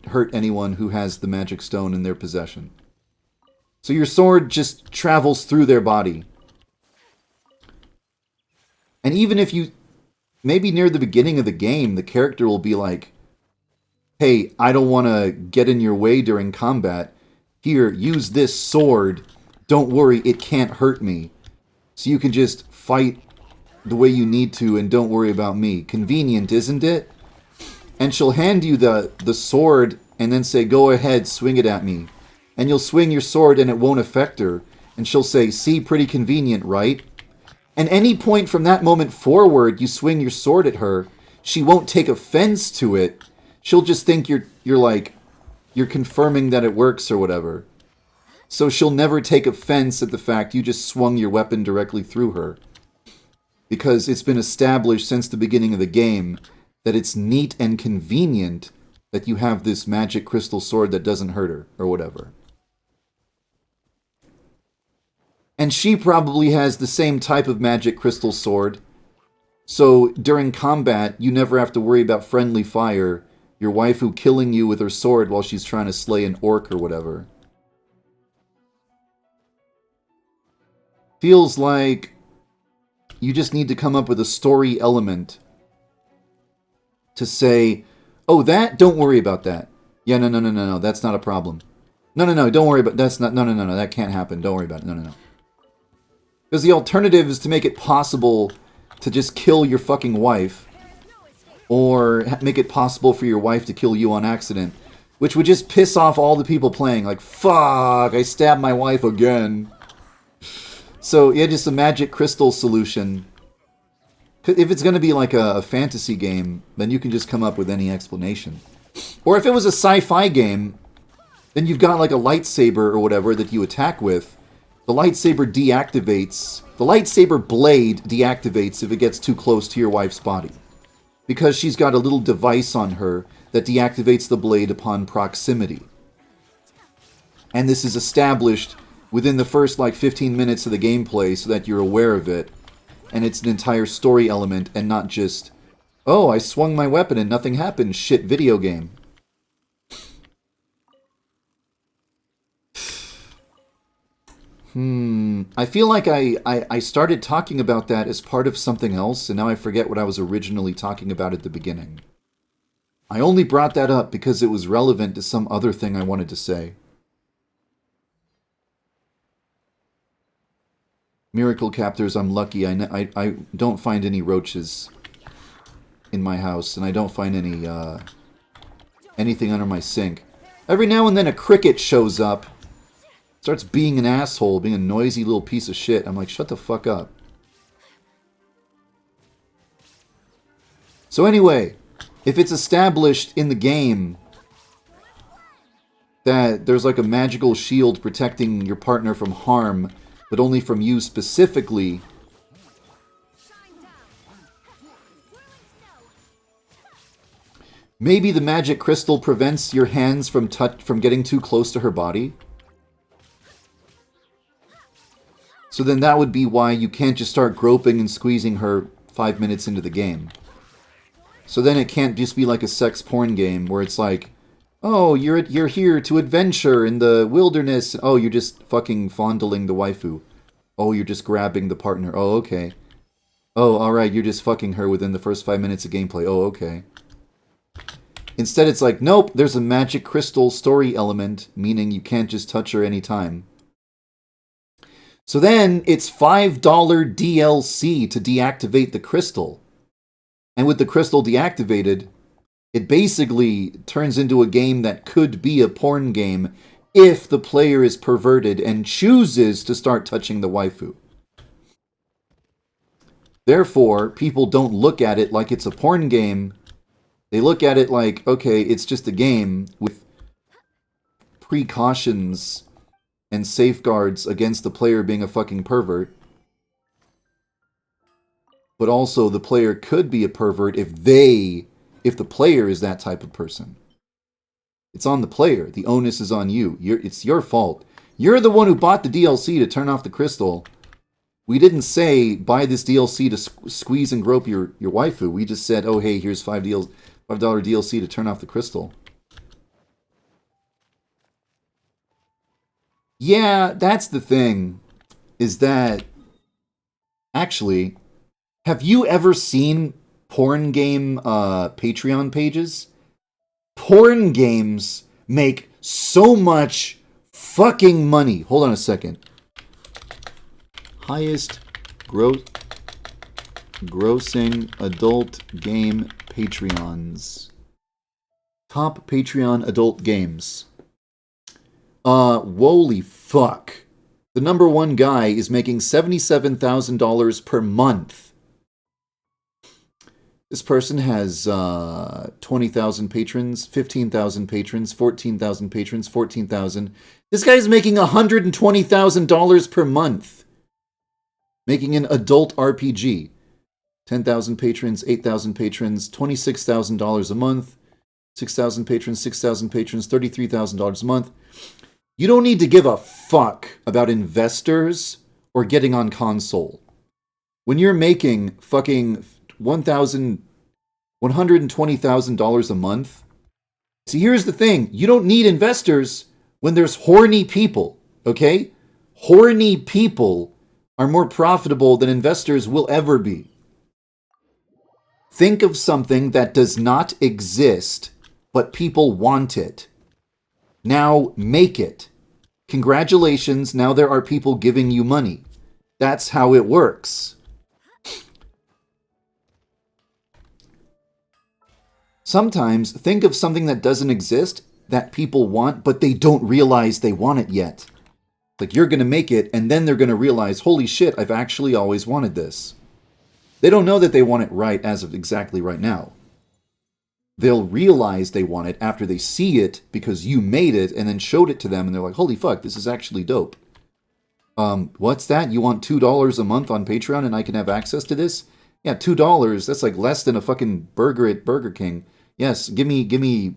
hurt anyone who has the magic stone in their possession. So your sword just travels through their body. And even if you, maybe near the beginning of the game, the character will be like, hey, I don't want to get in your way during combat. Here, use this sword. Don't worry, it can't hurt me. So you can just fight the way you need to and don't worry about me. Convenient, isn't it? And she'll hand you the sword and then say, go ahead, swing it at me. and you'll swing your sword and it won't affect her. And she'll say, see, pretty convenient, right? And any point from that moment forward, you swing your sword at her, she won't take offense to it. She'll just think you're confirming that it works or whatever. So she'll never take offense at the fact you just swung your weapon directly through her. Because it's been established since the beginning of the game that it's neat and convenient that you have this magic crystal sword that doesn't hurt her, or whatever. And she probably has the same type of magic crystal sword. So during combat, you never have to worry about friendly fire, your waifu killing you with her sword while she's trying to slay an orc or whatever. Feels like you just need to come up with a story element to say, oh, don't worry about that. Yeah, no, that's not a problem. No, don't worry about that's not, no, that can't happen. Don't worry about it. No. Because the alternative is to make it possible to just kill your fucking wife, or make it possible for your wife to kill you on accident, which would just piss off all the people playing, like, fuck, I stabbed my wife again. So, yeah, just a magic crystal solution. If it's going to be like a fantasy game, then you can just come up with any explanation. Or if it was a sci-fi game, then you've got like a lightsaber or whatever that you attack with. The lightsaber deactivates. The lightsaber blade deactivates if it gets too close to your wife's body. Because she's got a little device on her that deactivates the blade upon proximity. And this is established within the first like 15 minutes of the gameplay so that you're aware of it. And it's an entire story element and not just, oh, I swung my weapon and nothing happened, shit video game. I feel like I started talking about that as part of something else, and now I forget what I was originally talking about at the beginning. I only brought that up because it was relevant to some other thing I wanted to say. Miracle Captors, I'm lucky. I don't find any roaches in my house, and I don't find any anything under my sink. Every now and then a cricket shows up, starts being an asshole, being a noisy little piece of shit. I'm like, shut the fuck up. So anyway, if it's established in the game that there's like a magical shield protecting your partner from harm, but only from you specifically, maybe the magic crystal prevents your hands from getting too close to her body. So then that would be why you can't just start groping and squeezing her 5 minutes into the game. So then it can't just be like a sex porn game where it's like, oh, you're here to adventure in the wilderness. Oh, you're just fucking fondling the waifu. Oh, you're just grabbing the partner. Oh, okay. Oh, alright, you're just fucking her within the first 5 minutes of gameplay. Oh, okay. Instead, it's like, nope, there's a magic crystal story element, meaning you can't just touch her anytime. So then, it's $5 DLC to deactivate the crystal. And with the crystal deactivated, it basically turns into a game that could be a porn game if the player is perverted and chooses to start touching the waifu. Therefore, people don't look at it like it's a porn game. They look at it like, okay, it's just a game with precautions and safeguards against the player being a fucking pervert. But also, the player could be a pervert if the player is that type of person. It's on the player. The onus is on you. It's your fault. You're the one who bought the DLC to turn off the crystal. We didn't say, buy this DLC to squeeze and grope your waifu. We just said, oh, hey, here's $5 DLC to turn off the crystal. Yeah, that's the thing. Is that... Actually, have you ever seen porn game Patreon pages? Porn games make so much fucking money. Hold on a second. Highest grossing adult game Patreons. Top Patreon adult games. Holy fuck. The number one guy is making $77,000 per month. This person has 20,000 patrons, 15,000 patrons, 14,000 patrons, 14,000. This guy's making $120,000 per month. Making an adult RPG. 10,000 patrons, 8,000 patrons, $26,000 a month. 6,000 patrons, 6,000 patrons, $33,000 a month. You don't need to give a fuck about investors or getting on console. When you're making fucking $120,000 a month. See, here's the thing. You don't need investors when there's horny people, okay? Horny people are more profitable than investors will ever be. Think of something that does not exist, but people want it. Now make it. Congratulations, now there are people giving you money. That's how it works. Sometimes think of something that doesn't exist, that people want, but they don't realize they want it yet. Like, you're going to make it, and then they're going to realize, holy shit, I've actually always wanted this. They don't know that they want it right as of exactly right now. They'll realize they want it after they see it because you made it and then showed it to them, and they're like, holy fuck, this is actually dope. What's that? You want $2 a month on Patreon and I can have access to this? Yeah, $2, that's like less than a fucking burger at Burger King. Yes, give me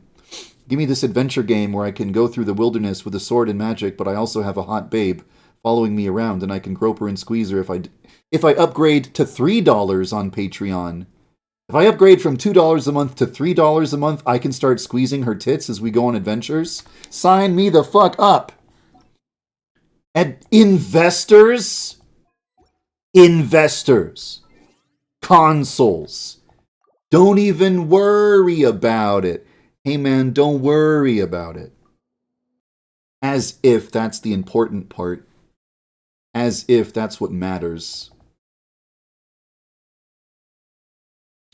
this adventure game where I can go through the wilderness with a sword and magic, but I also have a hot babe following me around, and I can grope her and squeeze her if I upgrade to $3 on Patreon. If I upgrade from $2 a month to $3 a month, I can start squeezing her tits as we go on adventures. Sign me the fuck up. And investors, consoles. Don't even worry about it. Hey man, don't worry about it. As if that's the important part. As if that's what matters.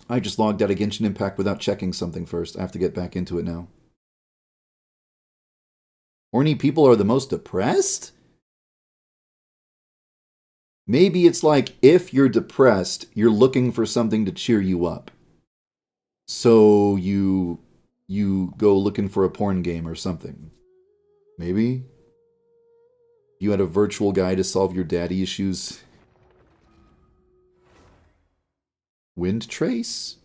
I just logged out of Genshin Impact without checking something first. I have to get back into it now. Horny people are the most depressed? Maybe it's like, if you're depressed, you're looking for something to cheer you up. So you go looking for a porn game or something. Maybe? You had a virtual guy to solve your daddy issues. Wind Trace?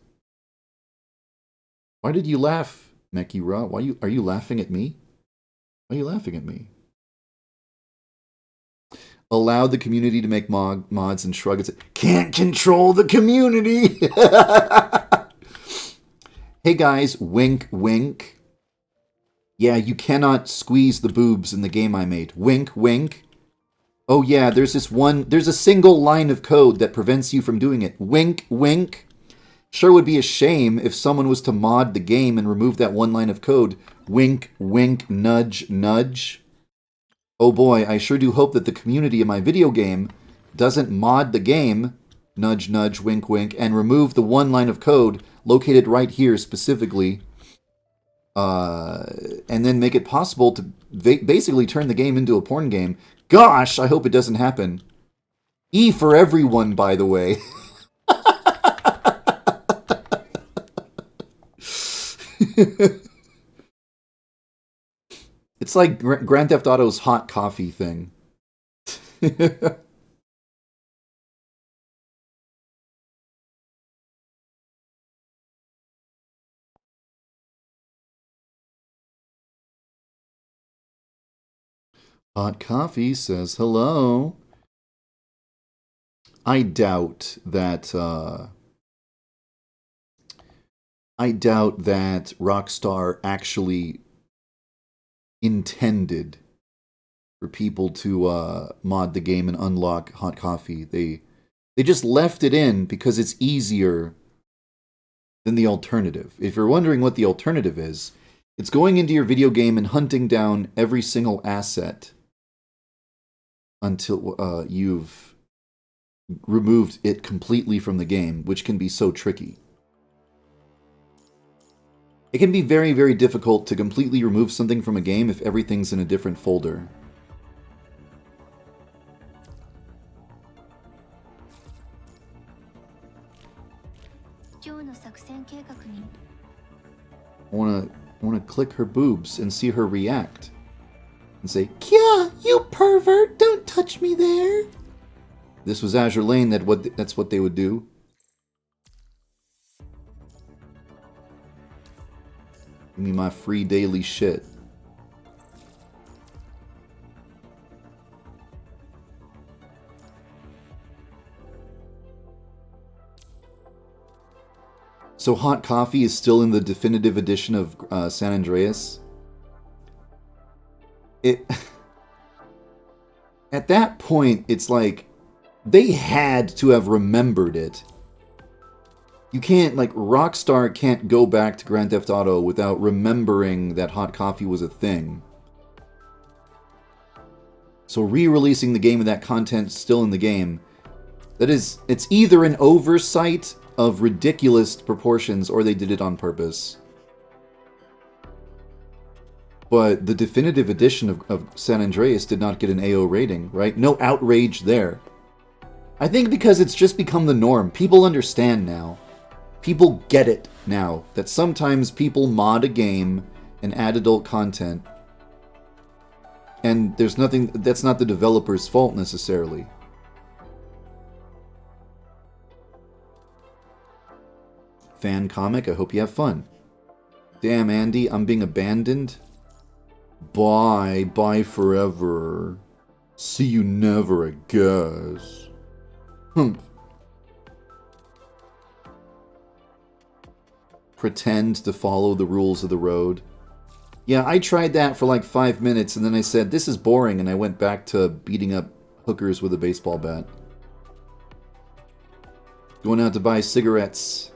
Why did you laugh, Mekira? Are you laughing at me? Why are you laughing at me? Allowed the community to make mods and shrug its... Can't control the community! Hey guys, wink wink. Yeah, you cannot squeeze the boobs in the game I made. Wink wink. Oh yeah, there's a single line of code that prevents you from doing it. Wink wink. Sure would be a shame if someone was to mod the game and remove that one line of code. Wink wink nudge nudge. Oh boy, I sure do hope that the community of my video game doesn't mod the game, nudge nudge wink wink, and remove the one line of code located right here specifically, and then make it possible to basically turn the game into a porn game. Gosh, I hope it doesn't happen. E for everyone, by the way. It's like Grand Theft Auto's hot coffee thing. Hot coffee says hello. I doubt that Rockstar actually intended for people to mod the game and unlock hot coffee. They just left it in because it's easier than the alternative. If you're wondering what the alternative is, it's going into your video game and hunting down every single asset until you've removed it completely from the game, which can be so tricky. It can be very, very difficult to completely remove something from a game if everything's in a different folder. I wanna click her boobs and see her react. And say, "Kya, you pervert! Don't touch me there!" This was Azure Lane, that's what they would do. Give me my free daily shit. So hot coffee is still in the definitive edition of San Andreas. At that point, it's like they had to have remembered it. You can't, like, Rockstar can't go back to Grand Theft Auto without remembering that hot coffee was a thing. So re-releasing the game with that content still in the game, it's either an oversight of ridiculous proportions or they did it on purpose. But the definitive edition of San Andreas did not get an AO rating, right? No outrage there. I think because it's just become the norm. People understand now. People get it now. That sometimes people mod a game and add adult content. And there's nothing... That's not the developer's fault, necessarily. Fan comic, I hope you have fun. Damn, Andy, I'm being abandoned. Bye. Bye forever. See you never, I guess. Pretend to follow the rules of the road. Yeah, I tried that for like 5 minutes, and then I said, this is boring, and I went back to beating up hookers with a baseball bat. Going out to buy cigarettes.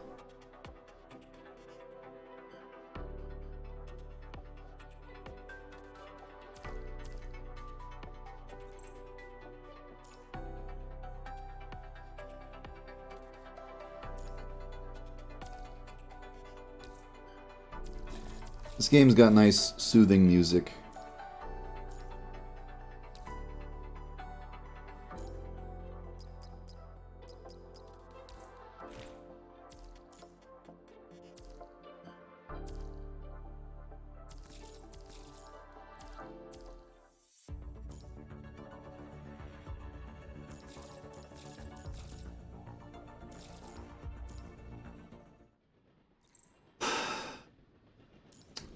This game's got nice, soothing music.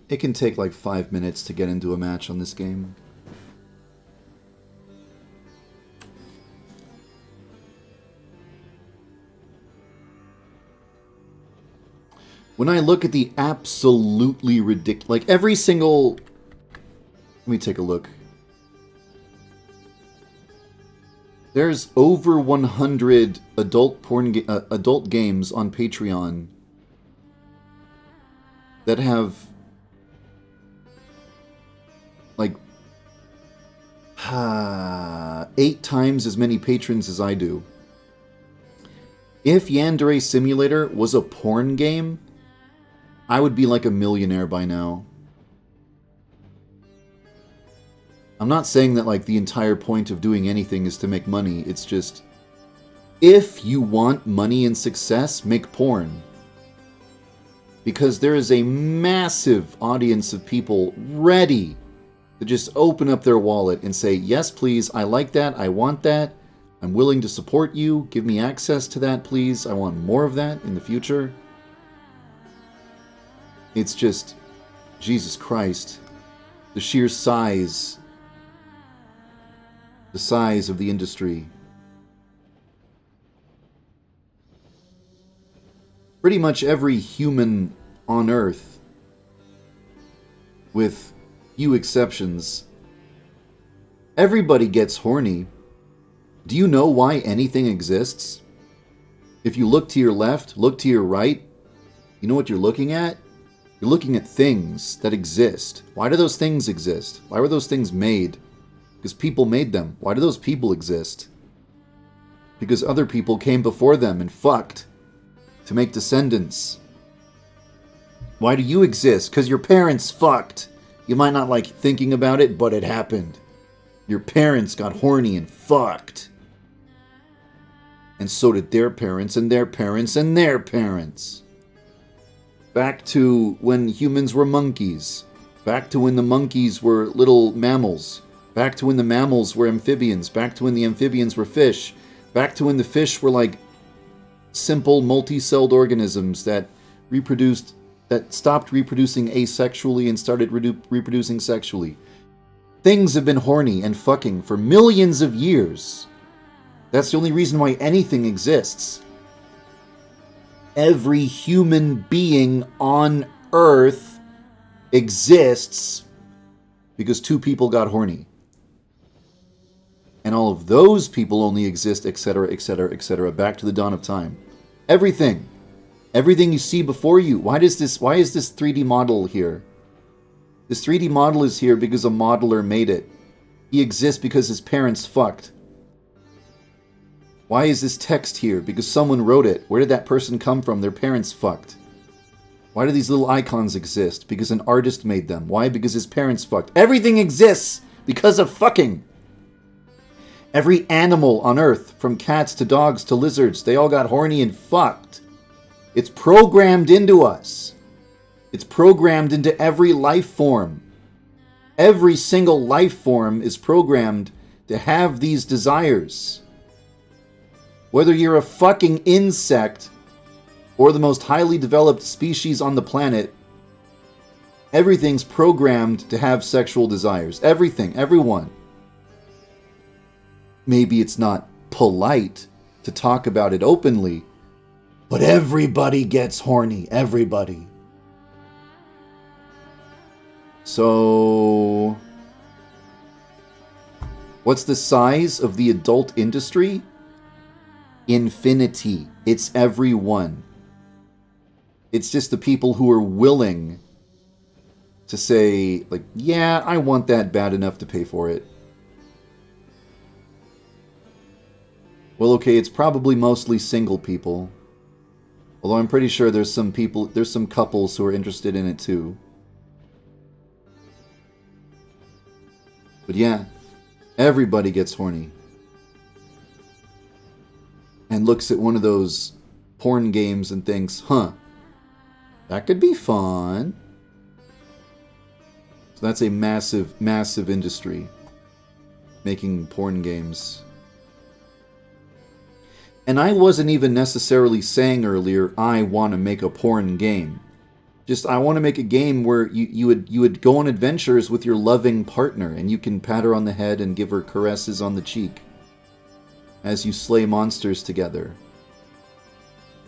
It can take like 5 minutes to get into a match on this game. When I look at the absolutely ridiculous... Like, every single... Let me take a look. There's over 100 adult games on Patreon that have... like 8 times as many patrons as I do. If Yandere Simulator was a porn game, I would be like a millionaire by now. I'm not saying that like the entire point of doing anything is to make money. It's just, if you want money and success, make porn. Because there is a massive audience of people ready to just open up their wallet and say, yes, please, I like that, I want that, I'm willing to support you, give me access to that, please, I want more of that in the future. It's just, Jesus Christ, the sheer size, the size of the industry. Pretty much every human on Earth, with few exceptions, everybody gets horny. Do you know why anything exists? If you look to your left, look to your right, you know what you're looking at? You're looking at things that exist. Why do those things exist? Why were those things made? Because people made them. Why do those people exist? Because other people came before them and fucked to make descendants. Why do you exist? Because your parents fucked. You might not like thinking about it, but it happened. Your parents got horny and fucked. And so did their parents and their parents and their parents. Back to when humans were monkeys. Back to when the monkeys were little mammals. Back to when the mammals were amphibians. Back to when the amphibians were fish. Back to when the fish were like simple multi-celled organisms that stopped reproducing asexually and started reproducing sexually. Things have been horny and fucking for millions of years. That's the only reason why anything exists. Every human being on Earth exists because two people got horny. And all of those people only exist, etc., etc., etc., back to the dawn of time. Everything. Everything you see before you. Why is this 3D model here? This 3D model is here because a modeler made it. He exists because his parents fucked. Why is this text here? Because someone wrote it. Where did that person come from? Their parents fucked. Why do these little icons exist? Because an artist made them. Why? Because his parents fucked. Everything exists because of fucking. Every animal on Earth, from cats to dogs to lizards, they all got horny and fucked. It's programmed into us. It's programmed into every life form. Every single life form is programmed to have these desires. Whether you're a fucking insect or the most highly developed species on the planet, everything's programmed to have sexual desires. Everything, everyone. Maybe it's not polite to talk about it openly, but everybody gets horny. Everybody. So, what's the size of the adult industry? Infinity. It's everyone. It's just the people who are willing to say, like, yeah, I want that bad enough to pay for it. Well, okay, it's probably mostly single people. Although I'm pretty sure there's some couples who are interested in it too. But yeah, everybody gets horny. And looks at one of those porn games and thinks, huh, that could be fun. So that's a massive, massive industry. Making porn games. And I wasn't even necessarily saying earlier, I want to make a porn game. Just, I want to make a game where you would go on adventures with your loving partner, and you can pat her on the head and give her caresses on the cheek as you slay monsters together.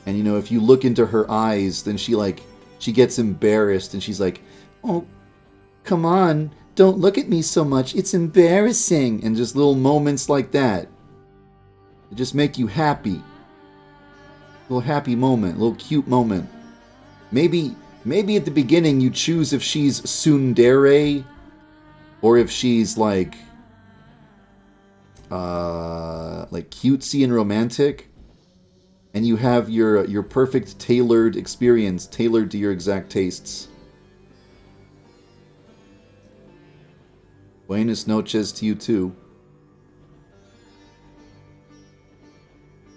And you know, if you look into her eyes, then she gets embarrassed, and she's like, oh, come on, don't look at me so much, it's embarrassing. And just little moments like that. It just make you happy. A little happy moment, a little cute moment. Maybe at the beginning you choose if she's tsundere or if she's like cutesy and romantic, and you have your perfect tailored experience tailored to your exact tastes. Buenas noches to you too.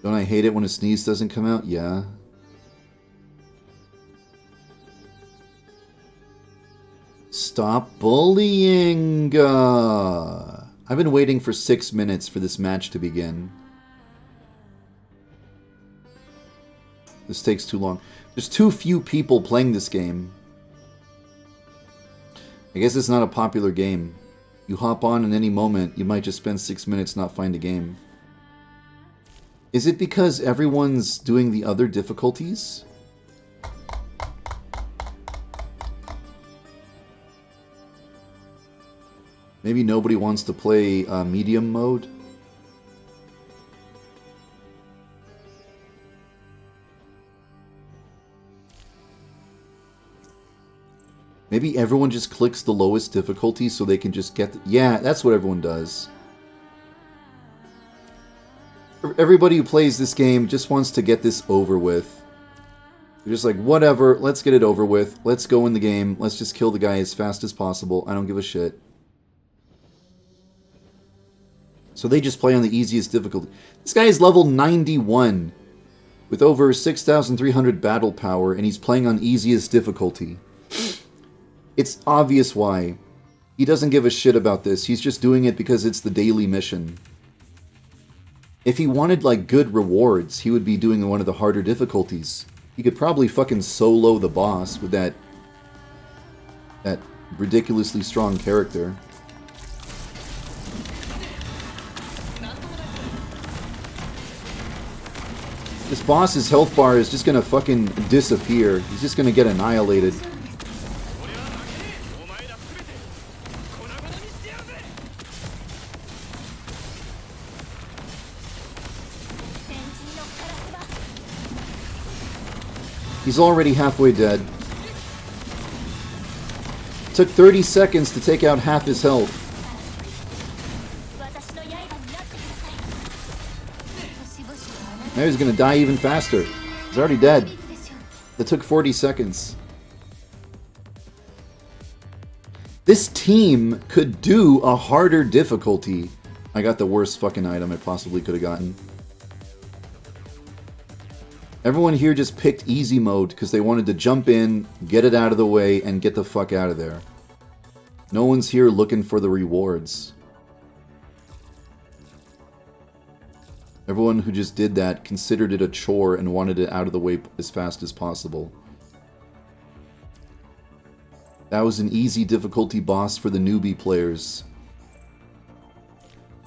Don't I hate it when a sneeze doesn't come out? Yeah. Stop bullying! I've been waiting for 6 minutes for this match to begin. This takes too long. There's too few people playing this game. I guess it's not a popular game. You hop on in any moment, you might just spend 6 minutes not find a game. Is it because everyone's doing the other difficulties? Maybe nobody wants to play medium mode? Maybe everyone just clicks the lowest difficulty so they can just get... Yeah, that's what everyone does. Everybody who plays this game just wants to get this over with. They're just like, whatever, let's get it over with. Let's go in the game. Let's just kill the guy as fast as possible. I don't give a shit. So they just play on the easiest difficulty. This guy is level 91 with over 6,300 battle power, and he's playing on easiest difficulty. It's obvious why. He doesn't give a shit about this. He's just doing it because it's the daily mission. If he wanted, like, good rewards, he would be doing one of the harder difficulties. He could probably fucking solo the boss with that ridiculously strong character. This boss's health bar is just gonna fucking disappear. He's just gonna get annihilated. He's already halfway dead. Took 30 seconds to take out half his health. Now he's gonna die even faster. He's already dead. That took 40 seconds. This team could do a harder difficulty. I got the worst fucking item I possibly could have gotten. Everyone here just picked easy mode because they wanted to jump in, get it out of the way, and get the fuck out of there. No one's here looking for the rewards. Everyone who just did that considered it a chore and wanted it out of the way as fast as possible. That was an easy difficulty boss for the newbie players.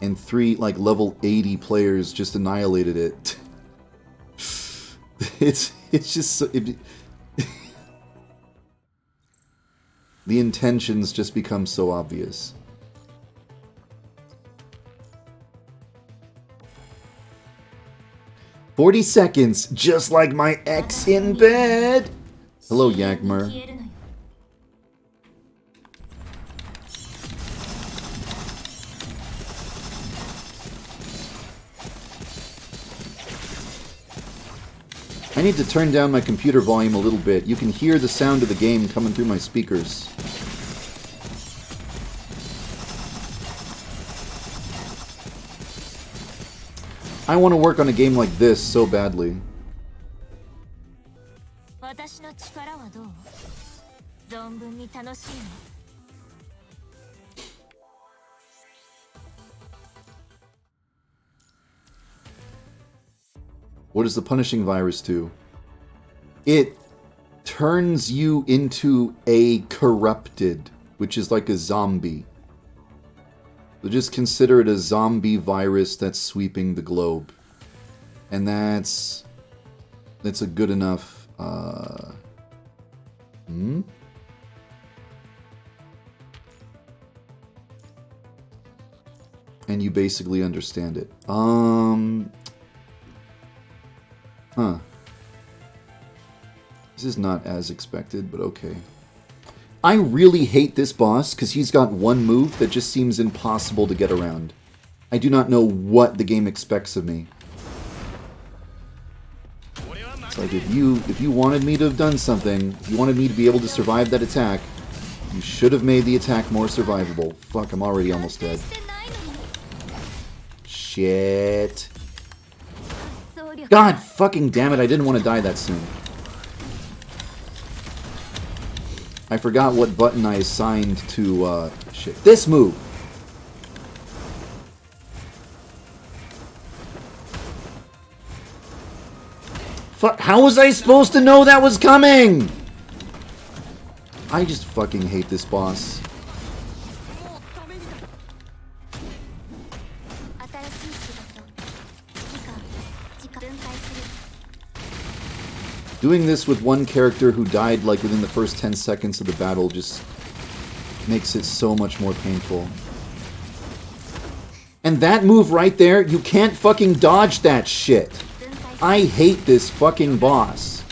And 3, like, level 80 players just annihilated it. It's just... the intentions just become so obvious. "40 seconds, just like my ex in bed." Hello, Yagmer. I need to turn down my computer volume a little bit. You can hear the sound of the game coming through my speakers. I want to work on a game like this so badly. What does the punishing virus do? It turns you into a corrupted, which is like a zombie. So just consider it a zombie virus that's sweeping the globe. And that's a good enough... And you basically understand it. Huh. This is not as expected, but okay. I really hate this boss because he's got one move that just seems impossible to get around. I do not know what the game expects of me. It's like if you wanted me to have done something, if you wanted me to be able to survive that attack, you should have made the attack more survivable. Fuck, I'm already almost dead. Shit. God fucking damn it, I didn't want to die that soon. I forgot what button I assigned to, shit. This move! Fuck, how was I supposed to know that was coming? I just fucking hate this boss. Doing this with one character who died like within the first 10 seconds of the battle just makes it so much more painful. And that move right there, you can't fucking dodge that shit. I hate this fucking boss.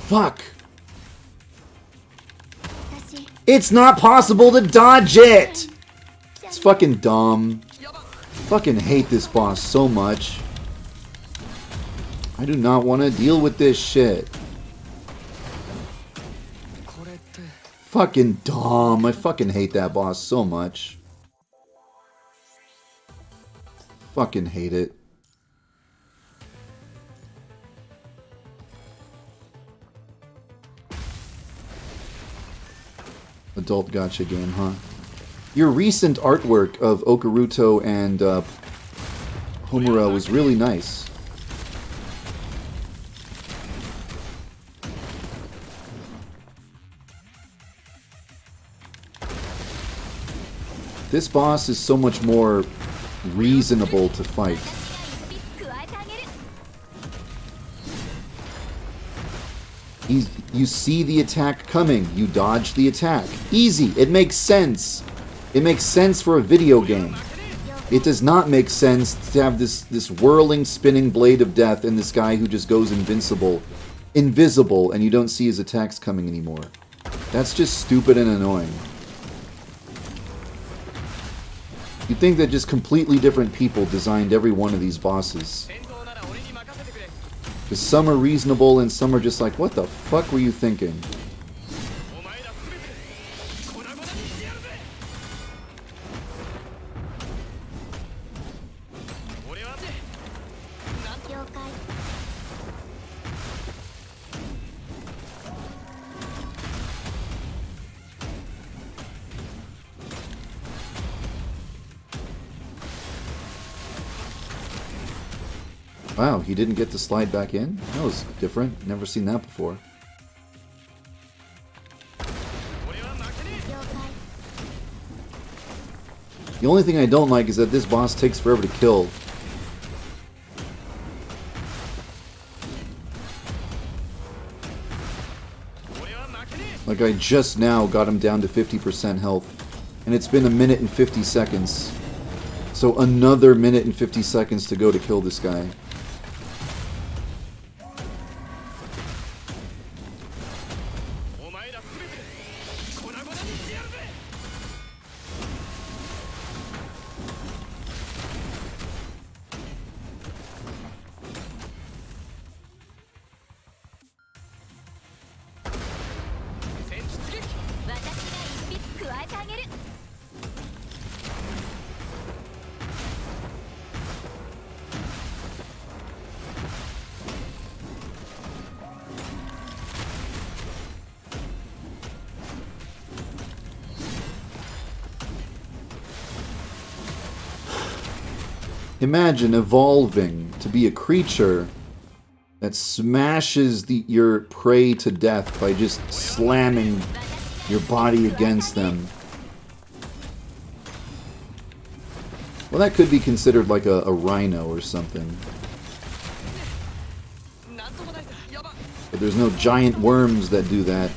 Fuck. It's not possible to dodge it! It's fucking dumb. Fucking hate this boss so much. I do not want to deal with this shit. Fucking dumb. I fucking hate that boss so much. Fucking hate it. Adult gacha game, huh? Your recent artwork of Okaruto and Homura was really nice. This boss is so much more reasonable to fight. You see the attack coming, you dodge the attack. Easy, it makes sense. It makes sense for a video game. It does not make sense to have this whirling, spinning blade of death and this guy who just goes invisible, and you don't see his attacks coming anymore. That's just stupid and annoying. You'd think that just completely different people designed every one of these bosses. Because some are reasonable and some are just like, what the fuck were you thinking? Wow, he didn't get to slide back in? That was different. Never seen that before. The only thing I don't like is that this boss takes forever to kill. Like, I just now got him down to 50% health. And it's been 1 minute and 50 seconds. So another 1 minute and 50 seconds to go to kill this guy. Imagine evolving to be a creature that smashes your prey to death by just slamming your body against them. Well, that could be considered like a rhino or something. But there's no giant worms that do that.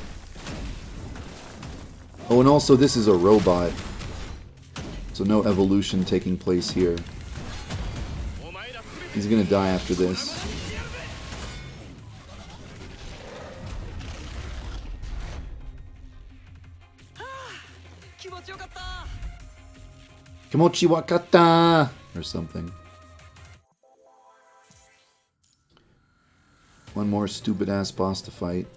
Oh, and also this is a robot. So no evolution taking place here. He's gonna die after this. Kimochi wakata! Or something. One more stupid ass boss to fight.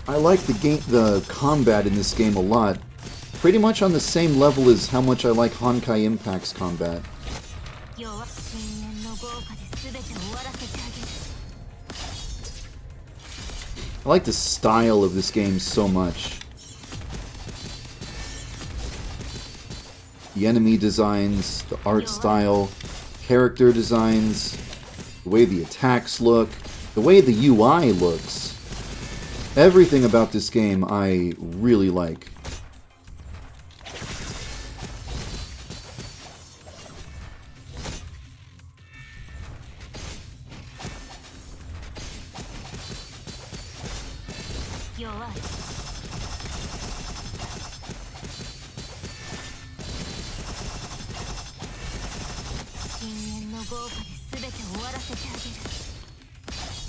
I like the combat in this game a lot. Pretty much on the same level as how much I like Honkai Impact's combat. I like the style of this game so much. The enemy designs, the art style, character designs, the way the attacks look, The way the UI looks, everything about this game I really like.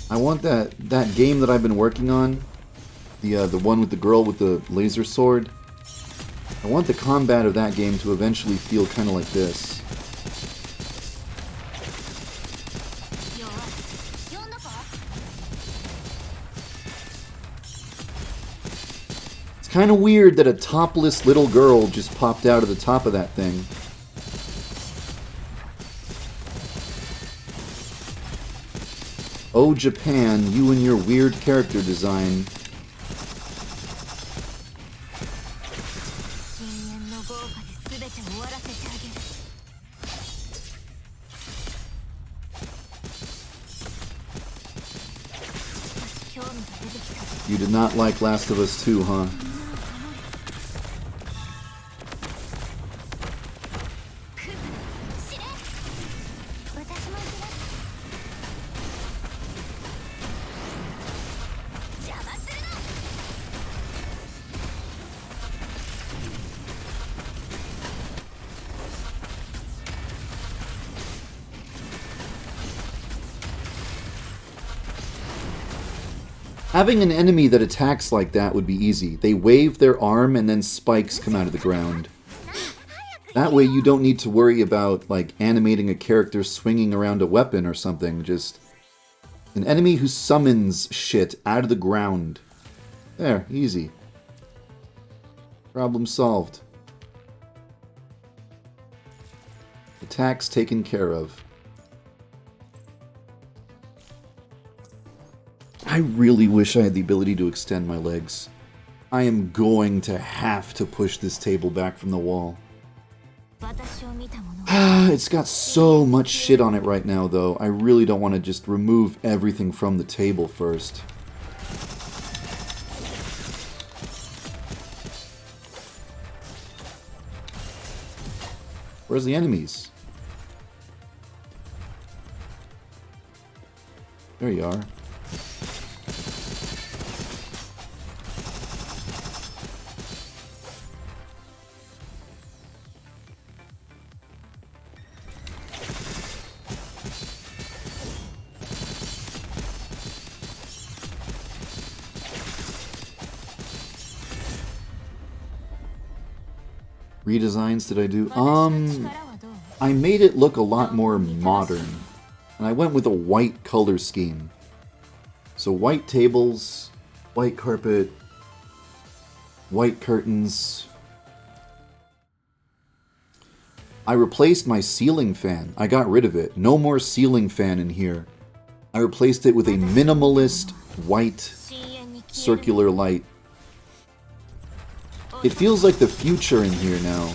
I want that game that I've been working on, the one with the girl with the laser sword. I want the combat of that game to eventually feel kind of like this. It's kind of weird that a topless little girl just popped out of the top of that thing. Oh, Japan, you and your weird character design. You did not like Last of Us 2, huh? Having an enemy that attacks like that would be easy. They wave their arm and then spikes come out of the ground. That way you don't need to worry about, like, animating a character swinging around a weapon or something. Just an enemy who summons shit out of the ground. There, easy. Problem solved. Attacks taken care of. I really wish I had the ability to extend my legs. I am going to have to push this table back from the wall. It's got so much shit on it right now, though. I really don't want to just remove everything from the table first. Where's the enemies? There you are. Redesigns did I do? I made it look a lot more modern. And I went with a white color scheme. So white tables, white carpet, white curtains. I replaced my ceiling fan. I got rid of it. No more ceiling fan in here. I replaced it with a minimalist white circular light. It feels like the future in here now.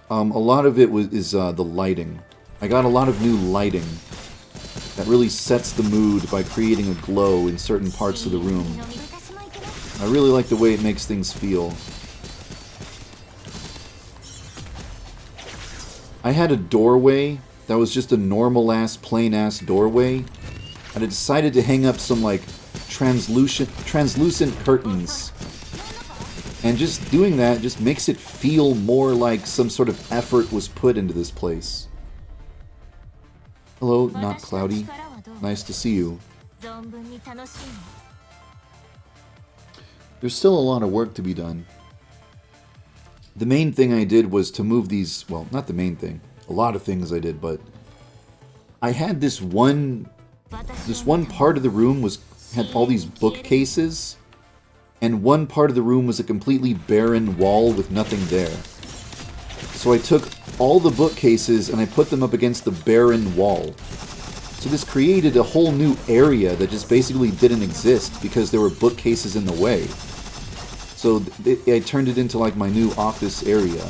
A lot of it is the lighting. I got a lot of new lighting that really sets the mood by creating a glow in certain parts of the room. I really like the way it makes things feel. I had a doorway that was just a normal-ass, plain-ass doorway, and I decided to hang up some, like, translucent curtains. And just doing that just makes it feel more like some sort of effort was put into this place. Hello, not cloudy. Nice to see you. There's still a lot of work to be done. The main thing I did was to move these... Well, not the main thing. A lot of things I did, but... I had this one part of the room had all these bookcases, and one part of the room was a completely barren wall with nothing there. So I took all the bookcases and I put them up against the barren wall. So this created a whole new area that just basically didn't exist because there were bookcases in the way. So I turned it into like my new office area,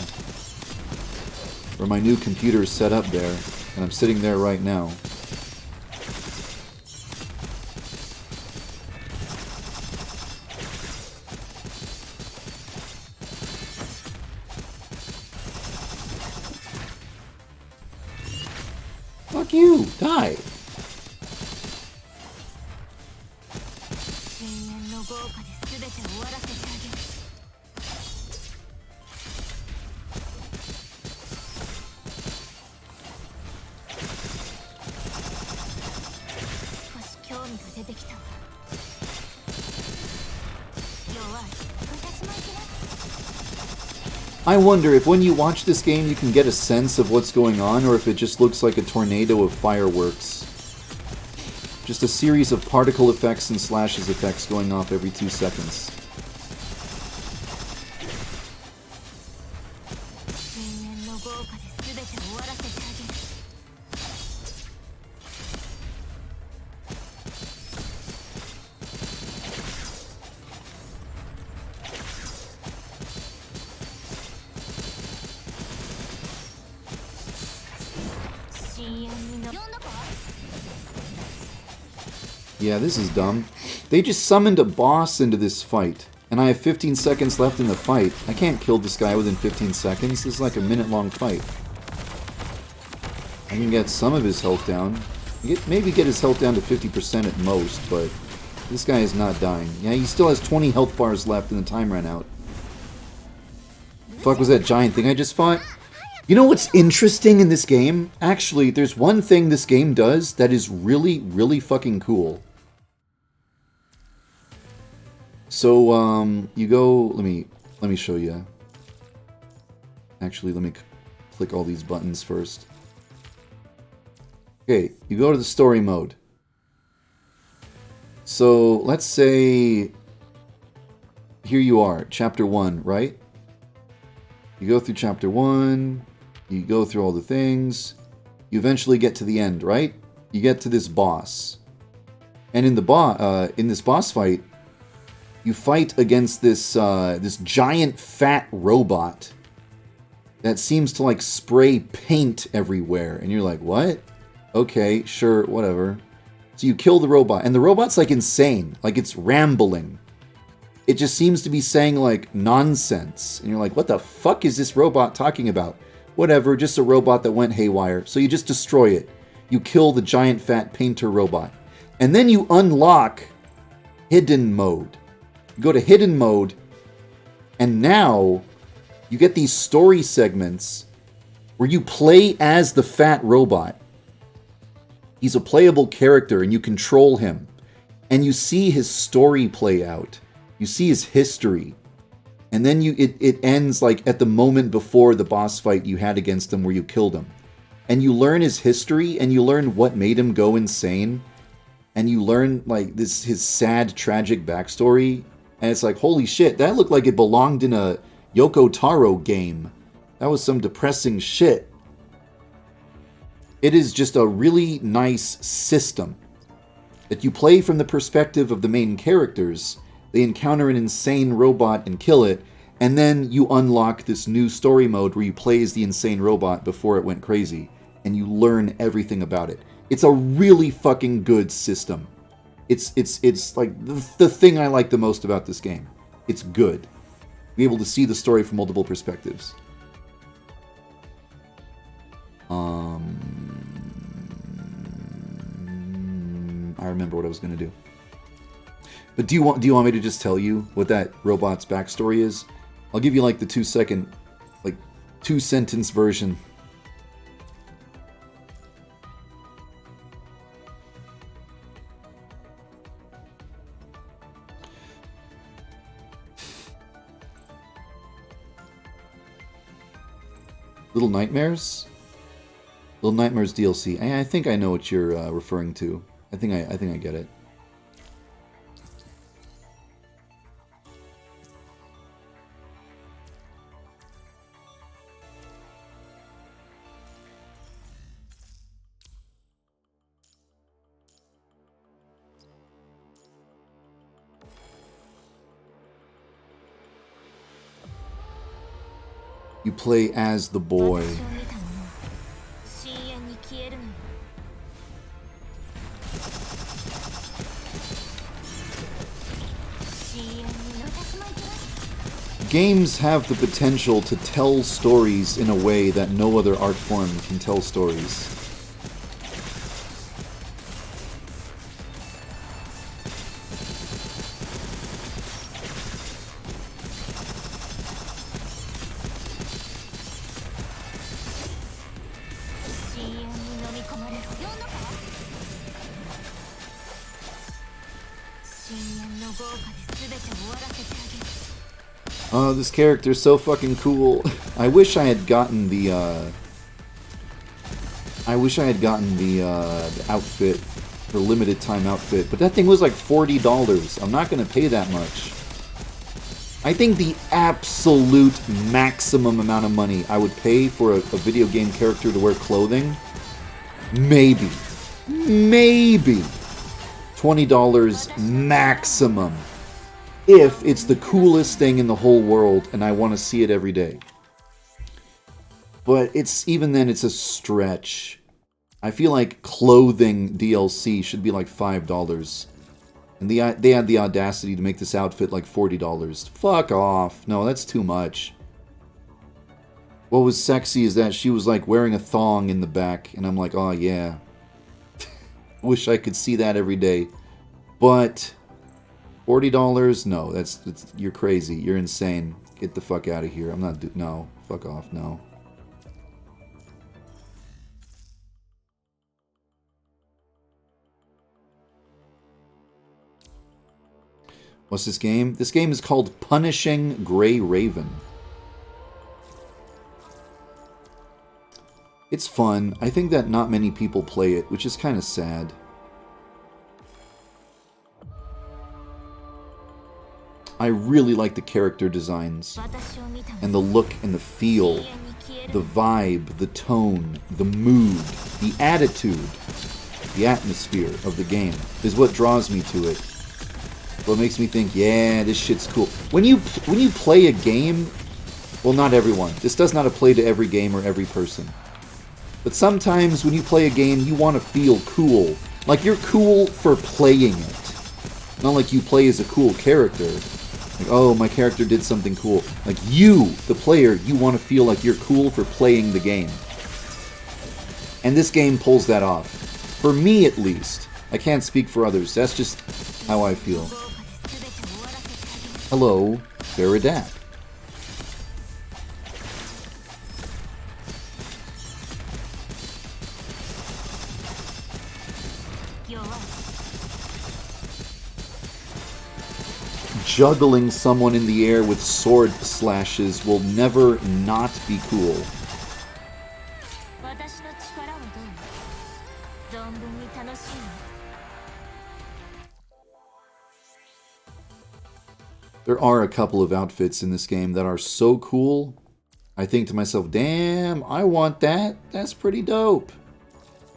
where my new computer is set up there, and I'm sitting there right now. Fuck you! Die! I wonder if when you watch this game you can get a sense of what's going on, or if it just looks like a tornado of fireworks. Just a series of particle effects and slashes effects going off every 2 seconds. Yeah, this is dumb. They just summoned a boss into this fight, and I have 15 seconds left in the fight. I can't kill this guy within 15 seconds. This is like a minute-long fight. I can get some of his health down. Maybe get his health down to 50% at most, but this guy is not dying. Yeah, he still has 20 health bars left and the time ran out. Fuck was that giant thing I just fought? You know what's interesting in this game? Actually, there's one thing this game does that is really, really fucking cool. So, you go, let me show you. Actually, let me click all these buttons first. Okay, you go to the story mode. So, let's say, here you are, chapter 1, right? You go through chapter 1, you go through all the things, you eventually get to the end, right? You get to this boss. And in this boss fight, you fight against this this giant fat robot that seems to like spray paint everywhere, and you're like, what? Okay, sure, whatever. So you kill the robot, and the robot's like insane, like it's rambling. It just seems to be saying like nonsense, and you're like, what the fuck is this robot talking about? Whatever, just a robot that went haywire. So you just destroy it. You kill the giant fat painter robot, and then you unlock hidden mode. You go to hidden mode, and now you get these story segments where you play as the fat robot. He's a playable character, and you control him. And you see his story play out. You see his history. And then it ends like at the moment before the boss fight you had against him where you killed him. And you learn his history, and you learn what made him go insane. And you learn like his sad, tragic backstory. And it's like, holy shit, that looked like it belonged in a Yoko Taro game. That was some depressing shit. It is just a really nice system that you play from the perspective of the main characters. They encounter an insane robot and kill it, and then you unlock this new story mode where you play as the insane robot before it went crazy, and you learn everything about it. It's a really fucking good system. It's like the thing I like the most about this game. It's good. Be able to see the story from multiple perspectives. I remember what I was going to do. But do you want me to just tell you what that robot's backstory is? I'll give you like the 2-second, like 2-sentence version. Little Nightmares? Little Nightmares DLC. I think I know what you're referring to. I think I get it. You play as the boy. Games have the potential to tell stories in a way that no other art form can tell stories. Oh, this character's so fucking cool. I wish I had gotten the, the outfit, the limited time outfit, but that thing was like $40. I'm not gonna pay that much. I think the absolute maximum amount of money I would pay for a video game character to wear clothing, maybe $20 maximum. If it's the coolest thing in the whole world and I want to see it every day. But even then, it's a stretch. I feel like clothing DLC should be like $5. And they had the audacity to make this outfit like $40. Fuck off. No, that's too much. What was sexy is that she was like wearing a thong in the back. And I'm like, oh yeah. Wish I could see that every day. But $40? No, you're crazy. You're insane. Get the fuck out of here. I'm not no. Fuck off. No. What's this game? This game is called Punishing Grey Raven. It's fun. I think that not many people play it, which is kind of sad. I really like the character designs, and the look and the feel, the vibe, the tone, the mood, the attitude, the atmosphere of the game is what draws me to it. What makes me think, yeah, this shit's cool. When you play a game, well, not everyone. This does not apply to every game or every person. But sometimes when you play a game, you want to feel cool. Like you're cool for playing it. Not like you play as a cool character. Like, oh, my character did something cool. Like you, the player, you want to feel like you're cool for playing the game. And this game pulls that off. For me, at least. I can't speak for others. That's just how I feel. Hello, YandereDev. Juggling someone in the air with sword slashes will never not be cool. There are a couple of outfits in this game that are so cool, I think to myself, damn, I want that. That's pretty dope.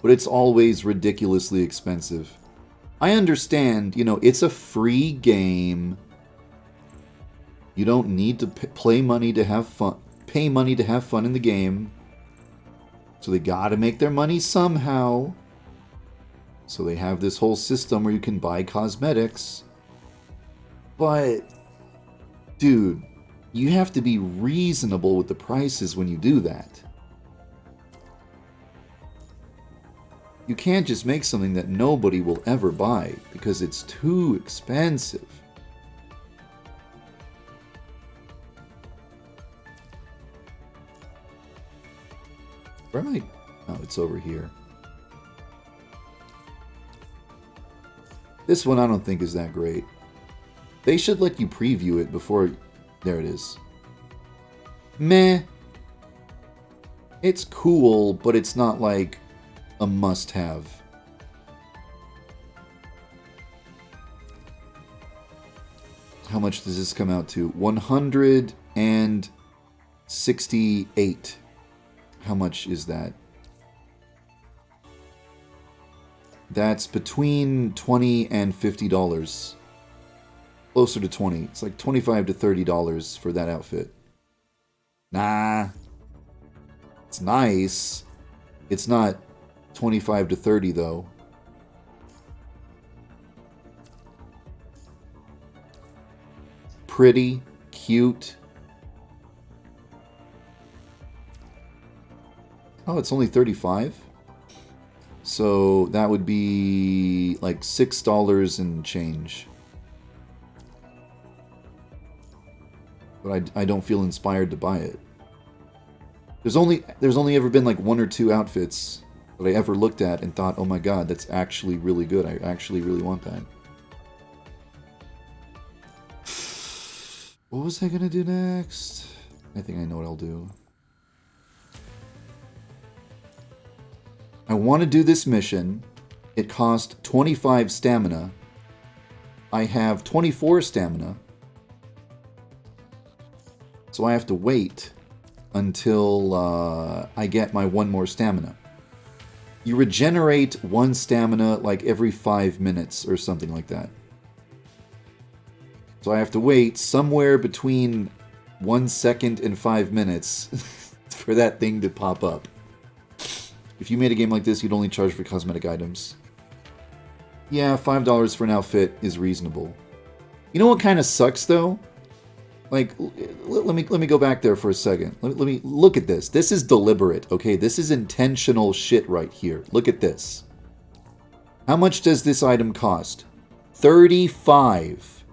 But it's always ridiculously expensive. I understand, you know, it's a free game. You don't need to pay money to have fun in the game. So they gotta make their money somehow. So they have this whole system where you can buy cosmetics. But, dude, you have to be reasonable with the prices when you do that. You can't just make something that nobody will ever buy because it's too expensive. Where am I? Oh, it's over here. This one I don't think is that great. They should let you preview it before... There it is. Meh. It's cool, but it's not like a must-have. How much does this come out to? 168. How much is that? That's between $20 and $50. Closer to 20. It's like $25 to $30 for that outfit. Nah. It's nice. It's not 25 to 30 though. Pretty, cute. Oh, it's only 35? So that would be like $6 and change. But I don't feel inspired to buy it. There's only ever been like one or two outfits that I ever looked at and thought, oh my god, that's actually really good. I actually really want that. What was I gonna do next? I think I know what I'll do. I want to do this mission. It cost 25 stamina. I have 24 stamina. So I have to wait until I get my 1 more stamina. You regenerate 1 stamina like every 5 minutes or something like that. So I have to wait somewhere between 1 second and 5 minutes for that thing to pop up. If you made a game like this, you'd only charge for cosmetic items. Yeah, $5 for an outfit is reasonable. You know what kind of sucks though? Like, let me go back there for a second. Let me look at this. This is deliberate, okay? This is intentional shit right here. Look at this. How much does this item cost? 35.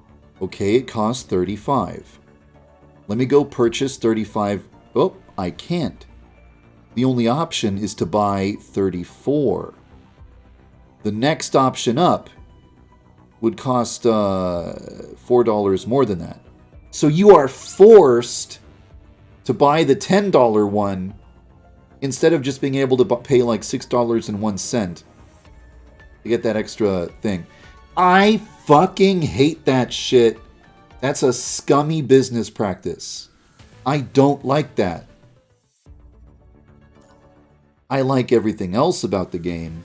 Okay, it costs 35. Let me go purchase 35. Oh, I can't. The only option is to buy 34. The next option up would cost $4 more than that. So you are forced to buy the $10 one instead of just being able to pay like $6.01 to get that extra thing. I fucking hate that shit. That's a scummy business practice. I don't like that. I like everything else about the game.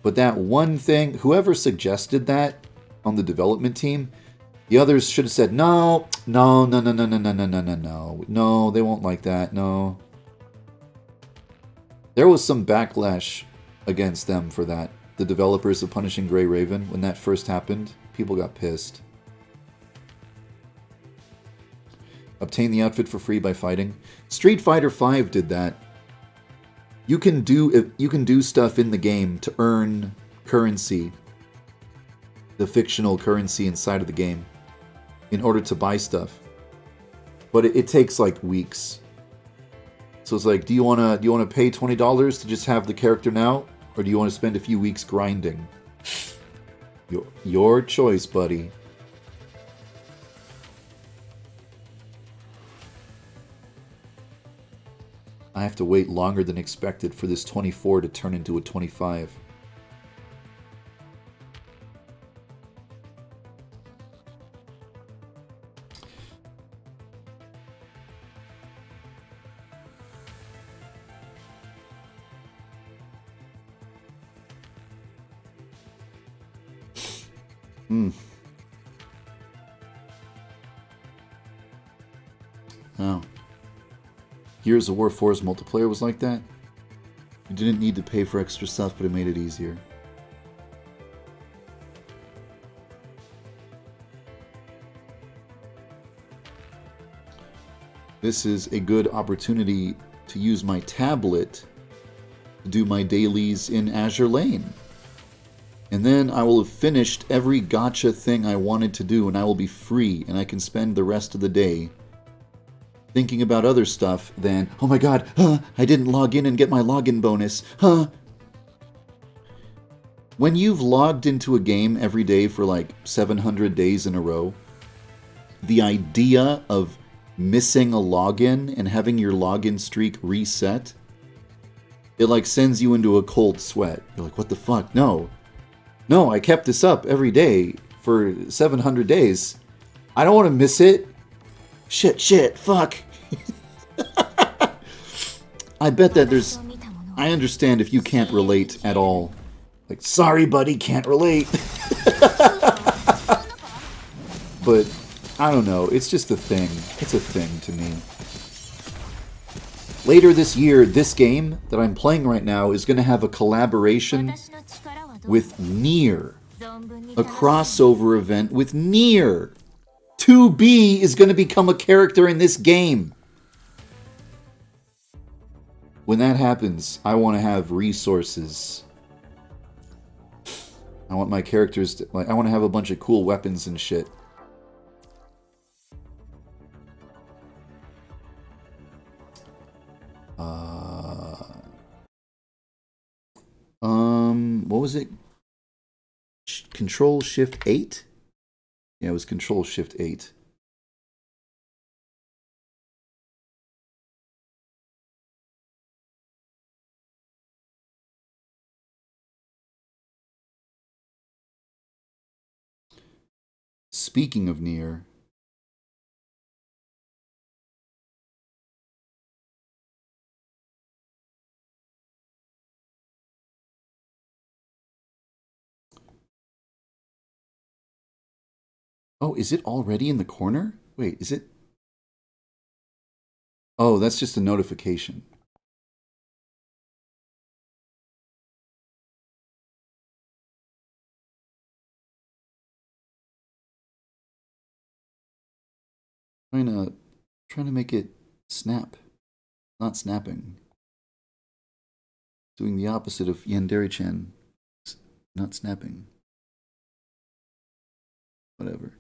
But that one thing, whoever suggested that on the development team, the others should have said, no, they won't like that, no. There was some backlash against them for that. The developers of Punishing Grey Raven, when that first happened, people got pissed. Obtain the outfit for free by fighting. Street Fighter V did that. You can do stuff in the game to earn currency, the fictional currency inside of the game, in order to buy stuff. But it takes like weeks. So it's like, do you wanna pay $20 to just have the character now, or do you want to spend a few weeks grinding? Your choice, buddy. I have to wait longer than expected for this 24 to turn into a 25. Oh. Gears of War 4's multiplayer was like that. You didn't need to pay for extra stuff, but it made it easier. This is a good opportunity to use my tablet to do my dailies in Azure Lane. And then I will have finished every gacha thing I wanted to do, and I will be free, and I can spend the rest of the day thinking about other stuff than, oh my god, I didn't log in and get my login bonus, When you've logged into a game every day for like 700 days in a row, the idea of missing a login and having your login streak reset, it like sends you into a cold sweat. You're like, what the fuck? No, I kept this up every day for 700 days. I don't want to miss it. Shit, fuck. I bet that there's... I understand if you can't relate at all. Like, sorry buddy, can't relate. But, I don't know, it's just a thing. It's a thing to me. Later this year, this game that I'm playing right now is going to have a collaboration with Nier. A crossover event with Nier. 2B is going to become a character in this game. When that happens, I want to have resources. I want my characters to, like, I want to have a bunch of cool weapons and shit. What was it? Control Shift 8? Yeah, it was Control Shift 8. Speaking of Nier... Oh, is it already in the corner? Wait, is it... Oh, that's just a notification. Trying to make it snap. Not snapping. Doing the opposite of Yandere-chan. Not snapping. Whatever.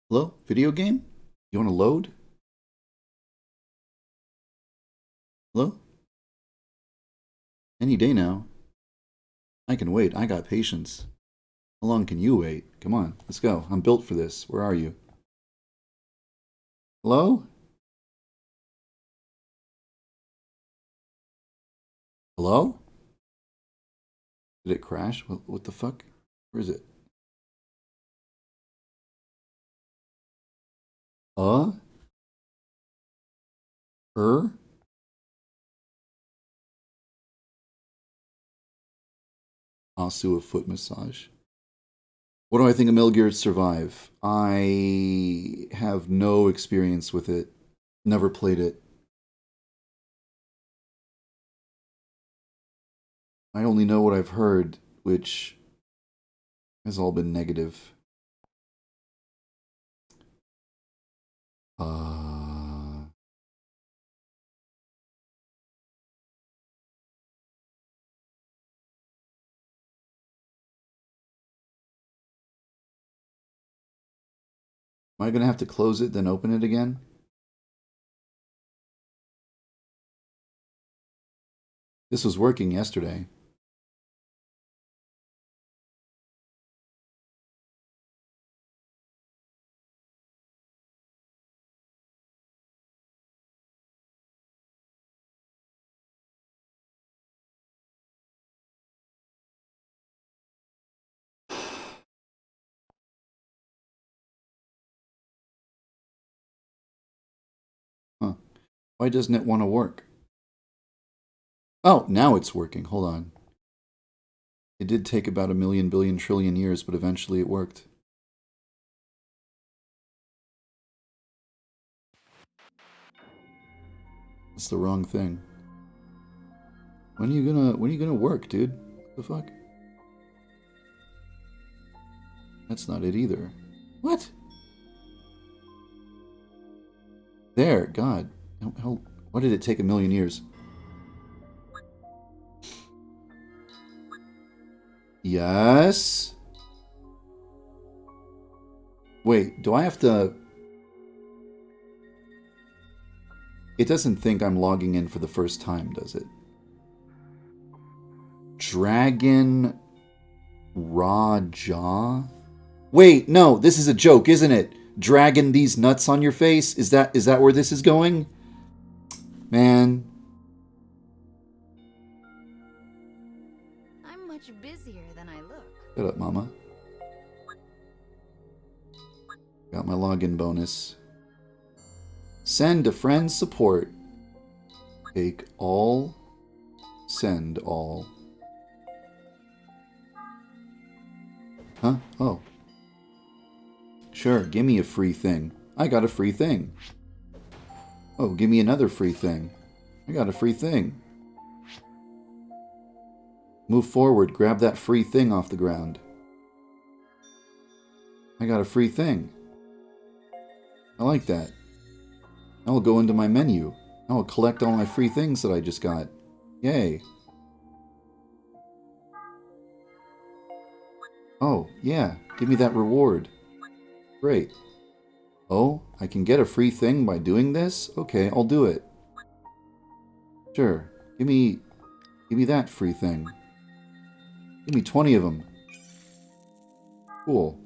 Hello? Video game? You want to load? Hello? Any day now. I can wait. I got patience. How long can you wait? Come on, let's go. I'm built for this. Where are you? Hello? Hello? Did it crash? What the fuck? Where is it? Her? Asu a foot massage. What do I think of Metal Gear Survive? I have no experience with it. Never played it. I only know what I've heard, which has all been negative. Am I going to have to close it, then open it again? This was working yesterday. Huh. Why doesn't it want to work? Oh, now it's working. Hold on. It did take about 1,000,000 billion trillion years, but eventually it worked. That's the wrong thing. When are you gonna work, dude? What the fuck? That's not it either. What? There, God. Why did it take 1,000,000 years? Yes? Wait, do I have to... It doesn't think I'm logging in for the first time, does it? Dragon... Raw jaw? Wait, no, this is a joke, isn't it? Dragging these nuts on your face? Is that where this is going? Man. I'm much busier than I look. Shut up, mama. Got my login bonus. Send to friend support. Take all. Send all. Huh? Oh. Sure, give me a free thing. I got a free thing. Oh, give me another free thing. I got a free thing. Move forward, grab that free thing off the ground. I got a free thing. I like that. Now I'll go into my menu. Now I'll collect all my free things that I just got. Yay. Oh, yeah, give me that reward. Great. Oh, I can get a free thing by doing this? Okay, I'll do it. Sure. Give me that free thing. Give me 20 of them. Cool.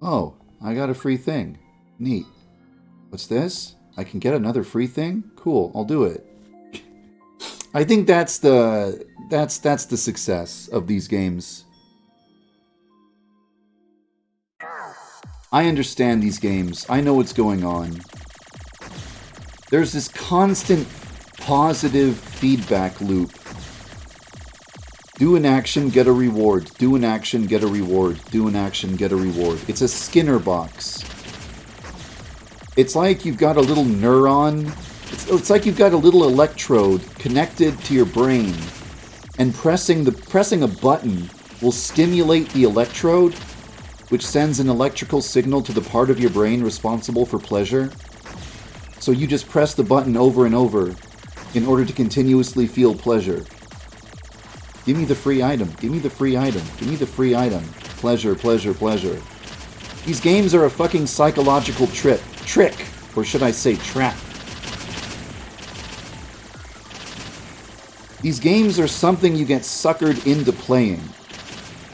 Oh, I got a free thing. Neat. What's this? I can get another free thing? Cool, I'll do it. I think that's the success of these games. I understand these games. I know what's going on. There's this constant positive feedback loop. Do an action, get a reward. Do an action, get a reward. Do an action, get a reward. It's a Skinner box. It's like you've got a little neuron. It's like you've got a little electrode connected to your brain, and pressing a button will stimulate the electrode, which sends an electrical signal to the part of your brain responsible for pleasure. So you just press the button over and over in order to continuously feel pleasure. Give me the free item. Give me the free item. Give me the free item. Pleasure, pleasure, pleasure. These games are a fucking psychological trick. Or should I say trap. These games are something you get suckered into playing.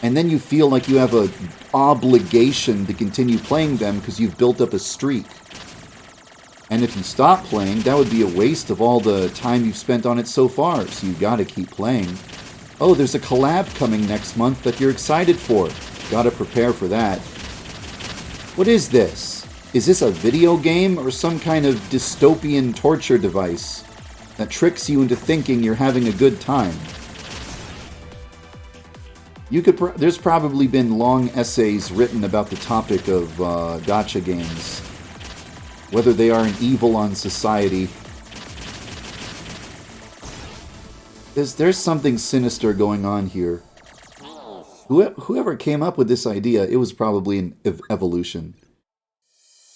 And then you feel like you have an obligation to continue playing them because you've built up a streak. And if you stop playing, that would be a waste of all the time you've spent on it so far, so you gotta keep playing. Oh, there's a collab coming next month that you're excited for. Gotta prepare for that. What is this? Is this a video game or some kind of dystopian torture device that tricks you into thinking you're having a good time? There's probably been long essays written about the topic of gacha games, whether they are an evil on society. There's something sinister going on here. Whoever came up with this idea, it was probably an evolution.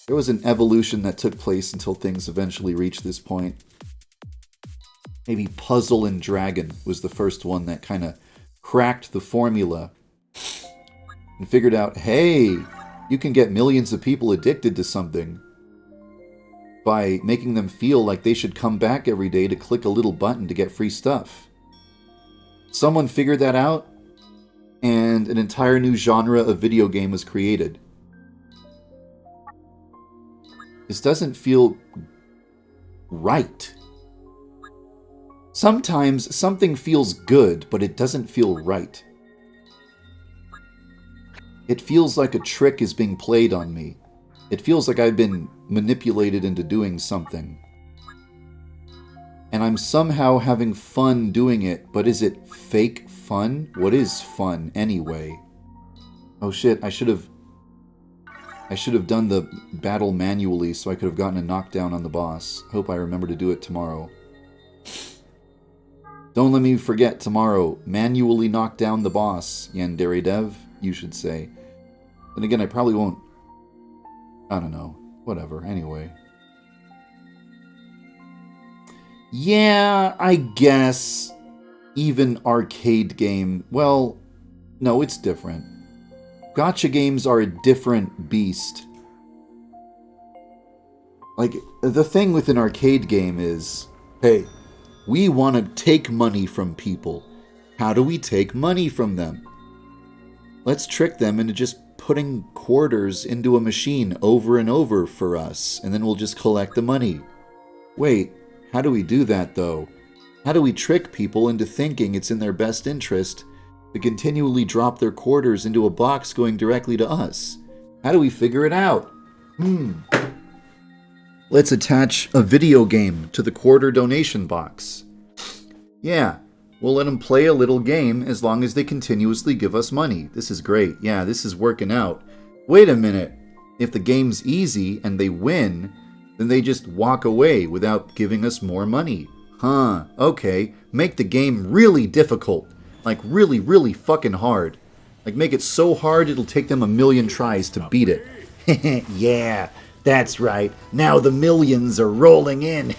There was an evolution that took place until things eventually reached this point. Maybe Puzzle and Dragon was the first one that kind of cracked the formula and figured out, hey, you can get millions of people addicted to something by making them feel like they should come back every day to click a little button to get free stuff. Someone figured that out, and an entire new genre of video game was created. This doesn't feel right. Sometimes something feels good, but it doesn't feel right. It feels like a trick is being played on me. It feels like I've been manipulated into doing something. And I'm somehow having fun doing it, but is it fake fun? What is fun anyway? Oh shit, I should have done the battle manually so I could have gotten a knockdown on the boss. Hope I remember to do it tomorrow. Don't let me forget tomorrow. Manually knock down the boss, YandereDev, you should say. Then again, I probably won't. I don't know. Whatever, anyway. Yeah, I guess. Even arcade game. Well, no, it's different. Gacha games are a different beast. Like, the thing with an arcade game is, hey, we want to take money from people. How do we take money from them? Let's trick them into just putting quarters into a machine over and over for us, and then we'll just collect the money. Wait, how do we do that, though? How do we trick people into thinking it's in their best interest to continually drop their quarters into a box going directly to us? How do we figure it out? Let's attach a video game to the quarter donation box. Yeah, we'll let them play a little game as long as they continuously give us money. This is great. Yeah, this is working out. Wait a minute. If the game's easy and they win, then they just walk away without giving us more money. Huh, okay. Make the game really difficult. Like really, really fucking hard. Like make it so hard it'll take them 1,000,000 tries to beat it. Yeah, that's right. Now the millions are rolling in.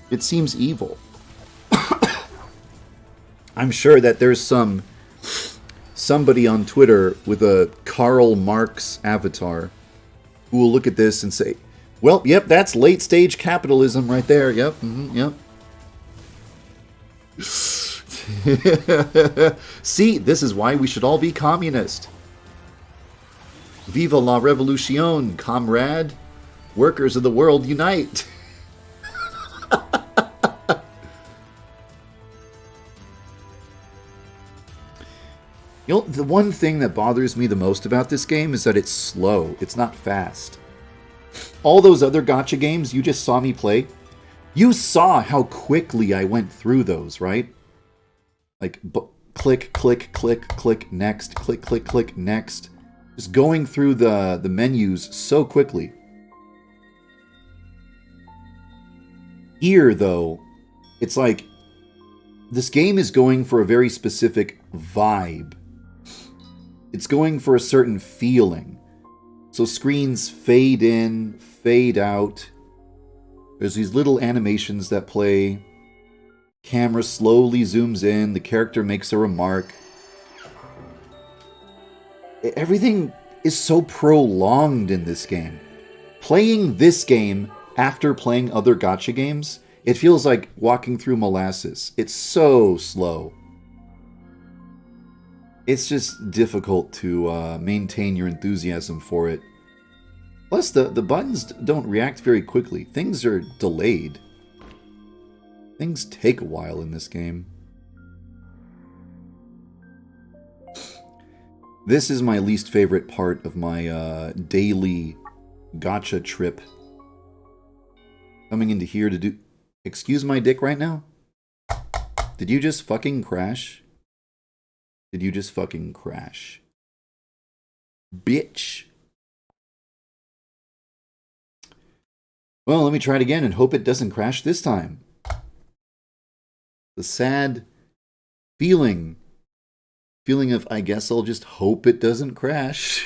It seems evil. I'm sure that there's somebody on Twitter with a Karl Marx avatar who will look at this and say, well, yep, that's late stage capitalism right there. Yep, yep. See, this is why we should all be communist. Viva la revolution, comrade. Workers of the world unite. You know, the one thing that bothers me the most about this game is that it's slow. It's not fast. All those other gacha games you just saw me play, you saw how quickly I went through those, right? Like, click, click, click, click, next, click, click, click, next. Just going through the menus so quickly. Here, though, it's like, this game is going for a very specific vibe. It's going for a certain feeling. So screens fade in, fade out. There's these little animations that play. Camera slowly zooms in. The character makes a remark. Everything is so prolonged in this game. Playing this game after playing other gacha games, it feels like walking through molasses. It's so slow. It's just difficult to maintain your enthusiasm for it. Plus, the buttons don't react very quickly. Things are delayed. Things take a while in this game. This is my least favorite part of my daily gacha trip. Coming into here to do... Excuse my dick right now? Did you just fucking crash? Did you just fucking crash? Bitch. Well, let me try it again and hope it doesn't crash this time. The sad feeling of, I guess I'll just hope it doesn't crash.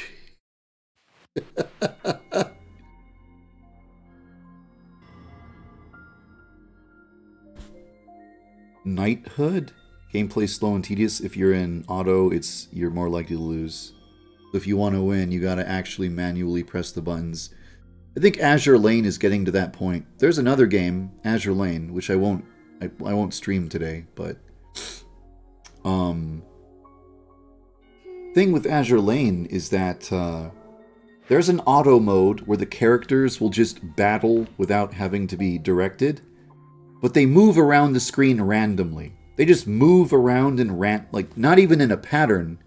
Knighthood? Gameplay slow and tedious. If you're in auto, you're more likely to lose. If you want to win, you gotta actually manually press the buttons. I think Azure Lane is getting to that point. There's another game, Azure Lane, which I won't stream today, but thing with Azure Lane is that there's an auto mode where the characters will just battle without having to be directed, but they move around the screen randomly. They just move around and like not even in a pattern.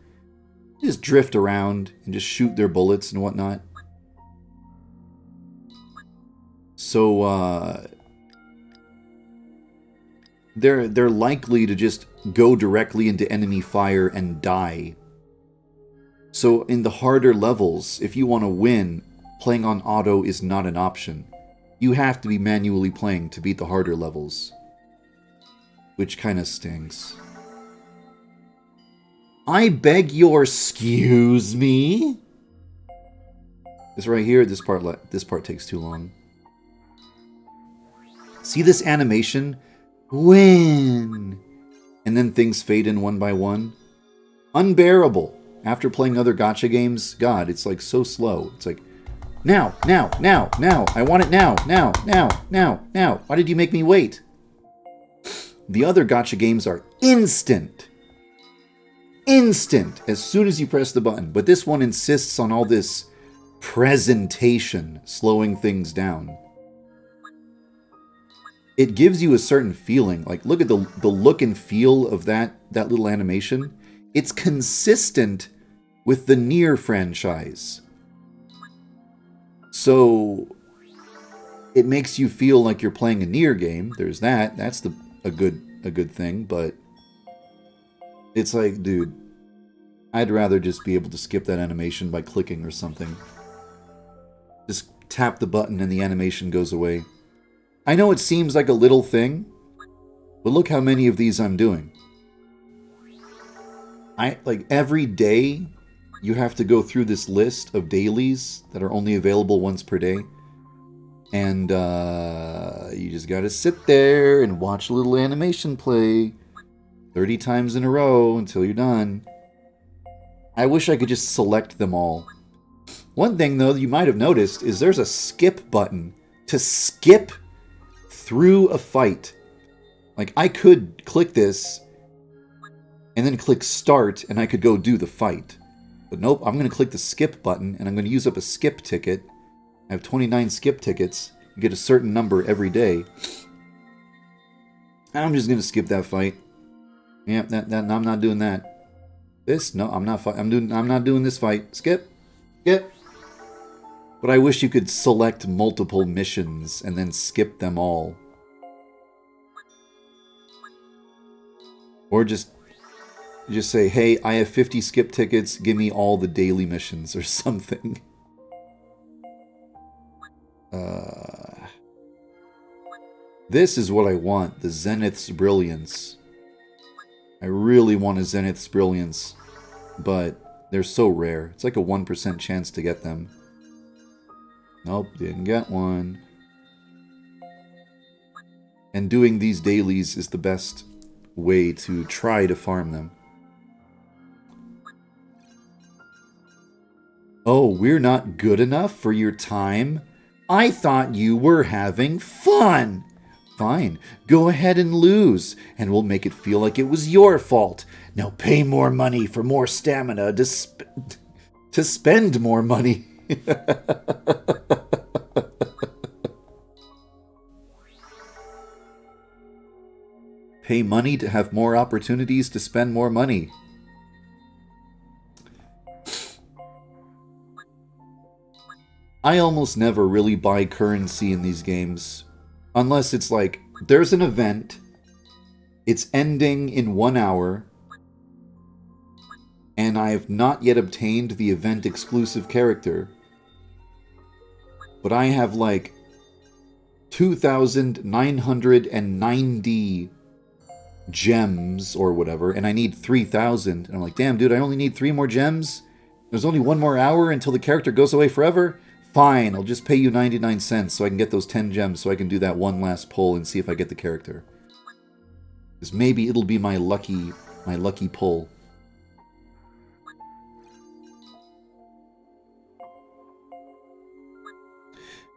They just drift around and just shoot their bullets and whatnot. So they're likely to just go directly into enemy fire and die. So in the harder levels, if you want to win, playing on auto is not an option. You have to be manually playing to beat the harder levels. Which kind of stings. I beg your excuse me? This right here, this part takes too long. See this animation? Win! And then things fade in one by one. Unbearable. After playing other gacha games, God, it's like so slow. It's like, now, now, now, now. I want it now, now, now, now, now. Why did you make me wait? The other gacha games are instant. Instant as soon as you press the button. But this one insists on all this presentation, slowing things down. It gives you a certain feeling. Like, look at the look and feel of that little animation. It's consistent with the Nier franchise. So it makes you feel like you're playing a Nier game. There's that. That's a good thing, but it's like, dude, I'd rather just be able to skip that animation by clicking or something. Just tap the button and the animation goes away. I know it seems like a little thing, but look how many of these I'm doing. Like every day you have to go through this list of dailies that are only available once per day. And you just gotta sit there and watch a little animation play 30 times in a row until you're done. I wish I could just select them all. One thing, though, you might have noticed is there's a skip button to skip through a fight. Like, I could click this and then click start and I could go do the fight. But nope, I'm going to click the skip button and I'm going to use up a skip ticket. I have 29 skip tickets. You get a certain number every day. I'm just going to skip that fight. Yeah, I'm not doing that. This? No, I'm not. I'm not doing this fight. Skip. Skip. But I wish you could select multiple missions and then skip them all. Or just say, hey, I have 50 skip tickets, give me all the daily missions or something. This is what I want, the Zenith's Brilliance. I really want a Zenith's Brilliance, but they're so rare. It's like a 1% chance to get them. Nope, didn't get one. And doing these dailies is the best way to try to farm them. Oh, we're not good enough for your time? I thought you were having fun! Fine, go ahead and lose, and we'll make it feel like it was your fault. Now pay more money for more stamina to spend more money. Pay money to have more opportunities to spend more money. I almost never really buy currency in these games. Unless it's like, there's an event, it's ending in 1 hour, and I've not yet obtained the event exclusive character. But I have like 2,990 gems or whatever, and I need 3,000. And I'm like, damn, dude, I only need 3 more gems? There's only 1 more hour until the character goes away forever? Fine, I'll just pay you 99 cents so I can get those 10 gems so I can do that one last pull and see if I get the character. Because maybe it'll be my lucky pull.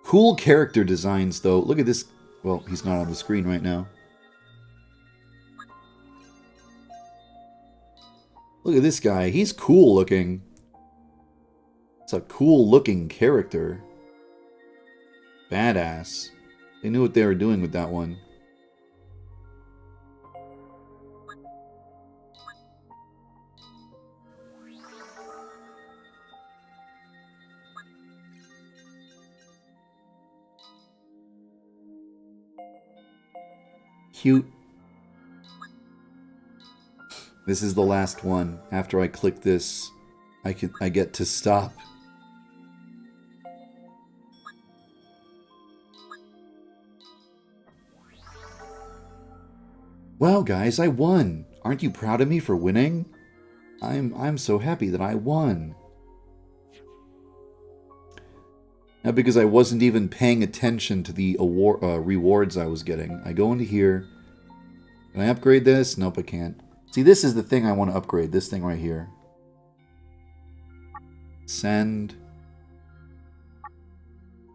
Cool character designs, though. Look at this. Well, he's not on the screen right now. Look at this guy. He's cool looking. It's a cool looking character. Badass. They knew what they were doing with that one. Cute. This is the last one. After I click this, I get to stop. Wow, guys, I won. Aren't you proud of me for winning? I'm so happy that I won. Now, because I wasn't even paying attention to the rewards I was getting. I go into here. Can I upgrade this? Nope, I can't. See, this is the thing I want to upgrade. This thing right here. Send.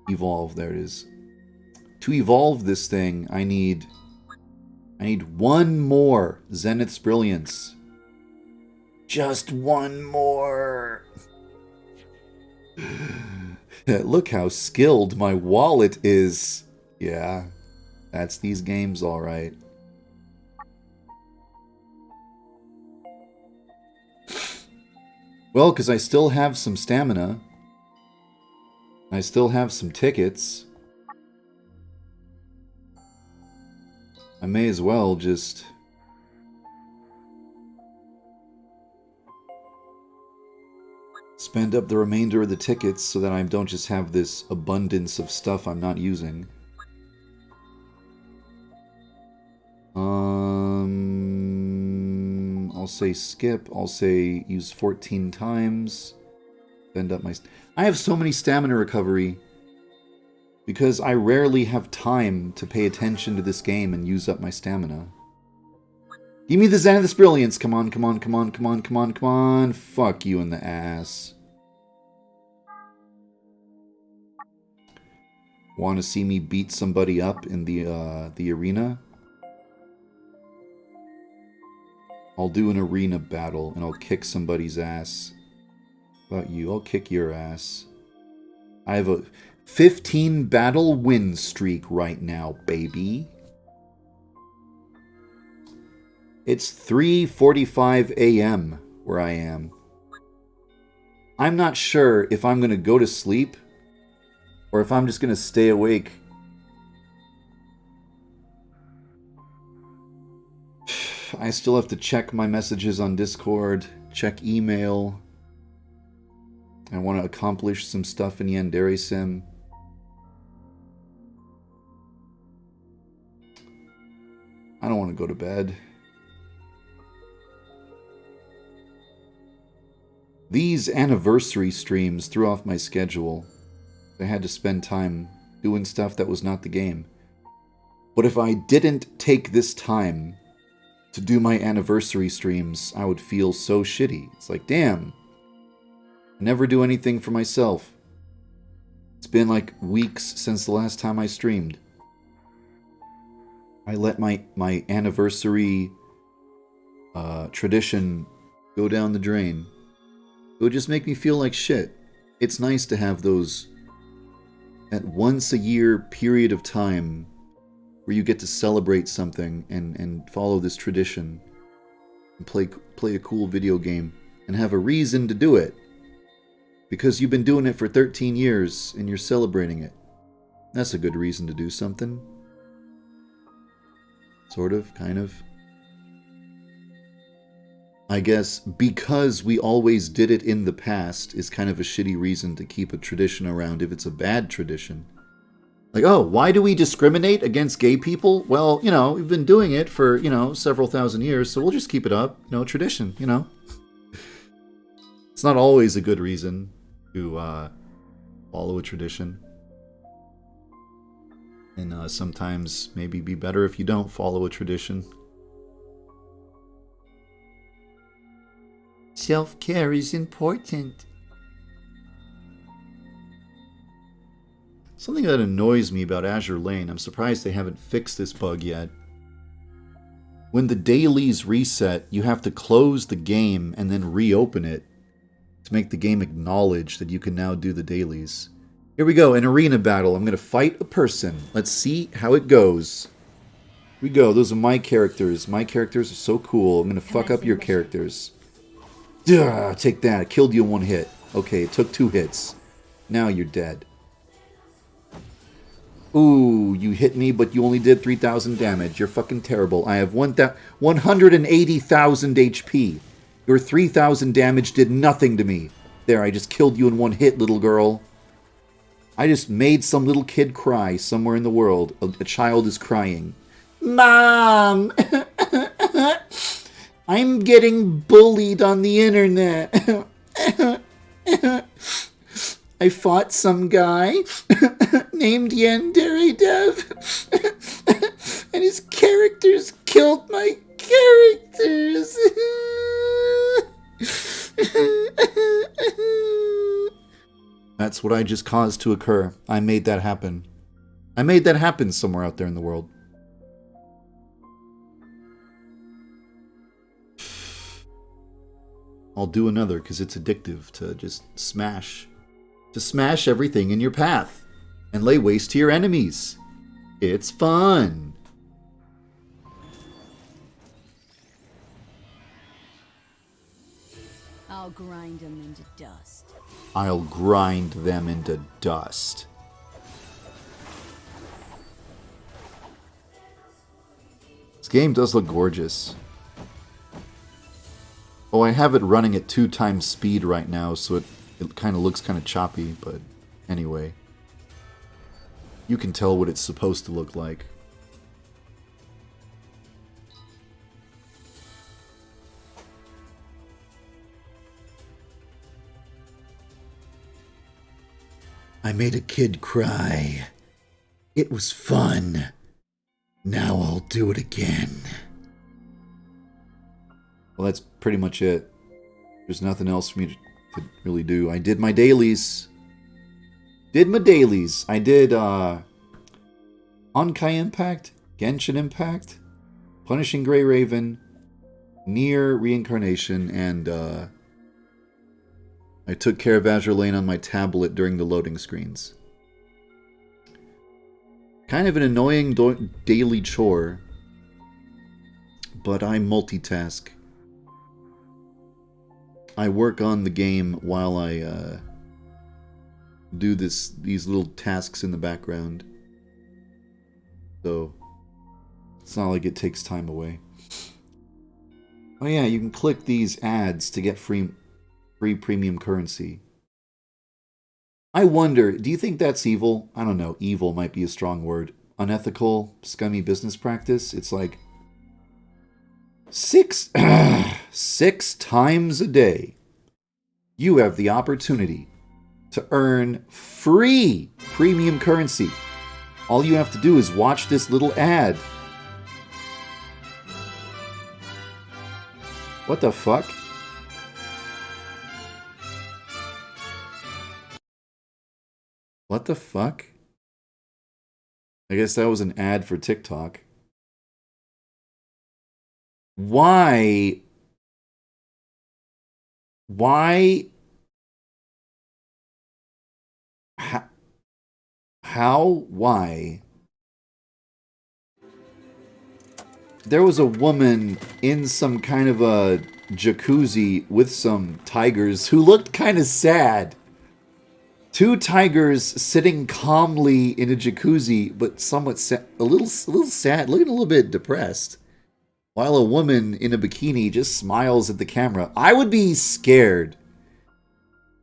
Evolve. There it is. To evolve this thing, I need 1 more Zenith's Brilliance. Just 1 more. Look how skilled my wallet is. Yeah, that's these games, all right. Well, because I still have some stamina. I still have some tickets. I may as well just... spend up the remainder of the tickets so that I don't just have this abundance of stuff I'm not using. I'll say skip. I'll say use 14 times. Spend up my... I have so many stamina recovery because I rarely have time to pay attention to this game and use up my stamina. Give me the Zenith's Brilliance. Come on, come on, come on, come on, come on, come on. Fuck you in the ass. Want to see me beat somebody up in the arena? I'll do an arena battle and I'll kick somebody's ass. How about you? I'll kick your ass. I have a 15 battle win streak right now, baby. It's 3:45 a.m. where I am. I'm not sure if I'm going to go to sleep or if I'm just going to stay awake. I still have to check my messages on Discord, check email. I want to accomplish some stuff in YandereSim. I don't want to go to bed. These anniversary streams threw off my schedule. I had to spend time doing stuff that was not the game. But if I didn't take this time to do my anniversary streams, I would feel so shitty. It's like, damn, I never do anything for myself. It's been like weeks since the last time I streamed. I let my anniversary tradition go down the drain. It would just make me feel like shit. It's nice to have those, that once a year period of time where you get to celebrate something and follow this tradition and play a cool video game and have a reason to do it. Because you've been doing it for 13 years and you're celebrating it. That's a good reason to do something. Sort of, kind of. I guess because we always did it in the past is kind of a shitty reason to keep a tradition around if it's a bad tradition. Like, oh, why do we discriminate against gay people? Well, you know, we've been doing it for, you know, several thousand years, so we'll just keep it up. You know, tradition, you know. It's not always a good reason to follow a tradition. And sometimes maybe be better if you don't follow a tradition. Self-care is important. Something that annoys me about Azure Lane, I'm surprised they haven't fixed this bug yet. When the dailies reset, you have to close the game and then reopen it to make the game acknowledge that you can now do the dailies. Here we go, an arena battle. I'm going to fight a person. Let's see how it goes. Here we go, those are my characters. My characters are so cool. I'm going to fuck up your characters. Duh, take that. I killed you in one hit. Okay, it took 2 hits. Now you're dead. Ooh, you hit me, but you only did 3,000 damage. You're fucking terrible. I have 180,000 HP. Your 3,000 damage did nothing to me. There, I just killed you in 1 hit, little girl. I just made some little kid cry somewhere in the world. A child is crying. Mom! I'm getting bullied on the internet. I fought some guy named YandereDev. And his characters killed my characters. That's what I just caused to occur. I made that happen. I made that happen somewhere out there in the world. I'll do another because it's addictive to just smash. To smash everything in your path and lay waste to your enemies. It's fun. I'll grind them into dust. I'll grind them into dust. This game does look gorgeous. Oh, I have it running at 2 times speed right now, so it kind of looks kind of choppy, but anyway. You can tell what it's supposed to look like. I made a kid cry. It was fun. Now I'll do it again. Well, that's pretty much it. There's nothing else for me to really do. I did my dailies. I did Honkai Impact, Genshin Impact, Punishing Grey Raven, Nier Reincarnation, and I took care of Azure Lane on my tablet during the loading screens. Kind of an annoying daily chore, but I multitask. I work on the game while I do these little tasks in the background. So it's not like it takes time away. Oh yeah, you can click these ads to get free premium currency. I wonder, do you think that's evil? I don't know, evil might be a strong word. Unethical, scummy business practice? It's like six times a day you have the opportunity to earn free premium currency. All you have to do is watch this little ad. What the fuck? What the fuck? I guess that was an ad for TikTok. Why? Why? How? Why? There was a woman in some kind of a jacuzzi with some tigers who looked kind of sad. Two tigers sitting calmly in a jacuzzi, but somewhat a little sad, looking a little bit depressed. While a woman in a bikini just smiles at the camera. I would be scared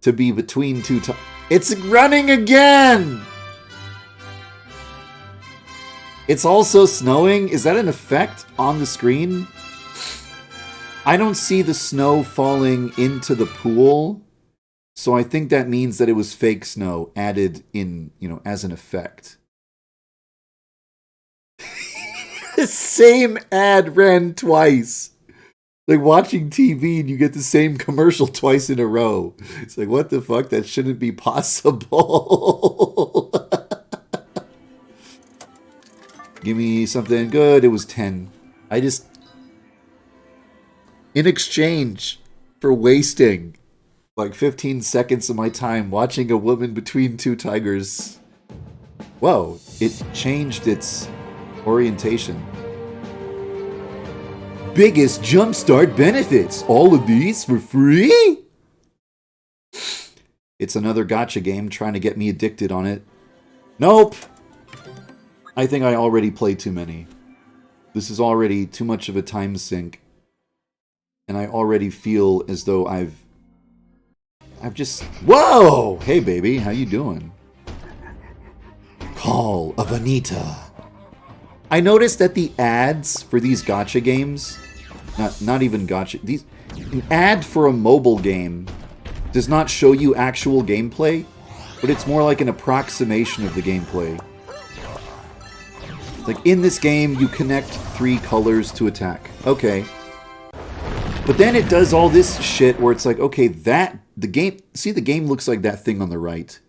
to be between two tigers. It's running again! It's also snowing. Is that an effect on the screen? I don't see the snow falling into the pool. So I think that means that it was fake snow added in, you know, as an effect. The same ad ran twice. Like watching TV and you get the same commercial twice in a row. It's like, what the fuck? That shouldn't be possible. Give me something good. It was 10. I just... In exchange for wasting like 15 seconds of my time watching a woman between two tigers. Whoa, it changed its orientation. Biggest jumpstart benefits. All of these for free? It's another gacha game trying to get me addicted on it. Nope. I think I already played too many. This is already too much of a time sink. And I already feel as though I've just... Whoa! Hey, baby. How you doing? Call of Anita. I noticed that the ads for these gacha games... Not even gacha... An ad for a mobile game does not show you actual gameplay, but it's more like an approximation of the gameplay. Like, in this game, you connect 3 colors to attack. Okay. But then it does all this shit where it's like, okay, the game looks like that thing on the right.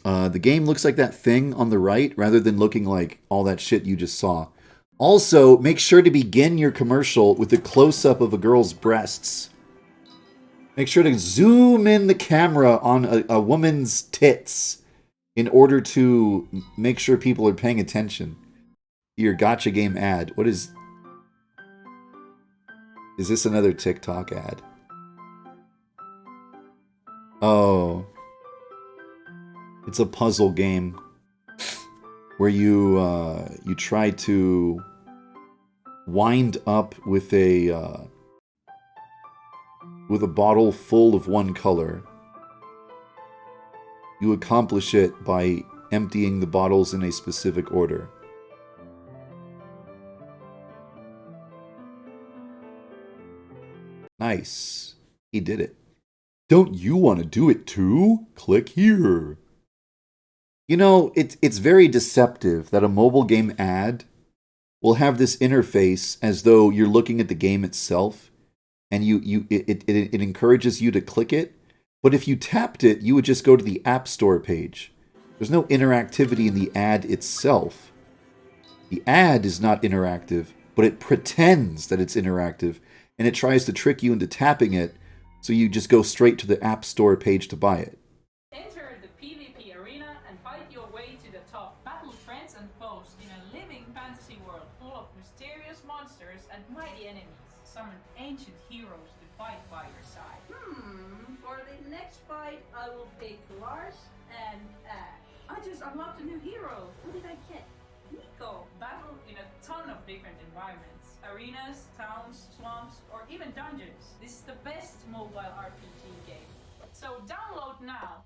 The game looks like that thing on the right rather than looking like all that shit you just saw. Also, make sure to begin your commercial with a close-up of a girl's breasts. Make sure to zoom in the camera on a woman's tits in order to make sure people are paying attention. Your gacha game ad. What is... Is this another TikTok ad? Oh. It's a puzzle game where you try to wind up with a bottle full of one color. You accomplish it by emptying the bottles in a specific order. Nice. He did it. Don't you want to do it too? Click here. You know, it's very deceptive that a mobile game ad will have this interface as though you're looking at the game itself, and it encourages you to click it. But if you tapped it, you would just go to the App Store page. There's no interactivity in the ad itself. The ad is not interactive, but it pretends that it's interactive, and it tries to trick you into tapping it, so you just go straight to the App Store page to buy it. Enter the PvP arena and fight your way to the top. Battle friends and foes in a living fantasy world full of mysterious monsters and mighty enemies. summon ancient heroes to fight by your side. For the next fight, I will pick Lars and Ash. I just unlocked a new hero. Who did I get? Nico. Battle in a ton of different environments. Arenas, towns, swamps, or even dungeons. This is the best mobile RPG game. So download now.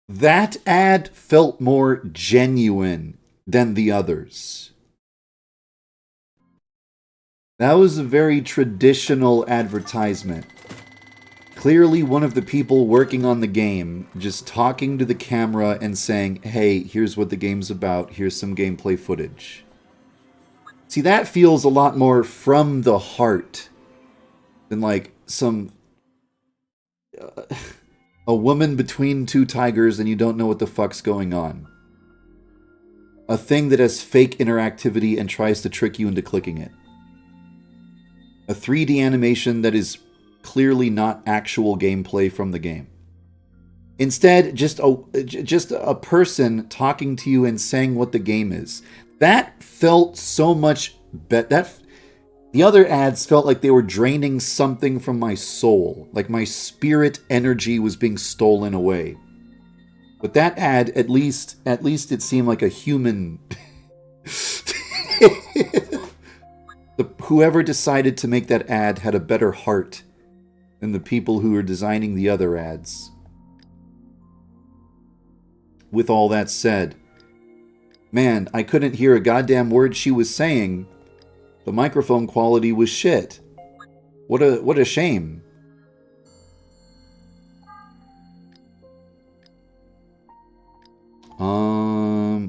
That ad felt more genuine than the others. That was a very traditional advertisement. Clearly one of the people working on the game just talking to the camera and saying, hey, here's what the game's about, here's some gameplay footage. See, that feels a lot more from the heart than like some... a woman between two tigers and you don't know what the fuck's going on. A thing that has fake interactivity and tries to trick you into clicking it. A 3D animation that is clearly not actual gameplay from the game. Instead, just a person talking to you and saying what the game is. That felt so much better. The other ads felt like they were draining something from my soul. Like my spirit energy was being stolen away. But that ad, at least it seemed like a human... Whoever decided to make that ad had a better heart than the people who were designing the other ads. With all that said, man, I couldn't hear a goddamn word she was saying. The microphone quality was shit. What a shame.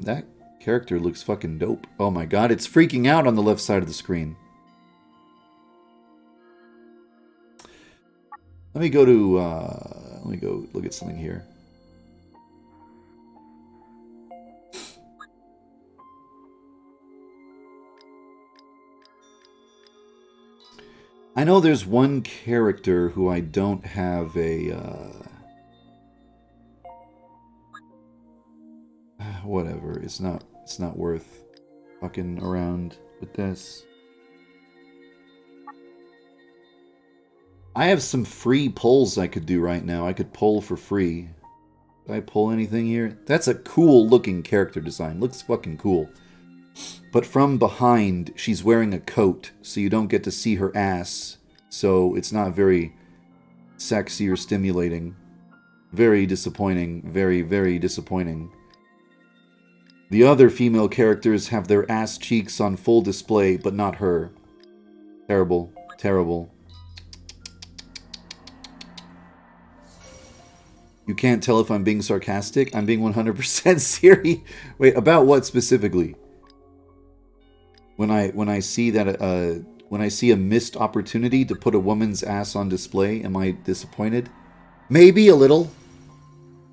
That character looks fucking dope. Oh my god, it's freaking out on the left side of the screen. Let me go look at something here. I know there's one character who I don't have a whatever. It's not worth fucking around with this. I have some free polls I could do right now. I could poll for free. Did I pull anything here? That's a cool looking character design. Looks fucking cool. But from behind, she's wearing a coat, so you don't get to see her ass. So it's not very sexy or stimulating. Very disappointing. Very, very disappointing. The other female characters have their ass cheeks on full display, but not her. Terrible. Terrible. You can't tell if I'm being sarcastic. I'm being 100% serious. Wait, about what specifically? When I see that when I see a missed opportunity to put a woman's ass on display, am I disappointed? Maybe a little.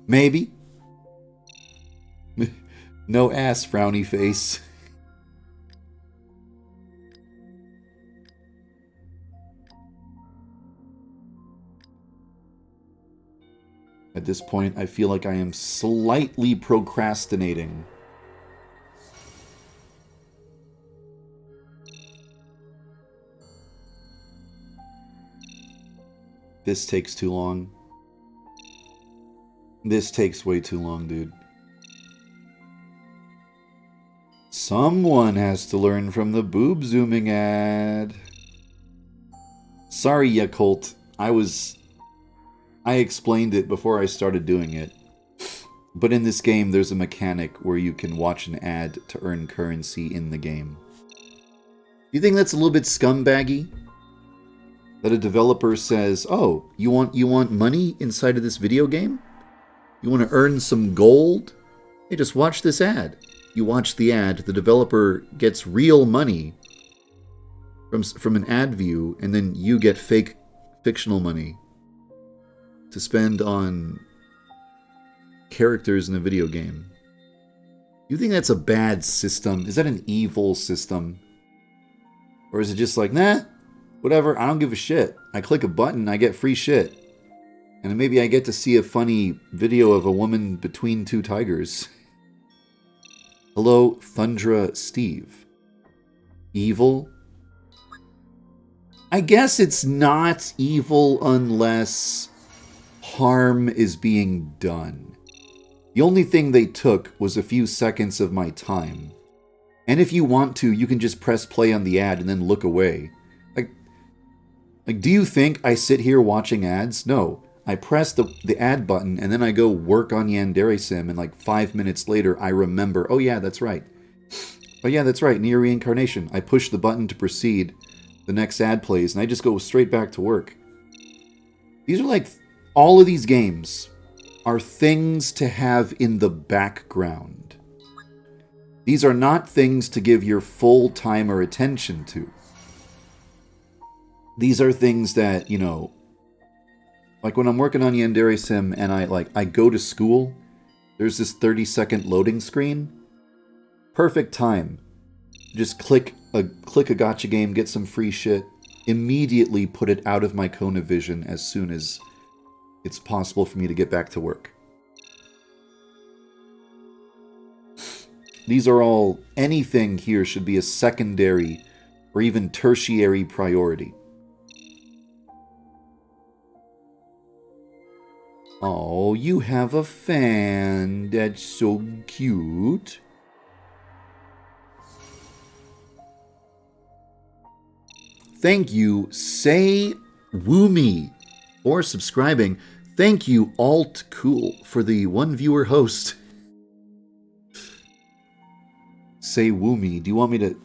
Maybe. No ass, frowny face. At this point, I feel like I am slightly procrastinating. This takes too long. This takes way too long, dude. Someone has to learn from the boob zooming ad. Sorry, Yakult. I explained it before I started doing it. But in this game, there's a mechanic where you can watch an ad to earn currency in the game. You think that's a little bit scumbaggy? That a developer says, oh, you want money inside of this video game? You want to earn some gold? Hey, just watch this ad. You watch the ad, the developer gets real money from an ad view, and then you get fake fictional money to spend on characters in a video game. You think that's a bad system? Is that an evil system? Or is it just like, nah, whatever, I don't give a shit. I click a button, I get free shit. And maybe I get to see a funny video of a woman between two tigers. Hello, Thundra Steve. Evil? I guess it's not evil unless harm is being done. The only thing they took was a few seconds of my time. And if you want to, you can just press play on the ad and then look away. Like, do you think I sit here watching ads? No. I press the ad button and then I go work on YandereSim, and like 5 minutes later I remember, oh yeah, that's right. Oh yeah, that's right, Near Reincarnation. I push the button to proceed, the next ad plays, and I just go straight back to work. These are like, all of these games are things to have in the background. These are not things to give your full time or attention to. These are things that, you know, like when I'm working on YandereSim and I go to school, there's this 30-second loading screen. Perfect time. Just click a gacha game, get some free shit, immediately put it out of my cone of vision as soon as it's possible for me to get back to work. These are all, anything here should be a secondary or even tertiary priority. Oh, you have a fan. That's so cute. Thank you, Say Woomy, for subscribing. Thank you, Alt Cool, for the one viewer host. Say Woomy, do you want me to...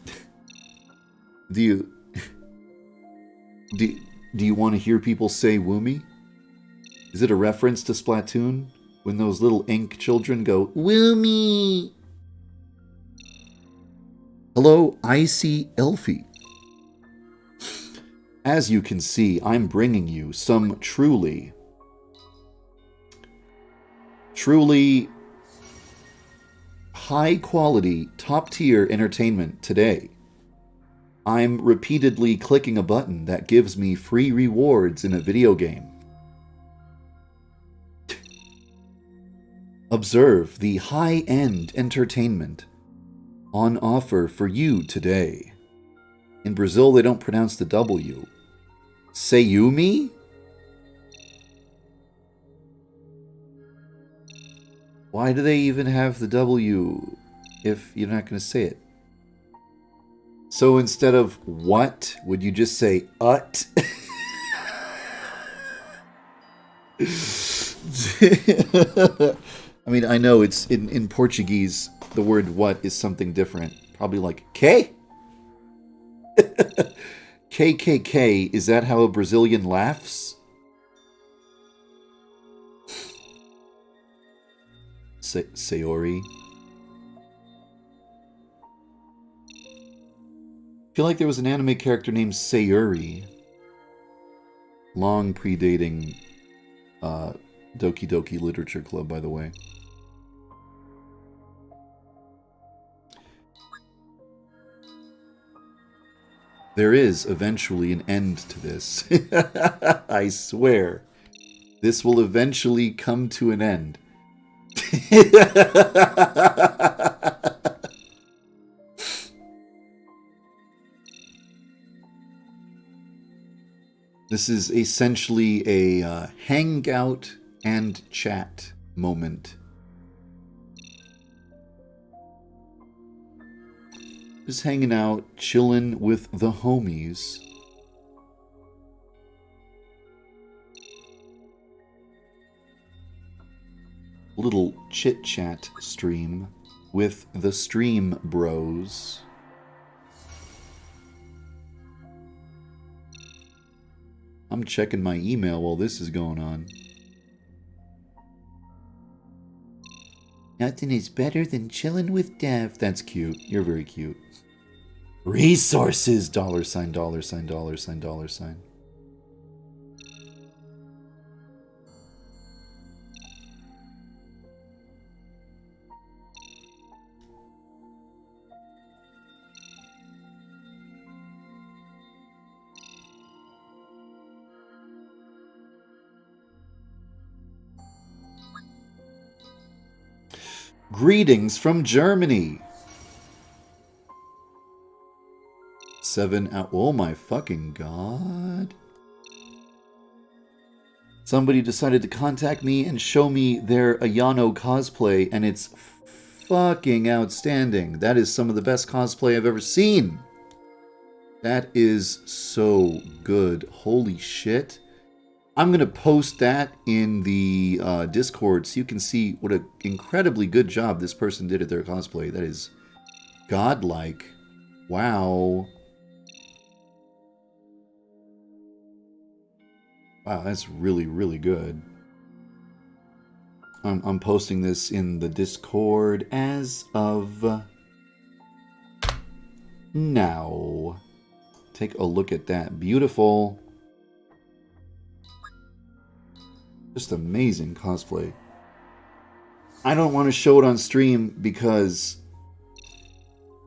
Do you want to hear people say Woomy? Is it a reference to Splatoon? When those little ink children go, Woomy! Hello, Icy Elfie. As you can see, I'm bringing you some truly high-quality, top-tier entertainment today. I'm repeatedly clicking a button that gives me free rewards in a video game. Observe the high-end entertainment on offer for you today. In Brazil, they don't pronounce the W. Sayumi? Why do they even have the W if you're not going to say it? So instead of what, would you just say ut? I mean, I know it's in Portuguese, the word what is something different. Probably like K? KKK, is that how a Brazilian laughs? Sayori. I feel like there was an anime character named Sayuri. Long predating Doki Doki Literature Club, by the way. There is eventually an end to this. I swear. This will eventually come to an end. This is essentially a hangout and chat moment. Just hanging out, chilling with the homies. Little chit-chat stream with the stream bros. I'm checking my email while this is going on. Nothing is better than chilling with Dev. That's cute. You're very cute. Resources! $, $. Greetings from Germany. 7 out. Oh my fucking god. Somebody decided to contact me and show me their Ayano cosplay, and it's fucking outstanding. That is some of the best cosplay I've ever seen. That is so good. Holy shit. I'm going to post that in the Discord so you can see what an incredibly good job this person did at their cosplay. That is godlike. Wow. Wow, that's really, really good. I'm posting this in the Discord as of now. Take a look at that. Beautiful. Just amazing cosplay. I don't want to show it on stream because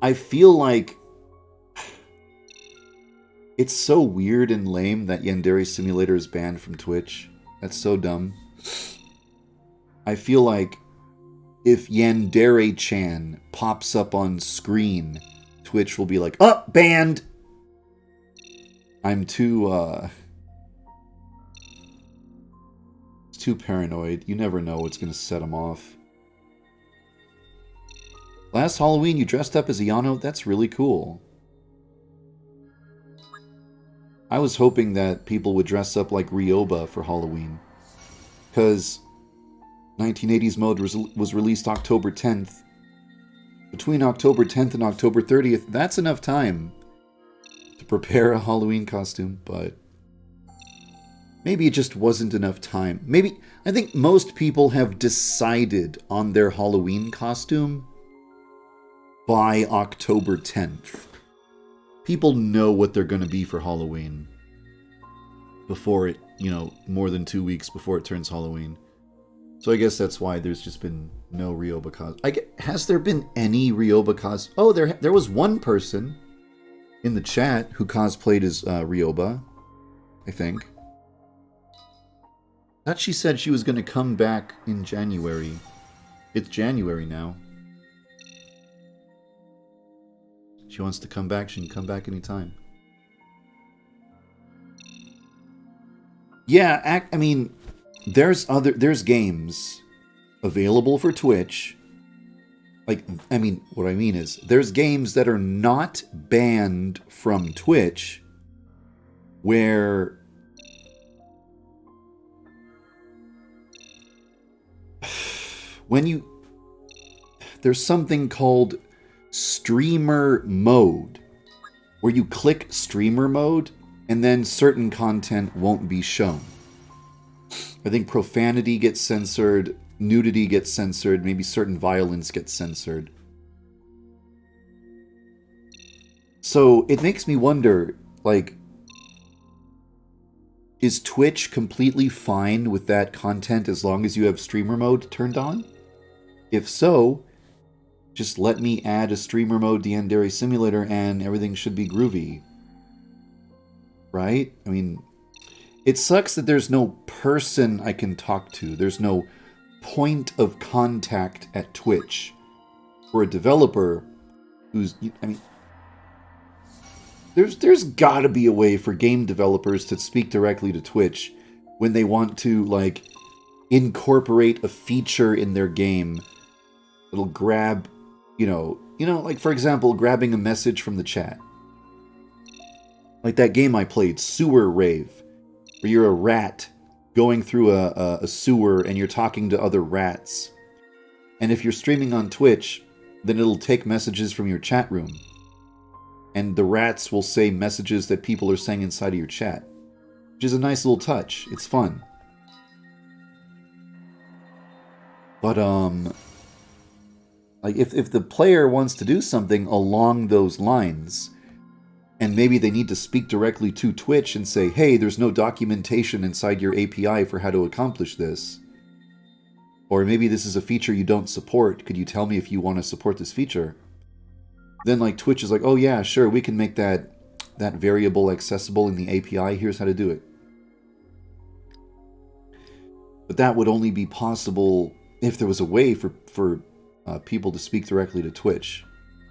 I feel like it's so weird and lame that Yandere Simulator is banned from Twitch. That's so dumb. I feel like if Yandere-chan pops up on screen, Twitch will be like, oh, banned! I'm too paranoid. You never know what's going to set them off. Last Halloween, you dressed up as Ayano? That's really cool. I was hoping that people would dress up like Ryoba for Halloween. Because 1980s Mode was released October 10th. Between October 10th and October 30th, that's enough time to prepare a Halloween costume, but maybe it just wasn't enough time. Maybe, I think most people have decided on their Halloween costume by October 10th. People know what they're going to be for Halloween before it, you know, more than 2 weeks before it turns Halloween. So I guess that's why there's just been no Ryoba cosplay. Has there been any Ryoba cosplay? Oh, there was one person in the chat who cosplayed as Ryoba, I think. I thought she said she was going to come back in January. It's January now. She wants to come back, she can come back anytime. Yeah, I mean, there's games available for Twitch. Like, I mean, what I mean is, there's games that are not banned from Twitch where there's something called streamer mode, where you click streamer mode and then certain content won't be shown. I think profanity gets censored, nudity gets censored, maybe certain violence gets censored. So it makes me wonder, like, is Twitch completely fine with that content as long as you have streamer mode turned on? If so, just let me add a streamer mode to Yandere Simulator and everything should be groovy. Right? I mean, it sucks that there's no person I can talk to. There's no point of contact at Twitch for a developer who's... I mean, there's gotta be a way for game developers to speak directly to Twitch when they want to, like, incorporate a feature in their game that'll grab... You know, like, for example, grabbing a message from the chat. Like that game I played, Sewer Rave, where you're a rat going through a sewer and you're talking to other rats. And if you're streaming on Twitch, then it'll take messages from your chat room. And the rats will say messages that people are saying inside of your chat. Which is a nice little touch. It's fun. But, like, if the player wants to do something along those lines, and maybe they need to speak directly to Twitch and say, hey, there's no documentation inside your API for how to accomplish this. Or maybe this is a feature you don't support. Could you tell me if you want to support this feature? Then, like, Twitch is like, oh yeah, sure, we can make that variable accessible in the API. Here's how to do it. But that would only be possible if there was a way for people to speak directly to Twitch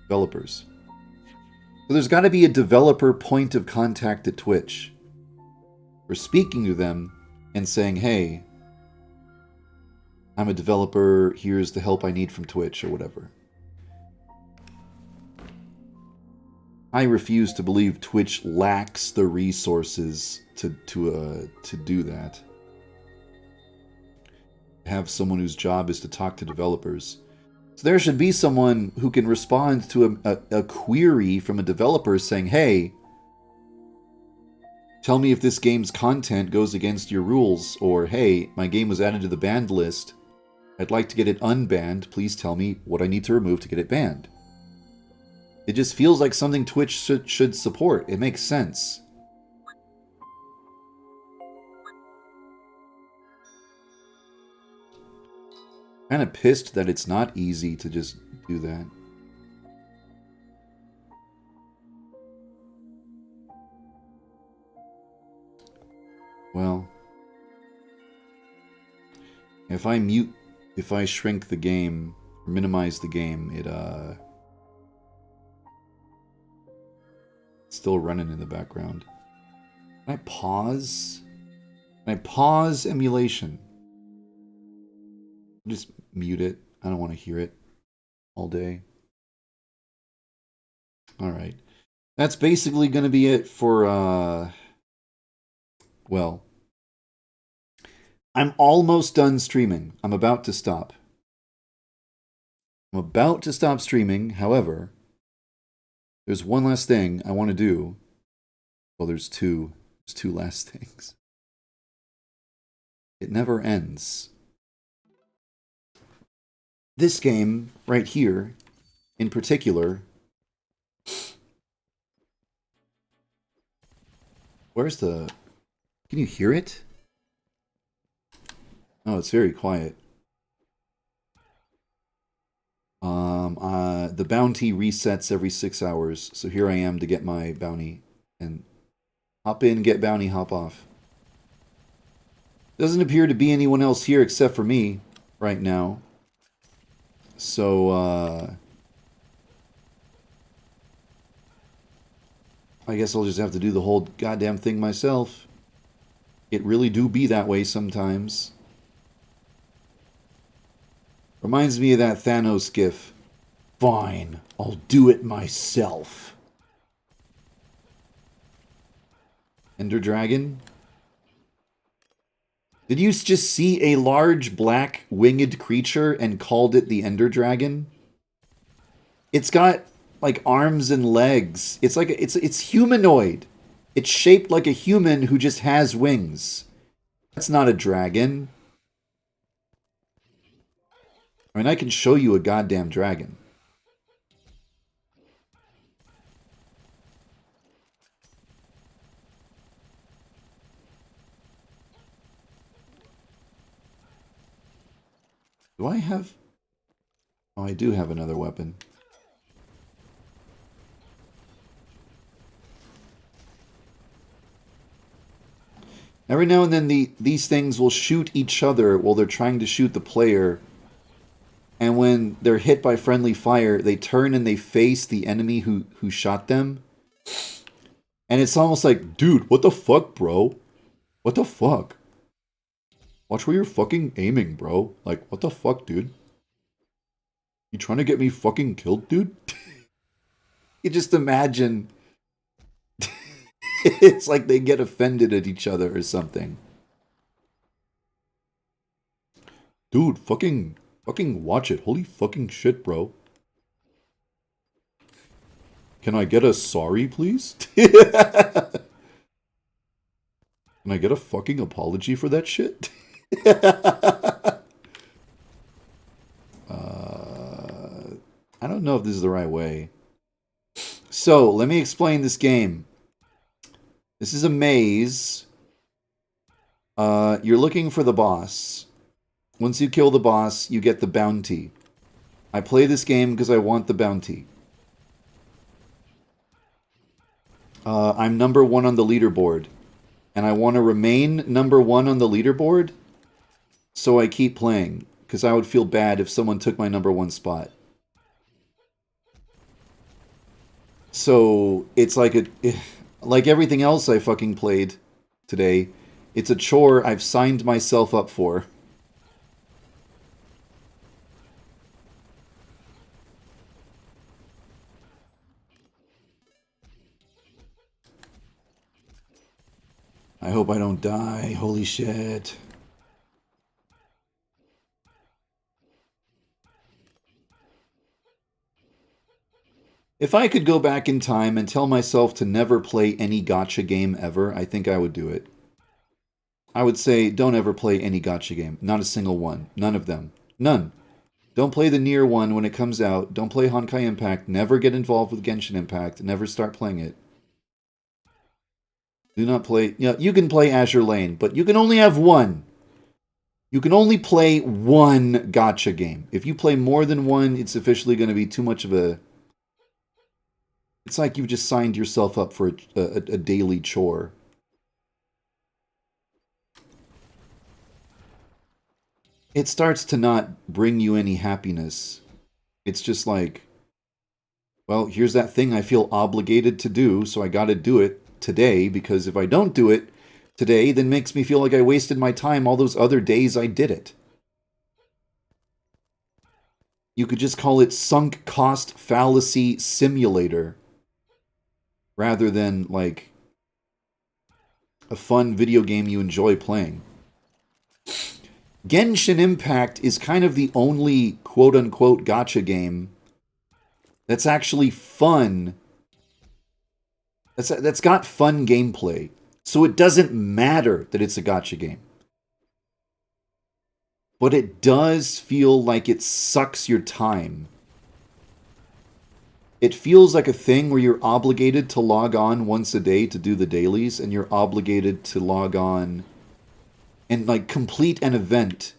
developers. So there's got to be a developer point of contact at Twitch. For speaking to them and saying, hey, I'm a developer, here's the help I need from Twitch or whatever. I refuse to believe Twitch lacks the resources to do that. Have someone whose job is to talk to developers. So there should be someone who can respond to a query from a developer saying, hey, tell me if this game's content goes against your rules, or hey, my game was added to the banned list. I'd like to get it unbanned. Please tell me what I need to remove to get it banned. It just feels like something Twitch should support. It makes sense. Kind of pissed that it's not easy to just do that. Well, if I shrink the game, or minimize the game, it's still running in the background. Can I pause? Can I pause emulation? Just mute it. I don't want to hear it all day. Alright. That's basically going to be it for, well, I'm almost done streaming. I'm about to stop. I'm about to stop streaming. However, there's one last thing I want to do. Well, there's two. There's two last things. It never ends. This game, right here, in particular... Where's the... Can you hear it? Oh, it's very quiet. The bounty resets every 6 hours, so here I am to get my bounty. And hop in, get bounty, hop off. Doesn't appear to be anyone else here except for me right now. So, I guess I'll just have to do the whole goddamn thing myself. It really do be that way sometimes. Reminds me of that Thanos gif. Fine, I'll do it myself. Ender Dragon? Did you just see a large black winged creature and called it the Ender Dragon? It's got like arms and legs. It's like it's humanoid. It's shaped like a human who just has wings. That's not a dragon. I mean, I can show you a goddamn dragon. Do I have... Oh, I do have another weapon. Every now and then these things will shoot each other while they're trying to shoot the player. And when they're hit by friendly fire, they turn and they face the enemy who shot them. And it's almost like, dude, what the fuck, bro? What the fuck? Watch where you're fucking aiming, bro. Like, what the fuck, dude? You trying to get me fucking killed, dude? You just imagine... It's like they get offended at each other or something. Dude, fucking watch it. Holy fucking shit, bro. Can I get a sorry, please? Can I get a fucking apology for that shit? I don't know if this is the right way. So, let me explain this game. This is a maze. You're looking for the boss. Once you kill the boss, you get the bounty. I play this game because I want the bounty. I'm number 1 on the leaderboard. And I want to remain number 1 on the leaderboard. So I keep playing. Because I would feel bad if someone took my number 1 spot. So it's like like everything else I fucking played today. It's a chore I've signed myself up for. I hope I don't die. Holy shit. If I could go back in time and tell myself to never play any gacha game ever, I think I would do it. I would say, don't ever play any gacha game. Not a single one. None of them. None. Don't play the Nier one when it comes out. Don't play Honkai Impact. Never get involved with Genshin Impact. Never start playing it. Do not play... Yeah, you can play Azure Lane, but you can only have one. You can only play one gacha game. If you play more than one, it's officially going to be too much of a... It's like you've just signed yourself up for a daily chore. It starts to not bring you any happiness. It's just like, well, here's that thing I feel obligated to do, so I gotta do it today, because if I don't do it today, then it makes me feel like I wasted my time all those other days I did it. You could just call it sunk cost fallacy simulator, rather than, like, a fun video game you enjoy playing. Genshin Impact is kind of the only quote-unquote gacha game that's actually fun. That's got fun gameplay. So it doesn't matter that it's a gacha game. But it does feel like it sucks your time. It feels like a thing where you're obligated to log on once a day to do the dailies, and you're obligated to log on and like complete an event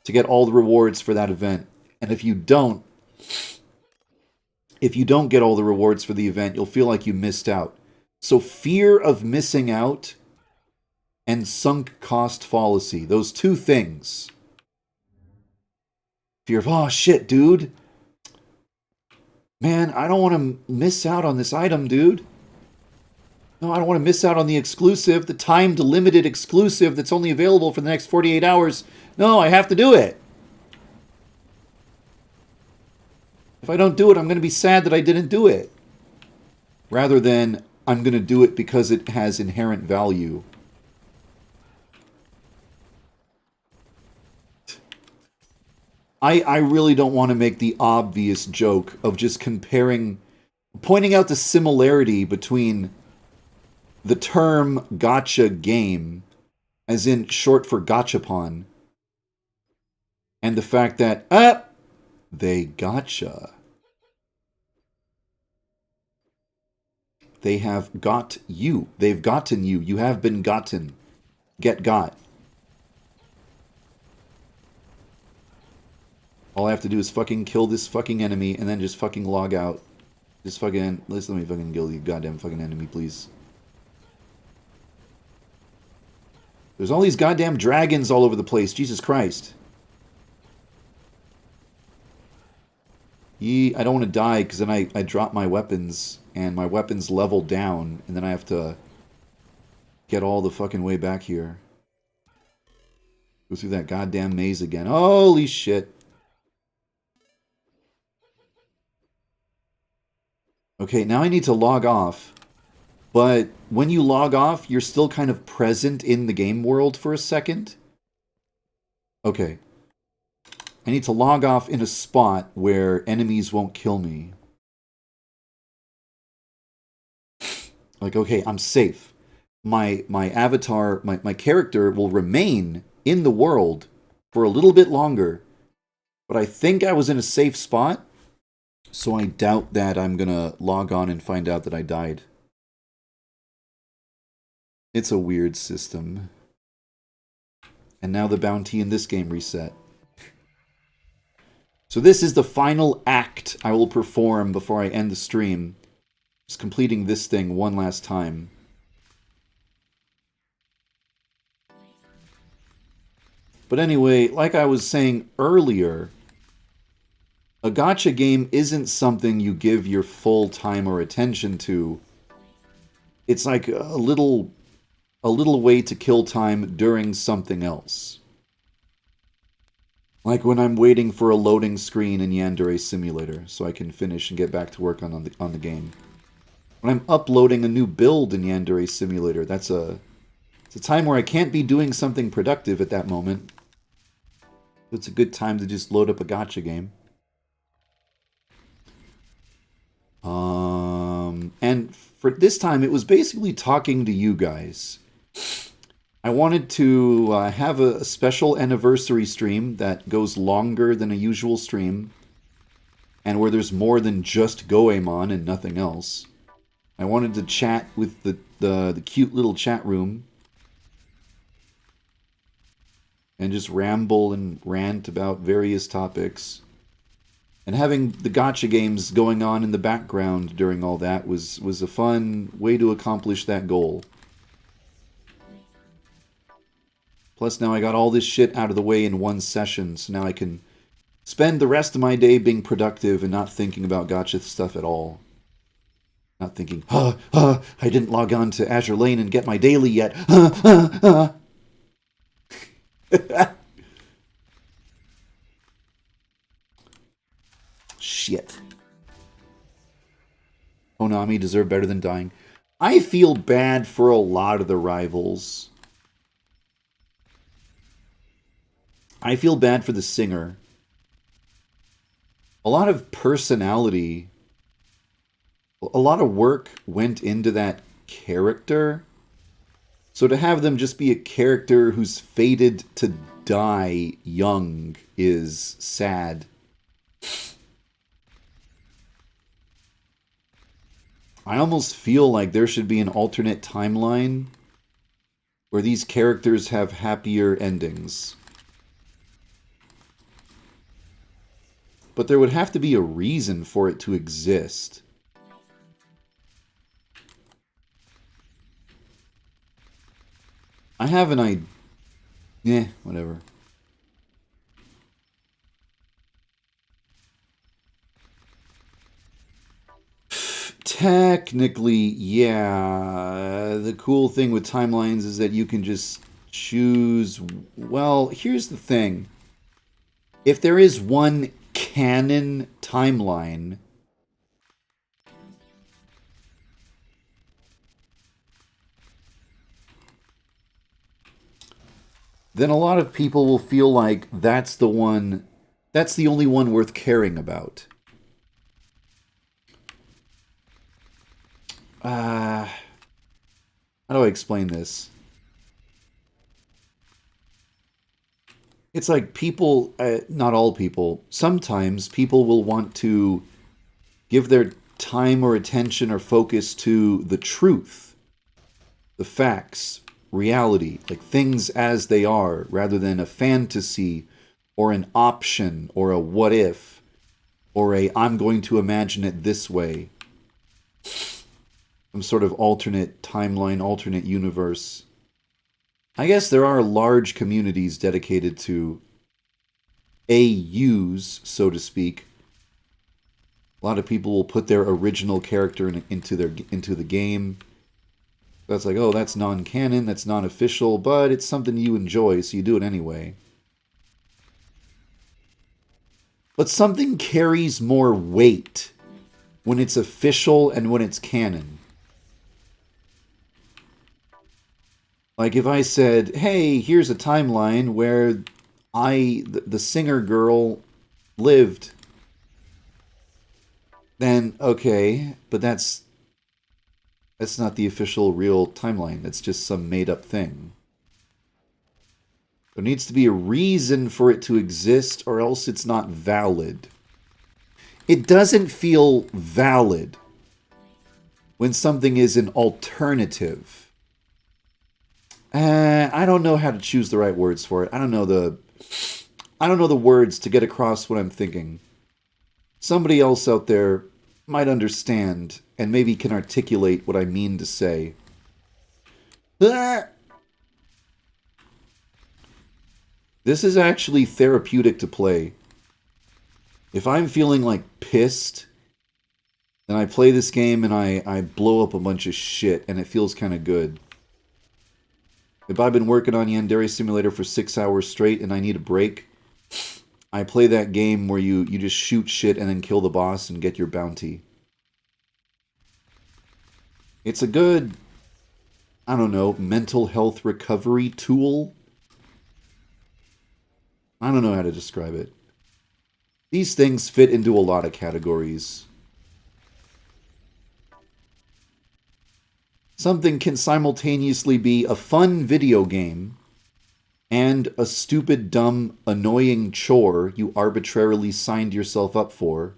to get all the rewards for that event. And if you don't get all the rewards for the event, you'll feel like you missed out. So fear of missing out and sunk cost fallacy, those two things. Fear of, oh shit, dude. Man, I don't want to miss out on this item, dude. No, I don't want to miss out on the exclusive, the timed limited exclusive that's only available for the next 48 hours. No, I have to do it. If I don't do it, I'm going to be sad that I didn't do it. Rather than, I'm going to do it because it has inherent value. I really don't want to make the obvious joke of just pointing out the similarity between the term gacha game, as in short for gachapon, and the fact that, they gotcha. They have got you. They've gotten you. You have been gotten. Get got. All I have to do is fucking kill this fucking enemy and then just fucking log out. Just fucking... Let me fucking kill you goddamn fucking enemy, please. There's all these goddamn dragons all over the place. Jesus Christ. I don't want to die, because then I drop my weapons, and my weapons level down, and then I have to get all the fucking way back here. Go through that goddamn maze again. Holy shit. Okay, now I need to log off. But when you log off, you're still kind of present in the game world for a second. Okay. I need to log off in a spot where enemies won't kill me. Like, okay, I'm safe. My avatar, my character will remain in the world for a little bit longer. But I think I was in a safe spot. So I doubt that I'm gonna log on and find out that I died. It's a weird system. And now the bounty in this game reset. So this is the final act I will perform before I end the stream. Just completing this thing one last time. But anyway, like I was saying earlier, A gacha game isn't something you give your full time or attention to. It's like a little way to kill time during something else. Like when I'm waiting for a loading screen in Yandere Simulator so I can finish and get back to work on the game. When I'm uploading a new build in Yandere Simulator, it's a time where I can't be doing something productive at that moment. It's a good time to just load up a gacha game. And for this time, it was basically talking to you guys. I wanted to have a special anniversary stream that goes longer than a usual stream, and where there's more than just Goemon and nothing else. I wanted to chat with the cute little chat room, and just ramble and rant about various topics. And having the gacha games going on in the background during all that was a fun way to accomplish that goal. Plus now I got all this shit out of the way in one session, so now I can spend the rest of my day being productive and not thinking about gacha stuff at all. Not thinking, I didn't log on to Azure Lane and get my daily yet. Shit. Konami deserve better than dying. I feel bad for a lot of the rivals. I feel bad for the singer. A lot of personality, a lot of work went into that character. So to have them just be a character who's fated to die young is sad. I almost feel like there should be an alternate timeline where these characters have happier endings. But there would have to be a reason for it to exist. I have an idea. Yeah, whatever. Technically, yeah. The cool thing with timelines is that you can just choose... Well, here's the thing. If there is one canon timeline... then a lot of people will feel like that's the one... That's the only one worth caring about. How do I explain this? It's like people, not all people, sometimes people will want to give their time or attention or focus to the truth, the facts, reality, like things as they are, rather than a fantasy or an option or a what if or a I'm going to imagine it this way. Some sort of alternate timeline, alternate universe. I guess there are large communities dedicated to AUs, so to speak. A lot of people will put their original character into the game. That's like, oh, that's non-canon, that's non-official, but it's something you enjoy, so you do it anyway. But something carries more weight when it's official and when it's canon. Like if I said, hey, here's a timeline where the singer girl lived, then okay, but that's not the official real timeline. That's just some made up thing. There needs to be a reason for it to exist or else it's not valid. It doesn't feel valid when something is an alternative. I don't know how to choose the right words for it. I don't know the words to get across what I'm thinking. Somebody else out there might understand and maybe can articulate what I mean to say. This is actually therapeutic to play. If I'm feeling like pissed, then I play this game and I blow up a bunch of shit, and it feels kind of good. If I've been working on Yandere Simulator for 6 hours straight and I need a break, I play that game where you just shoot shit and then kill the boss and get your bounty. It's a good, I don't know, mental health recovery tool. I don't know how to describe it. These things fit into a lot of categories. Something can simultaneously be a fun video game and a stupid, dumb, annoying chore you arbitrarily signed yourself up for,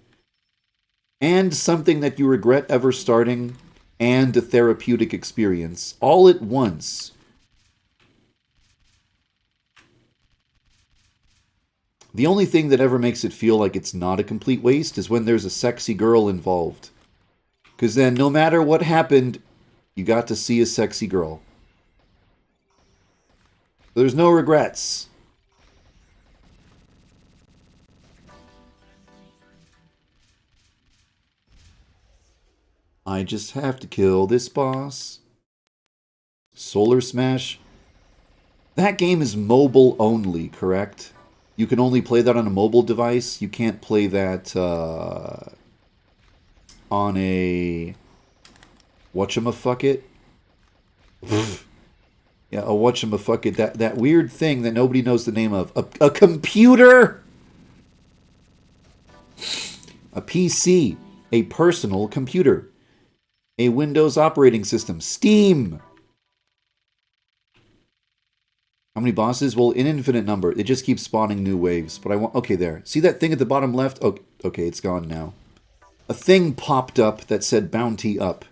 and something that you regret ever starting, and a therapeutic experience, all at once. The only thing that ever makes it feel like it's not a complete waste is when there's a sexy girl involved. Because then, no matter what happened, you got to see a sexy girl. There's no regrets. I just have to kill this boss. Solar Smash. That game is mobile only, correct? You can only play that on a mobile device. You can't play that on a... whatchamafuckit? Yeah, a whatchamafuckit. That weird thing that nobody knows the name of. A computer! A PC. A personal computer. A Windows operating system. Steam! How many bosses? Well, an infinite number. It just keeps spawning new waves. But I want... Okay, there. See that thing at the bottom left? Oh, okay, it's gone now. A thing popped up that said bounty up.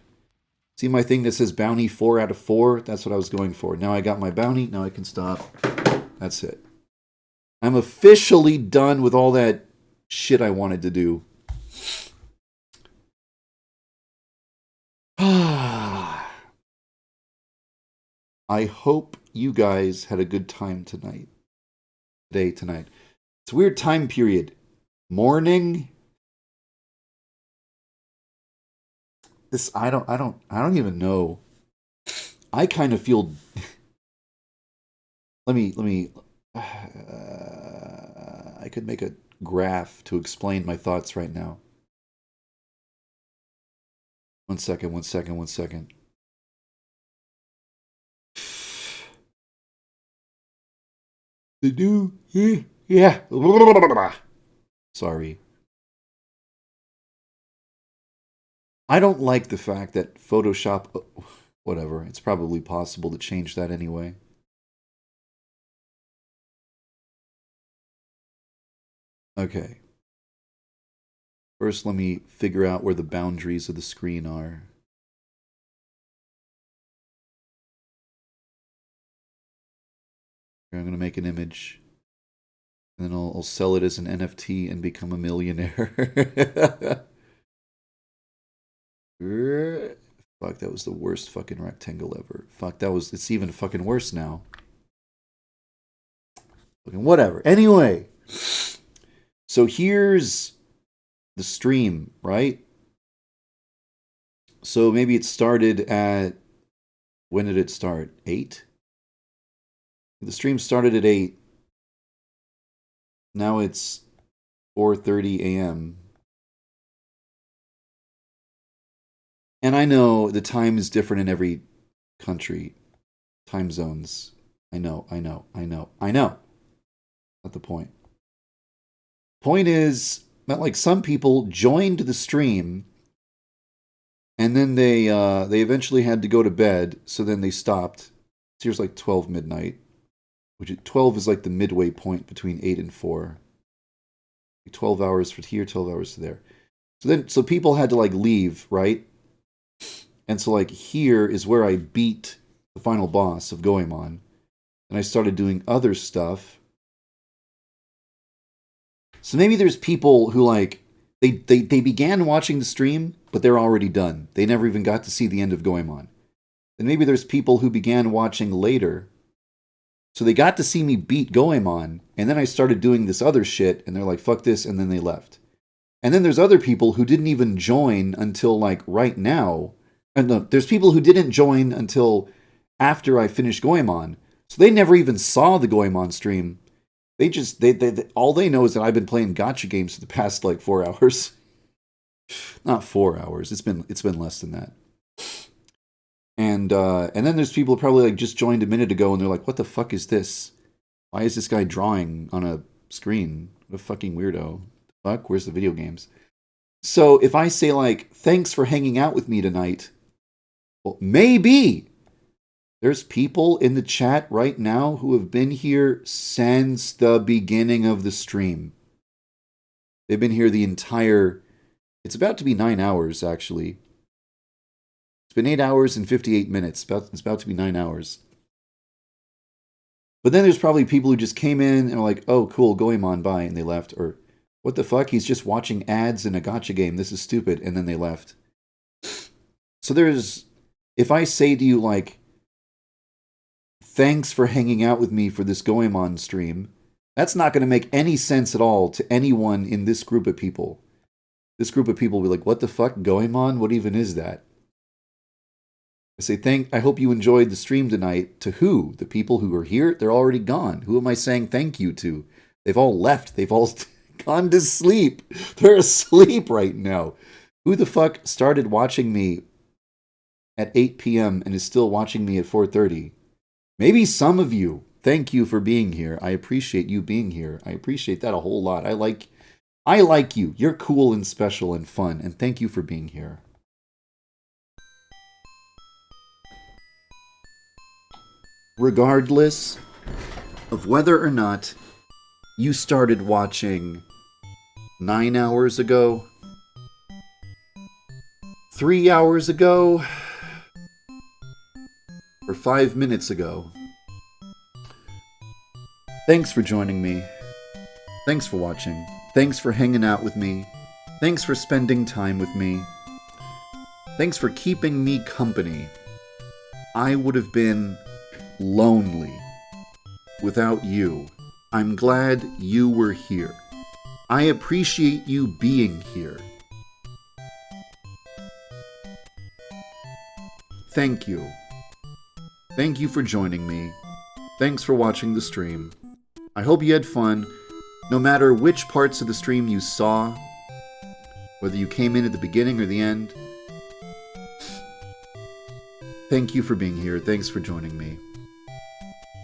See my thing that says bounty 4 out of 4? That's what I was going for. Now I got my bounty. Now I can stop. That's it. I'm officially done with all that shit I wanted to do. I hope you guys had a good time tonight. Tonight. It's a weird time period. Morning. This I don't even know. I kind of feel. let me. I could make a graph to explain my thoughts right now. One second. The new, yeah. Sorry. I don't like the fact that Photoshop, whatever, it's probably possible to change that anyway. Okay. First, let me figure out where the boundaries of the screen are. I'm going to make an image. And then I'll sell it as an NFT and become a millionaire. Fuck, that was the worst fucking rectangle ever. Fuck, it's even fucking worse now. Fucking whatever. Anyway. So here's the stream, right? So maybe it started at... When did it start? 8? The stream started at 8. Now it's 4:30 a.m. And I know the time is different in every country. Time zones. I know. Not the point. Point is that like some people joined the stream and then they eventually had to go to bed, so then they stopped. So here's like 12 midnight. 12 is like the midway point between 8 and 4. 12 hours for here, 12 hours to there. So people had to like leave, right? And so like here is where I beat the final boss of Goemon. And I started doing other stuff. So maybe there's people who like they began watching the stream, but they're already done. They never even got to see the end of Goemon. And maybe there's people who began watching later. So they got to see me beat Goemon, and then I started doing this other shit, and they're like, fuck this, and then they left. And then there's other people who didn't even join until like right now. And no, there's people who didn't join until after I finished Goemon. So they never even saw the Goemon stream. They just they all they know is that I've been playing gacha games for the past like 4 hours. Not 4 hours. It's been less than that. And then there's people who probably like just joined a minute ago and they're like, "What the fuck is this? Why is this guy drawing on a screen? What a fucking weirdo. Fuck, where's the video games?" So if I say like, "Thanks for hanging out with me tonight," well, maybe there's people in the chat right now who have been here since the beginning of the stream. They've been here the entire... It's about to be 9 hours, actually. It's been 8 hours and 58 minutes. It's about to be 9 hours. But then there's probably people who just came in and are like, "Oh, cool, Goemon, bye," and they left. Or, "What the fuck, he's just watching ads in a gacha game. This is stupid," and then they left. So there's... If I say to you, like, "Thanks for hanging out with me for this Goemon stream," that's not going to make any sense at all to anyone in this group of people. This group of people will be like, "What the fuck, Goemon? What even is that?" I say, I hope you enjoyed the stream tonight. To who? The people who are here? They're already gone. Who am I saying thank you to? They've all left. They've all gone to sleep. They're asleep right now. Who the fuck started watching me at 8 p.m. and is still watching me at 4:30? Maybe some of you. Thank you for being here. I appreciate you being here. I appreciate that a whole lot. I like you. You're cool and special and fun, and thank you for being here. Regardless of whether or not you started watching 9 hours ago, 3 hours ago, or 5 minutes ago, thanks for joining me. Thanks for watching. Thanks for hanging out with me. Thanks for spending time with me. Thanks for keeping me company. I would have been lonely without you. I'm glad you were here. I appreciate you being here. Thank you. Thank you for joining me. Thanks for watching the stream. I hope you had fun. No matter which parts of the stream you saw, whether you came in at the beginning or the end, thank you for being here. Thanks for joining me.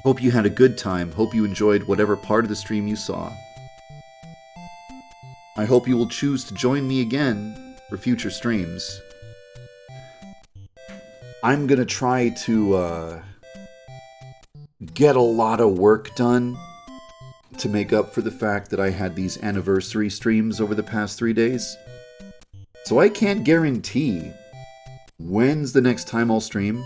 Hope you had a good time. Hope you enjoyed whatever part of the stream you saw. I hope you will choose to join me again for future streams. I'm gonna try to get a lot of work done to make up for the fact that I had these anniversary streams over the past 3 days. So I can't guarantee when's the next time I'll stream.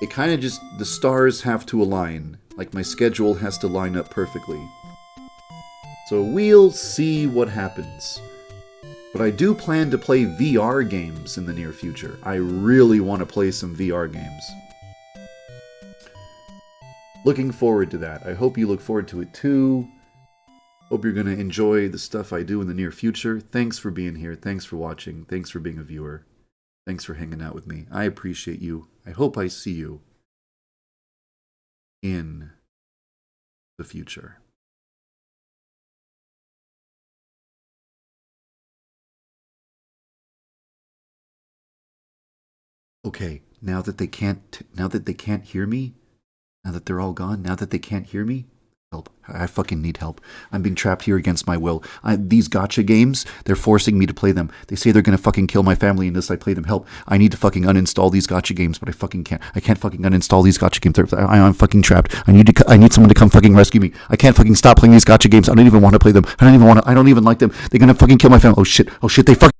It kind of just, the stars have to align. Like my schedule has to line up perfectly. So we'll see what happens. But I do plan to play VR games in the near future. I really want to play some VR games. Looking forward to that. I hope you look forward to it too. Hope you're going to enjoy the stuff I do in the near future. Thanks for being here. Thanks for watching. Thanks for being a viewer. Thanks for hanging out with me. I appreciate you. I hope I see you in the future. Okay, now that they can't hear me, now that they're all gone, now that they can't hear me, help. I fucking need help. I'm being trapped here against my will. These gacha games, they're forcing me to play them. They say they're gonna fucking kill my family unless I play them. Help. I need to fucking uninstall these gacha games, but I fucking can't. I can't fucking uninstall these gacha games. I'm fucking trapped. I need someone to come fucking rescue me. I can't fucking stop playing these gacha games. I don't even want to play them. I don't even like them. They're gonna fucking kill my family. Oh shit, they fucking